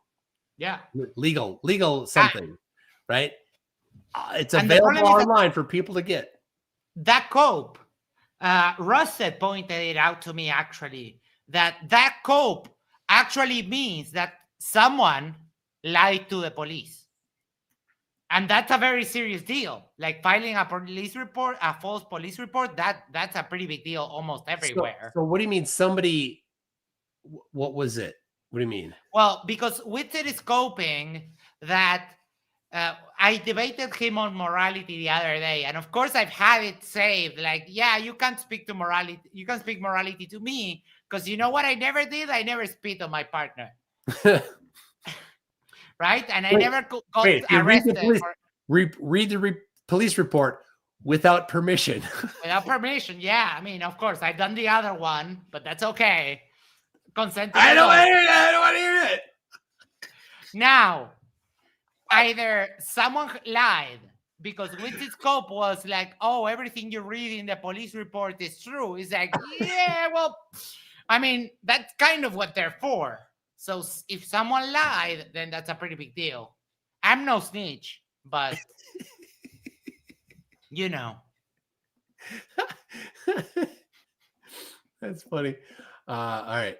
Yeah. Legal something, right? It's available online for people to get. That cope, Rusted pointed it out to me actually, that cope actually means that someone lied to the police. And that's a very serious deal. Like filing a police report, a false police report, that's a pretty big deal almost everywhere. So what do you mean somebody, what was it? What do you mean? Well, because Witsit is coping that I debated him on morality the other day. And of course I've had it saved. Like, yeah, you can't speak to morality. You can speak morality to me because you know what I never did? I never spit on my partner. Right? And I never got arrested. Read the police report without permission. Without permission, yeah. I mean, of course, I've done the other one, but that's okay. Consent. I don't want to hear that. I don't want to hear it. Now, either someone lied because Witsit scope was like, oh, everything you read in the police report is true. It's like, yeah, well, I mean, that's kind of what they're for. So if someone lied, then that's a pretty big deal. I'm no snitch, but you know. That's funny. All right.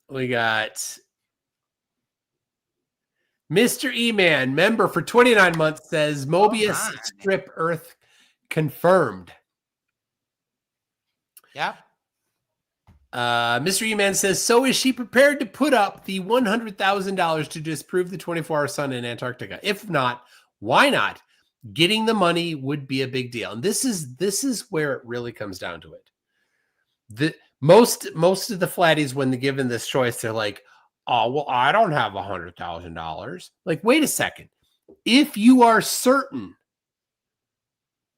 We got Mr. E-Man, member for 29 months, says Mobius strip Earth confirmed. Yep. Mr. E-Man says, so is she prepared to put up the $100,000 to disprove the 24-hour sun in Antarctica? If not, why not? Getting the money would be a big deal. And this is where it really comes down to it. Most of the flatties, when they're given this choice, they're like, oh, well, I don't have $100,000. Like, wait a second. If you are certain,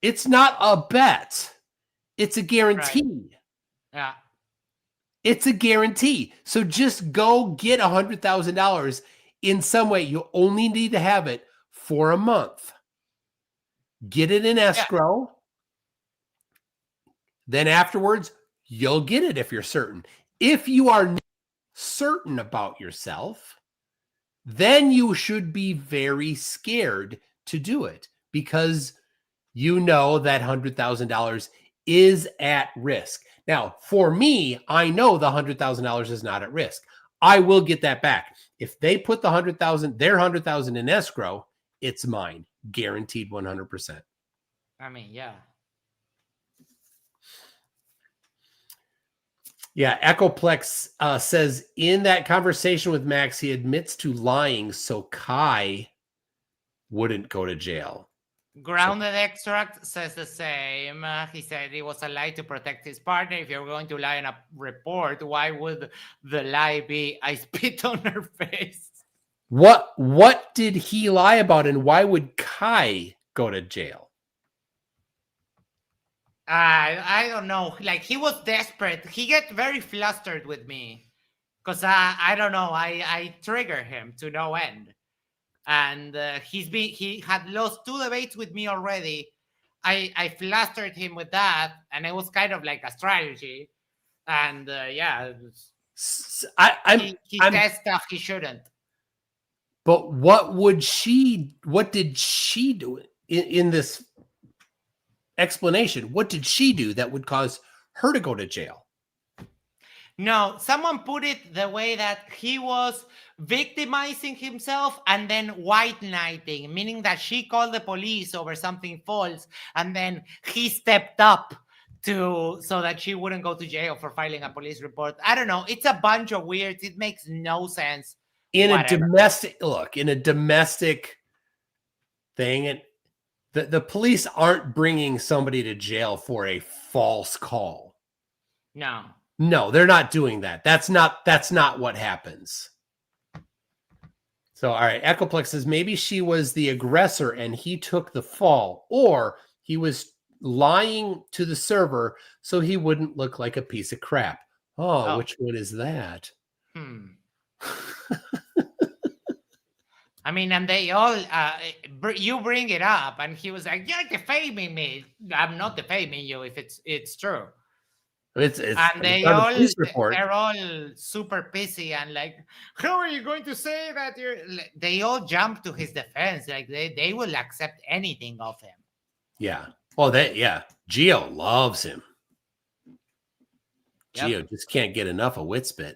it's not a bet. It's a guarantee. Right. Yeah. It's a guarantee. So just go get $100,000 in some way. You only need to have it for a month. Get it in escrow. Yeah. Then afterwards, you'll get it if you're certain. If you are not certain about yourself, then you should be very scared to do it because you know that $100,000 is at risk. Now, for me, I know the $100,000 is not at risk. I will get that back. If they put the their $100,000 in escrow, it's mine, guaranteed 100%. I mean, yeah. Yeah, Echoplex says in that conversation with Max, he admits to lying so Kai wouldn't go to jail. Grounded Extract says the same. He said it was a lie to protect his partner. If you're going to lie in a report, why would the lie be I spit on her face? What did he lie about, and why would Kai go to jail? I don't know. Like, he was desperate. He get very flustered with me because I don't know. I trigger him to no end, and he had lost 2 debates with me already. I flustered him with that, and it was kind of like a strategy. And yeah, he says stuff he shouldn't. But what did she do in this explanation? What did she do that would cause her to go to jail? No, someone put it the way that he was victimizing himself and then white knighting, meaning that she called the police over something false, and then he stepped up so that she wouldn't go to jail for filing a police report. I don't know. It's a bunch of weirds. It makes no sense. In a domestic thing, and the police aren't bringing somebody to jail for a false call. No, they're not doing that. That's not what happens. So, all right, Echoplex says maybe she was the aggressor and he took the fall, or he was lying to the server so he wouldn't look like a piece of crap. Oh. Which one is that? I mean, and they all, you bring it up, and he was like, "You're defaming me." I'm not defaming you if it's true. And they're all super pissy and like, how are you going to say that they all jump to his defense. Like they will accept anything of him. Yeah. Oh, Gio loves him. Gio just can't get enough of Witspit.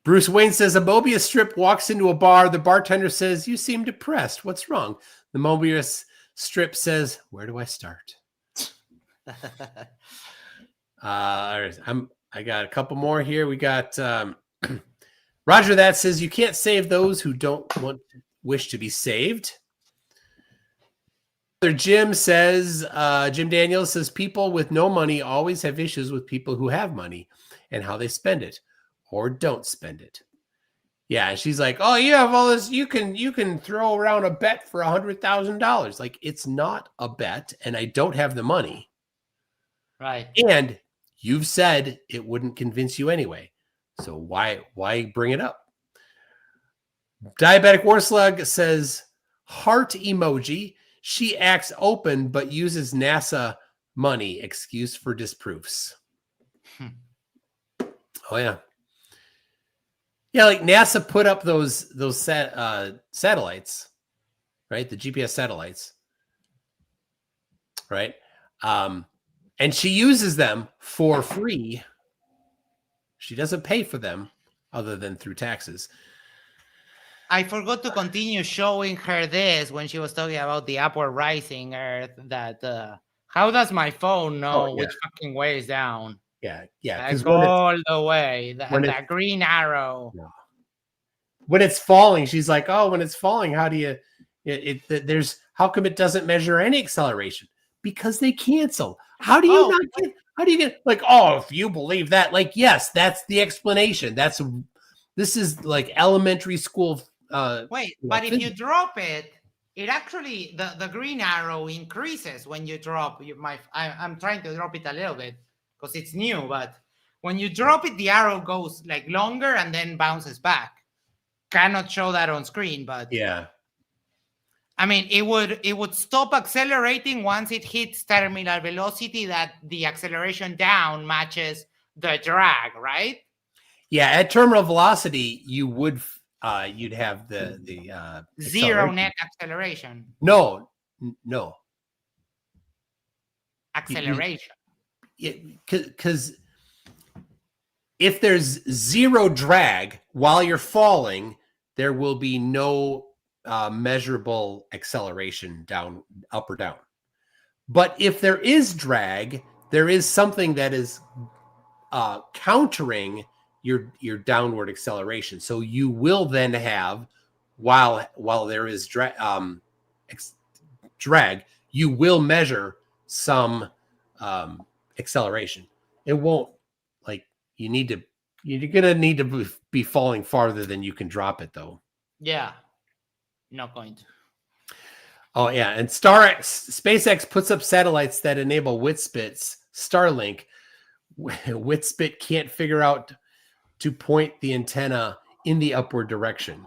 Bruce Wayne says a Mobius strip walks into a bar. The bartender says, "You seem depressed. What's wrong?" The Mobius strip says, "Where do I start?" I got a couple more here. We got Roger that says you can't save those who don't wish to be saved. Jim says, Jim Daniels says people with no money always have issues with people who have money and how they spend it or don't spend it. Yeah, she's like, "Oh, you have all this. You can throw around a bet for $100,000. Like, it's not a bet, and I don't have the money. Right. And you've said it wouldn't convince you anyway. So why bring it up?" Diabetic Warslug says, heart emoji. She acts open but uses NASA money. Excuse for disproofs. Oh, yeah. Yeah, like NASA put up those satellites, right? The GPS satellites, right? And she uses them for free. She doesn't pay for them other than through taxes. I forgot to continue showing her this when she was talking about the upward rising Earth. That how does my phone know which fucking way is down? Yeah. Like all the way. That green arrow. No. When it's falling, she's like, "Oh, when it's falling, how do you? How come it doesn't measure any acceleration? Because they cancel. How do you not get? How do you get like? Oh, if you believe that, like, yes, that's the explanation. This is like elementary school. Wait, but if you drop it, it actually the green arrow increases when you drop. I'm trying to drop it a little bit because it's new, but when you drop it, the arrow goes like longer and then bounces back. Cannot show that on screen, but yeah. I mean, it would stop accelerating once it hits terminal velocity. That the acceleration down matches the drag, right? Yeah, at terminal velocity, you would you'd have the zero net acceleration. No. Acceleration. Because if there's zero drag while you're falling, there will be no measurable acceleration up or down. But if there is drag, there is something that is countering your downward acceleration. So you will then have, while there is drag, you will measure some acceleration. It won't, like, you're gonna need to be falling farther than you can drop it, though. Yeah, not going to. Oh yeah, and SpaceX puts up satellites that enable Witspit's Starlink. Witspit can't figure out to point the antenna in the upward direction.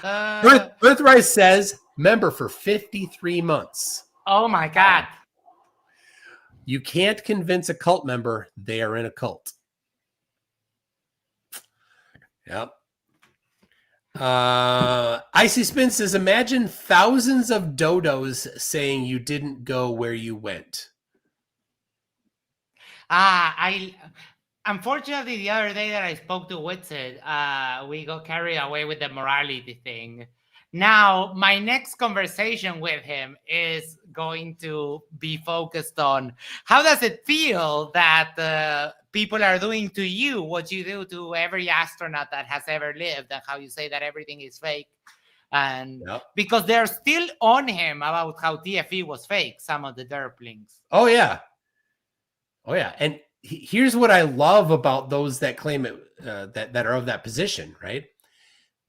Earthrise says member for 53 months. Oh my God. You can't convince a cult member they are in a cult. Yep. Icy Spin says, imagine thousands of dodos saying you didn't go where you went. Unfortunately, the other day that I spoke to Witsit, we got carried away with the morality thing. Now, my next conversation with him is going to be focused on how does it feel that people are doing to you what you do to every astronaut that has ever lived, and how you say that everything is fake. And because they're still on him about how TFE was fake, some of the derplings. Oh, yeah. Oh, yeah. And here's what I love about those that claim it, that are of that position, right?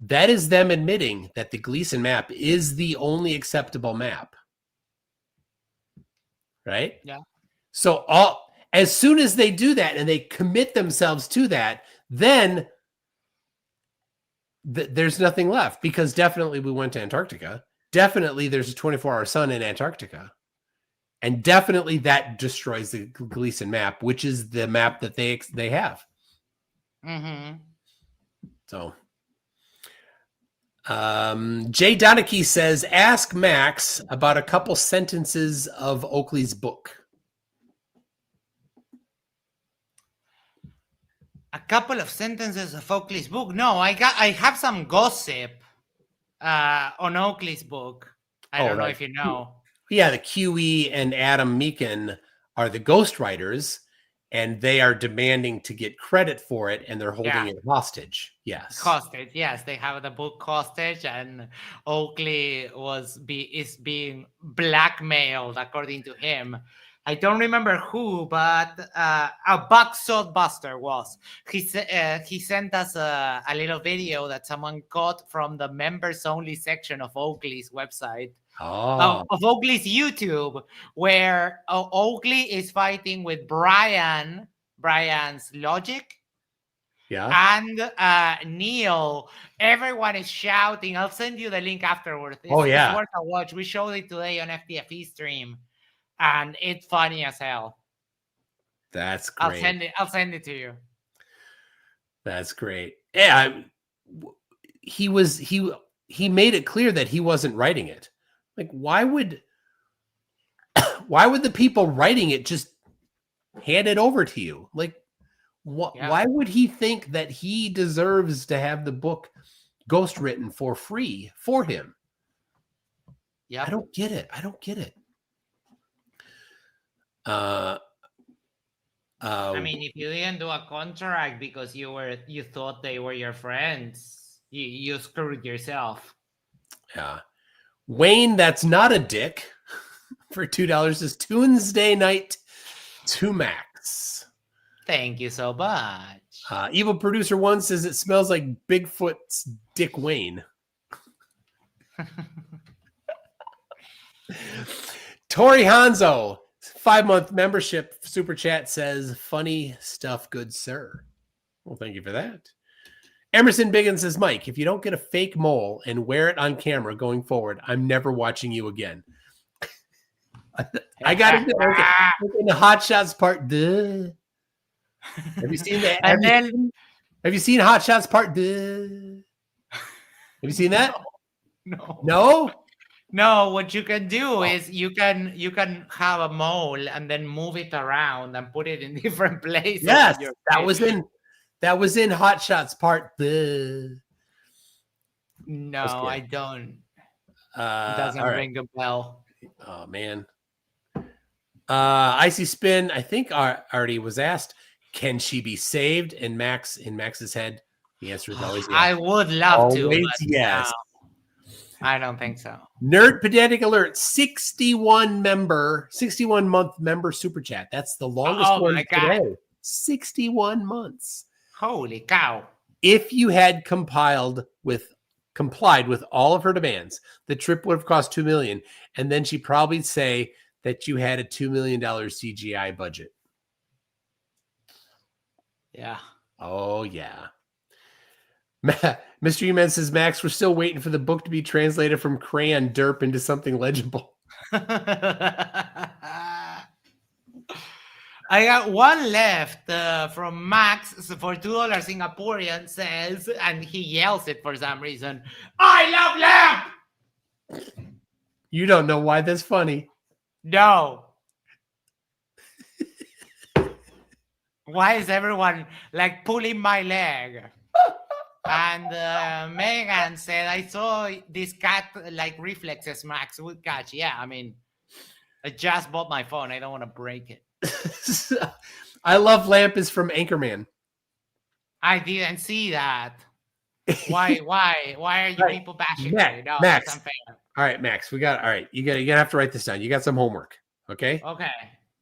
That is them admitting that the Gleason map is the only acceptable map. Right? Yeah. So as soon as they do that and they commit themselves to that, then there's nothing left, because definitely we went to Antarctica. Definitely there's a 24-hour sun in Antarctica. And definitely that destroys the Gleason map, which is the map that they have. Mm-hmm. So Jay Donachie says, ask Max about a couple sentences of Oakley's book. A couple of sentences of Oakley's book? No, I have some gossip on Oakley's book. I don't know if you know. Yeah, the QE and Adam Meakin are the ghostwriters, and they are demanding to get credit for it, and they're holding it hostage. Yes. Hostage, yes. They have the book hostage, and Oakley is being blackmailed, according to him. I don't remember who, but a Buck Saltbuster was. He sent us a little video that someone got from the members-only section of Oakley's website. Of Oakley's YouTube, where Oakley is fighting with Brian's Logic. Yeah. And Neil. Everyone is shouting. I'll send you the link afterwards. It's worth a watch. We showed it today on FTFE stream, and it's funny as hell. That's great. I'll send it to you. That's great. Yeah, he made it clear that he wasn't writing it. Like, why would the people writing it just hand it over to you? Like, why would he think that he deserves to have the book ghost written for free for him? Yeah, I don't get it. I mean, if you didn't do a contract because you thought they were your friends, you screwed yourself. Yeah. Wayne, that's not a dick, for $2 is Tuesday night to Max. Thank you so much. Evil Producer 1 says it smells like Bigfoot's Dick Wayne. Tori Hanzo, 5-month membership super chat, says, funny stuff, good sir. Well, thank you for that. Emerson Biggins says, Mike, if you don't get a fake mole and wear it on camera going forward, I'm never watching you again. I got it. Okay. In the Hot Shots part. Duh. Have you seen that? Have you seen Hot Shots part? Duh. Have you seen that? No. No, what you can do is you can have a mole and then move it around and put it in different places. Yes, that was in Hot Shots part. No, I don't. It doesn't ring a bell. Oh man. Icy Spin, I think already was asked, can she be saved? And in Max's head, the answer is always yes. I would love to, Always but yes. no, I don't think so. Nerd Pedantic Alert, 61 month member super chat. That's the longest one today. 61 months. Holy cow. If you had complied with all of her demands, the trip would have cost $2 million. And then she'd probably say that you had a $2 million CGI budget. Yeah. Oh, yeah. Mr. U-Man says, Max, we're still waiting for the book to be translated from crayon derp into something legible. I got one left from Max for $2 Singaporean says, and he yells it for some reason, I love lamp! You don't know why that's funny. No. Why is everyone like pulling my leg? And Megan said, I saw this cat like reflexes Max would catch. Yeah, I mean, I just bought my phone. I don't want to break it. I Love Lamp is from Anchorman. I didn't see that. Why are you people bashing me? No, Max. that's unfair. All right, Max, you gotta have to write this down. You got some homework. Okay. Okay.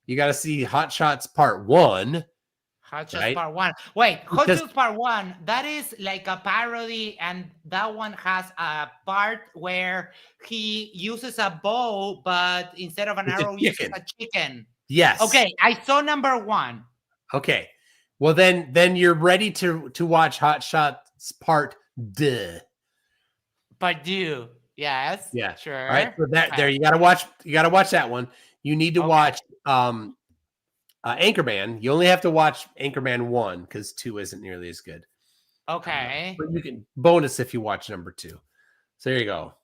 You got to see Hot Shots Part 1. Hot Shots Part 1. Wait, Hot Shots Part 1, that is like a parody, and that one has a part where he uses a bow, but instead of an arrow, uses a chicken. Yes. Okay, I saw number 1. Okay. Well, then you're ready to watch Hot Shots Part 2. Part 2. Yes. Yeah. Sure. All right. So there you gotta watch that one. You need to watch Anchorman. You only have to watch Anchorman 1 because 2 isn't nearly as good. Okay. But you can bonus if you watch number 2. So there you go.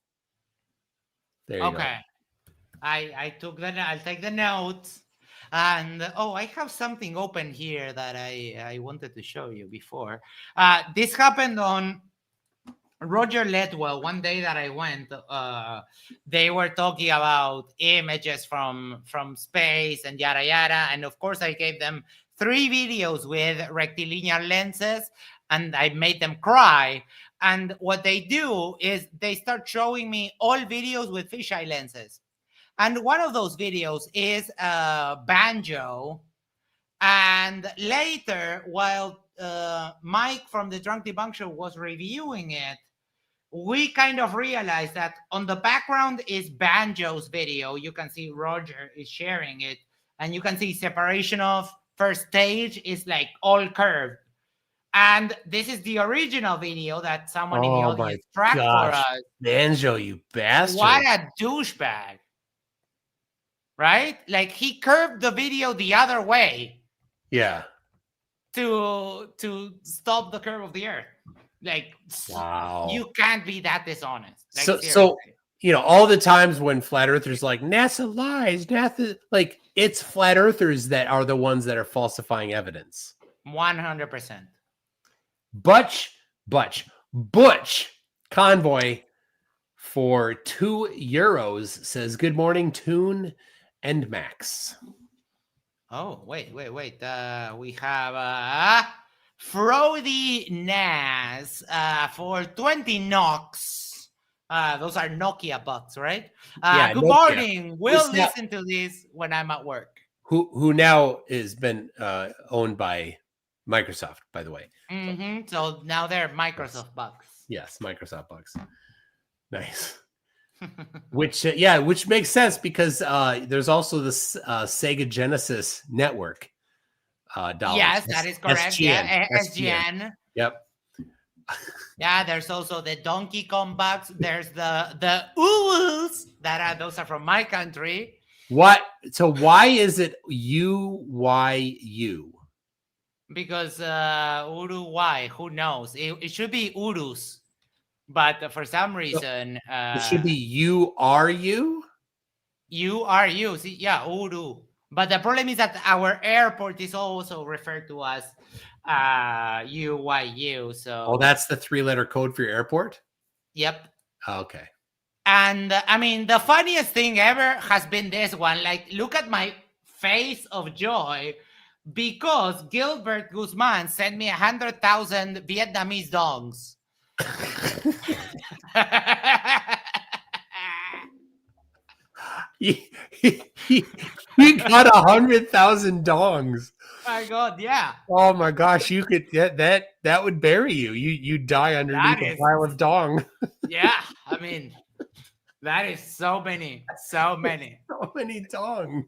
There you go. Okay. I'll take the notes. And I have something open here that I wanted to show you before. This happened on Roger Ledwell. One day that I went, they were talking about images from space and yada yada, and of course I gave them 3 videos with rectilinear lenses, and I made them cry. And what they do is they start showing me all videos with fisheye lenses, and one of those videos is banjo. And later, while Mike from the Drunk Debunk Show was reviewing it, we kind of realized that on the background is Banjo's video. You can see Roger is sharing it, and you can see separation of first stage is like all curved. And this is the original video that someone in the audience tracked for us. Banjo, you bastard. What a douchebag. Right? Like he curved the video the other way. Yeah. To stop the curve of the earth. Like, wow, you can't be that dishonest. Like, so all the times when flat earthers like NASA lies, NASA, like it's flat earthers that are the ones that are falsifying evidence. 100%. Butch Convoy for €2 says, "Good morning, Toon and Max." Oh, wait. We have Frody Nas for 20 knocks. Those are Nokia bucks, right? Yeah, good Nokia. Morning. We'll listen to this when I'm at work. Who now has been owned by Microsoft, by the way. Mm-hmm. So now they're Microsoft bucks. Yes, Microsoft bucks. Nice. Which makes sense because there's also this Sega Genesis network. Dollars. Yes, that is correct. SGN. SGN. Yep. Yeah, there's also the Donkey Kong bucks. There's the Uwus those are from my country. What? So why is it UYU? Because Uruguay, who knows? It should be Urus, but for some reason it should be URU. URU. See, yeah, Uru. But the problem is that our airport is also referred to as UYU. So that's the 3-letter code for your airport? Yep. Okay. And I mean, the funniest thing ever has been this one. Like, look at my face of joy because Gilbert Guzman sent me 100,000 Vietnamese dongs. You got 100,000 dongs. My God, yeah. Oh my gosh, you could that would bury you. You die underneath a pile of dong. Yeah, I mean, that is so many. So many dong.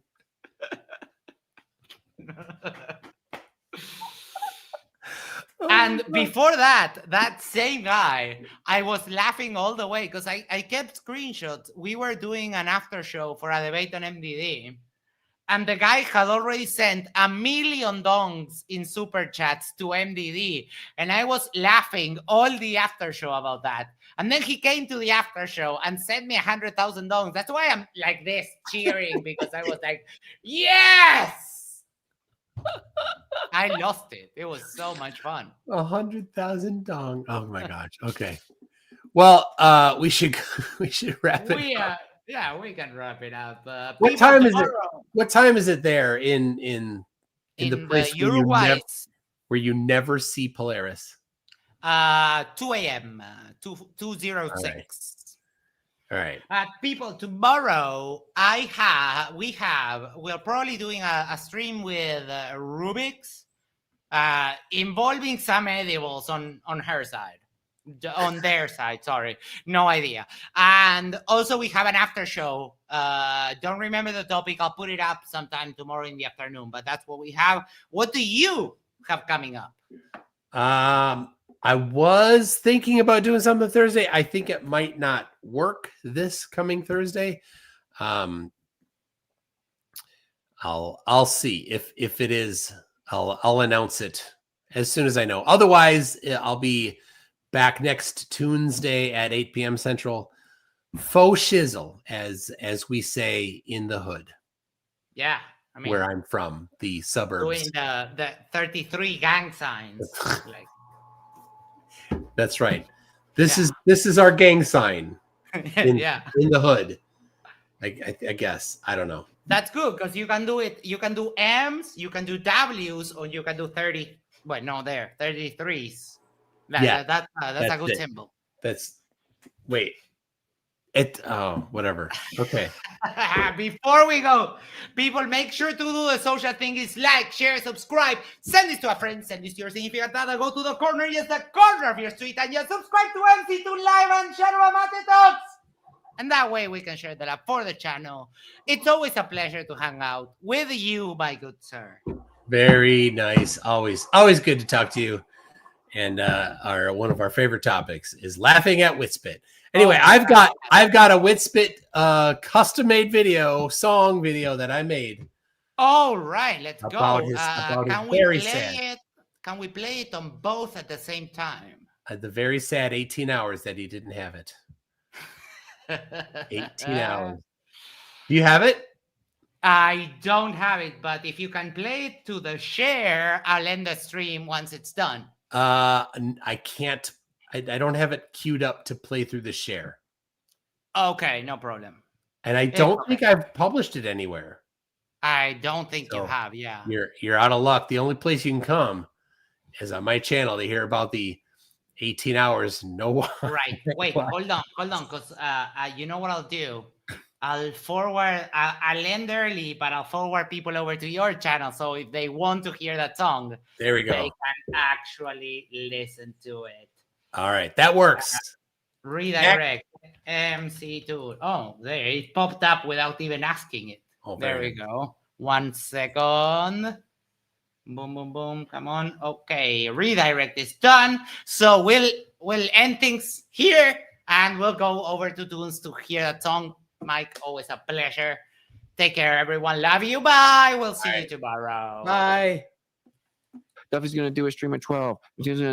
And before that same guy, I was laughing all the way because I kept screenshots. We were doing an after show for a debate on MDD, and the guy had already sent 1 million dongs in super chats to MDD, and I was laughing all the after show about that. And then he came to the after show and sent me 100,000 dongs. That's why I'm like this cheering, because I was like, yes. I lost it. It was so much fun. 100,000 dong. Oh my gosh. Okay. Well, we should wrap it. Yeah, we can wrap it up. What time is it? What time is it there in the place Uruguay? Where you never see Polaris? 2 a.m. 2:06. All right. People, tomorrow we're probably doing a stream with Rubik's involving some edibles on her side, on their side, sorry, no idea. And also we have an after show. Don't remember the topic. I'll put it up sometime tomorrow in the afternoon, but that's what we have. What do you have coming up? I was thinking about doing something Thursday. I think it might not work this coming Thursday. I'll see if it is. I'll announce it as soon as I know. Otherwise, I'll be back next Tuesday at 8 p.m. Central. Faux shizzle, as we say in the hood. Yeah, I mean, where I'm from, the suburbs. Doing the 33 gang signs. Like. That's right. This is our gang sign in the hood. I guess. I don't know. That's good because you can do it. You can do M's, you can do W's, or you can do 30. Well, no, 33s. That's a good symbol. Whatever. Okay. Before we go, people, make sure to do the social thing is like, share, subscribe, send this to a friend, send this to your significant other, go to the corner, yes, the corner of your street, and just subscribe to MC2 Live and Yerba Mate Talks. And that way we can share the love for the channel. It's always a pleasure to hang out with you, my good sir. Very nice. Always good to talk to you. And one of our favorite topics is laughing at Witspit. Anyway, I've got a Witspit custom-made song video that I made. All right, let's go. Can we play it? Can we play it on both at the same time? The very sad 18 hours that he didn't have it. 18 hours. Do you have it? I don't have it, but if you can play it to the share, I'll end the stream once it's done. I can't. I don't have it queued up to play through the share. Okay, no problem. And I don't think I've published it anywhere. I don't think you have. Yeah, you're out of luck. The only place you can come is on my channel to hear about the 18 hours. No. Right. Wait. Hold on. Because you know what I'll do? I'll forward. I'll end early, but I'll forward people over to your channel. So if they want to hear that song, there we go. They can actually listen to it. All right, that works. Redirect MC2. Oh, there it popped up without even asking it. Oh, there we go. 1 second. Boom, boom, boom. Come on. Okay, redirect is done. So we'll end things here, and we'll go over to Tunes to hear that song. Mike, always a pleasure. Take care, everyone. Love you. Bye. We'll see you tomorrow. Bye. Duffy's gonna do a stream at 12. He's gonna